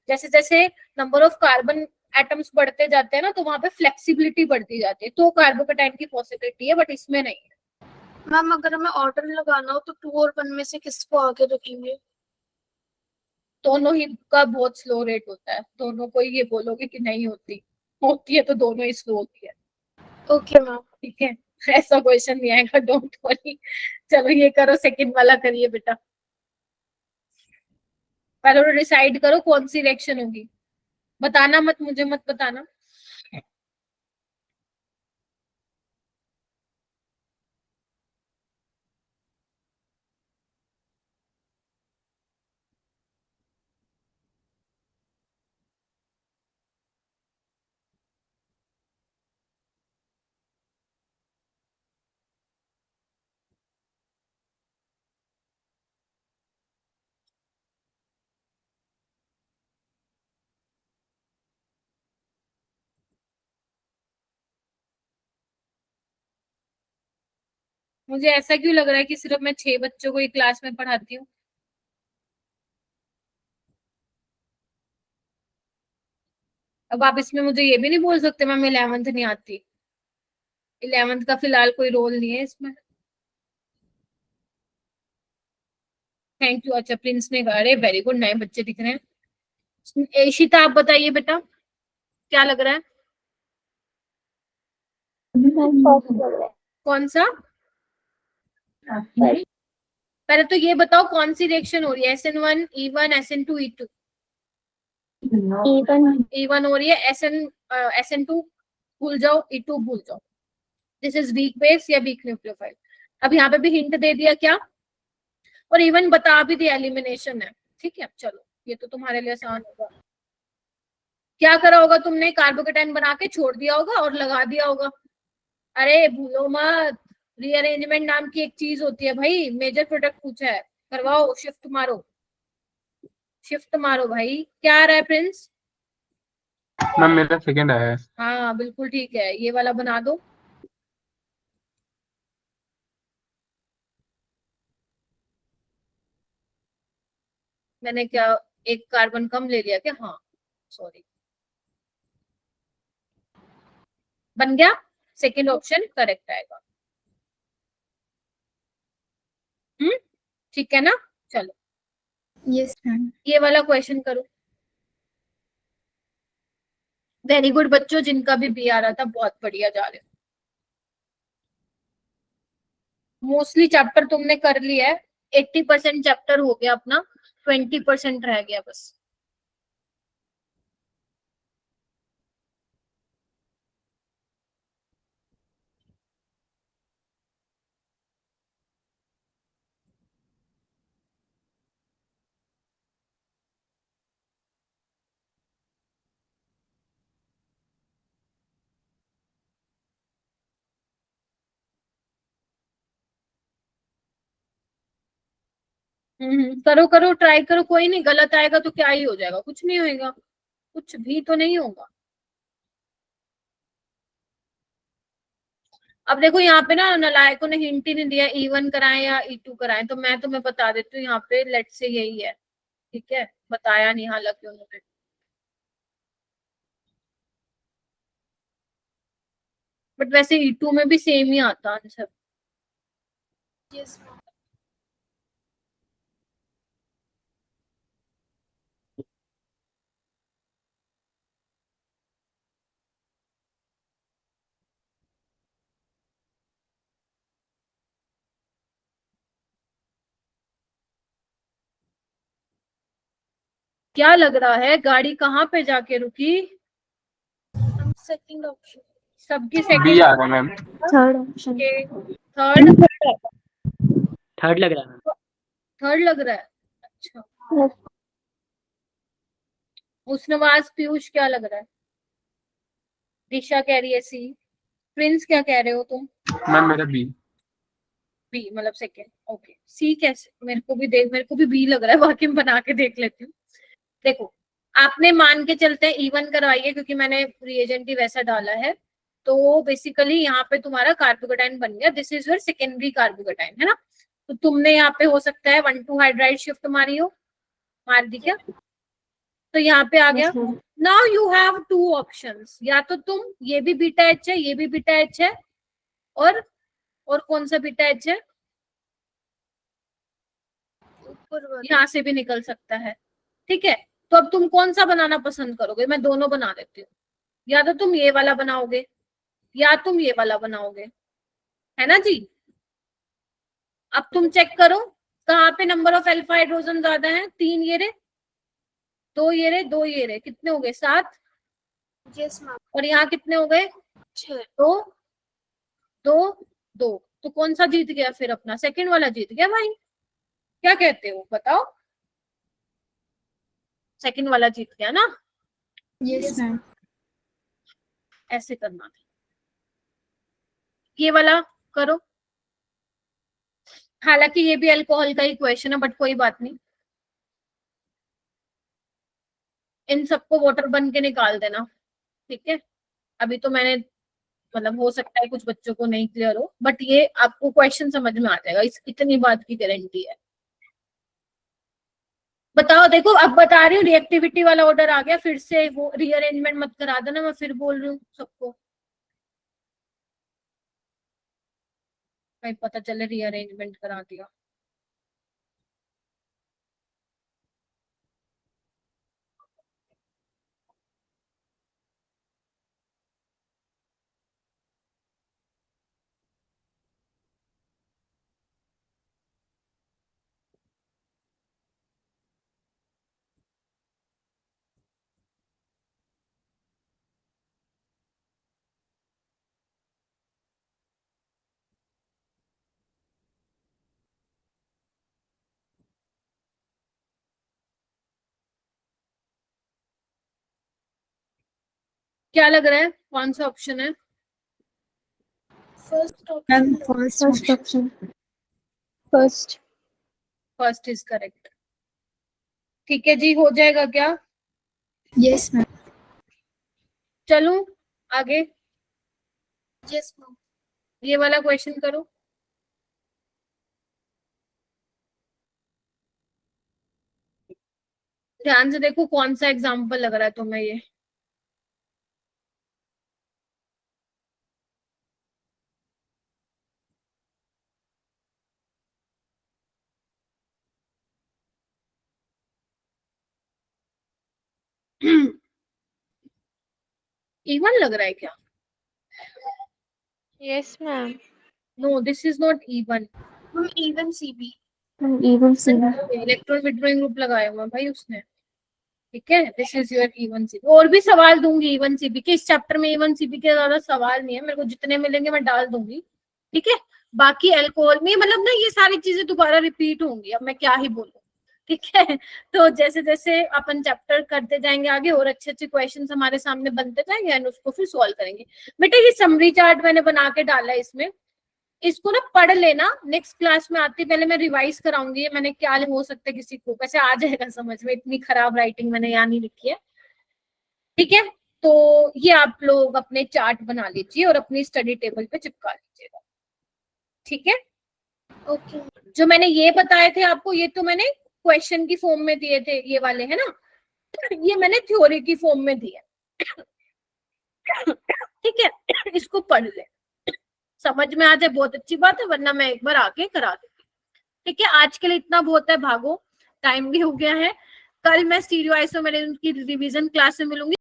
जैसे जैसे नंबर ऑफ कार्बन एटम्स बढ़ते जाते हैं ना, तो वहां पे फ्लेक्सिबिलिटी बढ़ती जाती है, तो कार्बोकेटाइन की पॉसिबिलिटी है, बट इसमें नहीं है। मैम अगर हमें ऑर्डर लगाना हो तो 2 और 1 में से किसको आगे रखेंगे? दोनों ही का बहुत स्लो रेट होता है, दोनों को ये बोलोगे कि नहीं होती है तो दोनों ही स्लो होती है। Okay ma'am. ठीक है, ऐसा क्वेश्चन नहीं आएगा, डोंट वरी। चलो ये करो, सेकंड वाला करिए बेटा। पहले डिसाइड करो कौन सी रिएक्शन होगी, बताना मत, मुझे मत बताना। मुझे ऐसा क्यों लग रहा है कि सिर्फ मैं 6 बच्चों को एक क्लास में पढ़ाती हूँ। अब आप इसमें मुझे ये भी नहीं बोल सकते मैम 11th नहीं आती। 11th का फिलहाल कोई रोल नहीं है इसमें। Thank you. अच्छा प्रिंस ने कहा, अरे वेरी गुड, नए बच्चे दिख रहे हैं। इशिता आप बताइए बेटा, क्या लग रहा है? कौन सा? पहले तो ये बताओ कौन सी रिएक्शन हो रही है, SN1 E1 SN2 E2? E1 हो रही है। SN2 भूल जाओ, E2 भूल जाओ। दिस इज वीक बेस या वीक न्यूक्लियोफाइल। अब यहाँ पे भी हिंट दे दिया क्या, और इवन बता भी दिया एलिमिनेशन है। ठीक है चलो, ये तो तुम्हारे लिए आसान होगा। क्या करा होगा तुमने, कार्बोकेटाइन बना के छोड़ दिया होगा और लगा दिया होगा। अरे भूलो मत, रीअरेंजमेंट नाम की एक चीज होती है भाई। मेजर प्रोडक्ट पूछा है, करवाओ, शिफ्ट मारो, शिफ्ट मारो भाई। क्या आ रहा है प्रिंस? मैम मेरा सेकंड आया है। हाँ बिल्कुल ठीक है, ये वाला बना दो। मैंने क्या एक कार्बन कम ले लिया क्या? हाँ सॉरी, बन गया। सेकंड ऑप्शन करेक्ट आएगा। ठीक है ना? चलो यस मैम। ये वाला क्वेश्चन करो। वेरी गुड बच्चों, जिनका भी बी आ रहा था बहुत बढ़िया जा रहे हो। मोस्टली चैप्टर तुमने कर लिया है। 80% चैप्टर हो गया अपना, 20% रह गया बस। करो करो, ट्राई करो, कोई नहीं, गलत आएगा तो क्या ही हो जाएगा, कुछ नहीं होएगा, कुछ भी तो नहीं होगा। अब देखो यहाँ पे ना नालायकों ने हिंट ही नहीं दिया E1 कराएं या E2 कराएं, तो मैं तुम्हें बता देती हूँ यहाँ पे लेट से यही है। ठीक है, बताया नहीं हालांकि उन्होंने। बट वैसे E2 में भी सेम ही आता आंसर। Yes ma'am. क्या लग रहा है, गाड़ी कहाँ पे जाके रुकी? Second option. सबकी बी सेकंड आ रहा है मैम। Third option. के थर्ड थर्ड लग रहा है। थर्ड लग रहा है। अच्छा उसनवाज पीयूष क्या लग रहा है? दिशा कह रही है सी। प्रिंस क्या कह रहे हो तुम? मैम मेरा बी। बी मतलब सेकंड। ओके सी कैसे, मेरे को भी बी लग रहा है, बाकी मैं बना के देख लेती हूँ। देखो आपने मान के चलते हैं E1 करवाइए, क्योंकि मैंने रिएजेंट ही वैसा डाला है। तो बेसिकली यहाँ पे तुम्हारा कार्बोकेटाइन बन गया, this is your secondary carbocation, है ना? तो तुमने यहाँ पे हो सकता है 1,2 हाइड्राइड शिफ्ट मारी हो, मार दी क्या? तो यहाँ पे आ गया। नाउ यू हैव 2 ऑप्शंस, या तो तुम ये भी बीटा एच है, ये भी बीटा एच है, और कौन सा बीटा एच है? ऊपर वाला। यहाँ से भी निकल सकता है। ठीक है, तो अब तुम कौन सा बनाना पसंद करोगे? मैं दोनों बना देती हूँ। या तो तुम ये वाला बनाओगे या तुम ये वाला बनाओगे, है ना जी? अब तुम चेक करो कहाँ पे नंबर ऑफ अल्फा हाइड्रोजन ज्यादा है। 3 ये रे, 2 ये रे, 2 ये रे, कितने हो गए? 7। Yes ma'am. और यहाँ कितने हो गए? 6। 2 2 2। तो कौन सा जीत गया फिर? अपना सेकंड वाला जीत गया भाई। क्या कहते हो बताओ? सेकंड वाला जीत गया ना? Yes ma'am. ऐसे करना था। ये वाला करो। हालांकि ये भी अल्कोहल का ही क्वेश्चन है, बट कोई बात नहीं, इन सबको वाटर बन के निकाल देना। ठीक है, अभी तो मैंने मतलब हो सकता है कुछ बच्चों को नहीं क्लियर हो, बट ये आपको क्वेश्चन समझ में आ जाएगा, इस इतनी बात की गारंटी है। बताओ, देखो अब बता रही हूँ, रिएक्टिविटी वाला ऑर्डर आ गया फिर से, वो रीअरेंजमेंट मत करा देना, मैं फिर बोल रही हूँ सबको, कहीं पता चले रीअरेंजमेंट करा दिया। क्या लग रहा है कौन सा ऑप्शन है? First ma'am option. First option, first. First is correct. ठीक है जी, हो जाएगा क्या? Yes ma'am. चलूं आगे, यस मैम। ये वाला क्वेश्चन करो। ध्यान से देखो कौन सा एग्जाम्पल लग रहा है तुम्हें ये। इवन लग रहा है क्या? Yes ma'am. No, this is not E one. हम E one CB. E one C. Electron withdrawing group लगाया हुआ भाई उसने। ठीक है, this is your E one CB. और भी सवाल दूंगी इवन सीबी के, इस चैप्टर में इवन सीबी के ज्यादा सवाल नहीं है, मेरे को जितने मिलेंगे मैं डाल दूंगी। ठीक है, बाकी अल्कोहल में मतलब ना ये सारी चीजें दोबारा रिपीट होंगी, अब मैं क्या ही बोलूं। ठीक है, तो जैसे जैसे अपन चैप्टर करते जाएंगे आगे और अच्छे अच्छे क्वेश्चंस हमारे सामने बनते जाएंगे एंड उसको फिर सॉल्व करेंगे। बेटा ये समरी चार्ट मैंने बना के डाला है इसमें, इसको ना पढ़ लेना, नेक्स्ट क्लास में आती पहले मैं रिवाइज कराऊंगी, मैंने क्या हो सकता है किसी को वैसे आ जाएगा समझ में, इतनी खराब राइटिंग मैंने यहाँ नहीं लिखी है। ठीक है, तो ये आप लोग अपने चार्ट बना लीजिए और अपनी स्टडी टेबल पे चिपका लीजिएगा। ठीक है, ओके। जो मैंने ये बताए थे आपको, ये तो मैंने क्वेश्चन की फॉर्म में दिए थे, ये वाले है ना, ये मैंने थ्योरी की फॉर्म में दिए। ठीक है, इसको पढ़ ले, समझ में आ जाए बहुत अच्छी बात है, वरना मैं एक बार आके करा दूंगी। ठीक है, आज के लिए इतना बहुत है, भागो, टाइम भी हो गया है। कल मैं स्टीरियो आइसोमेरिज्म की रिवीजन क्लास में मिलूंगी।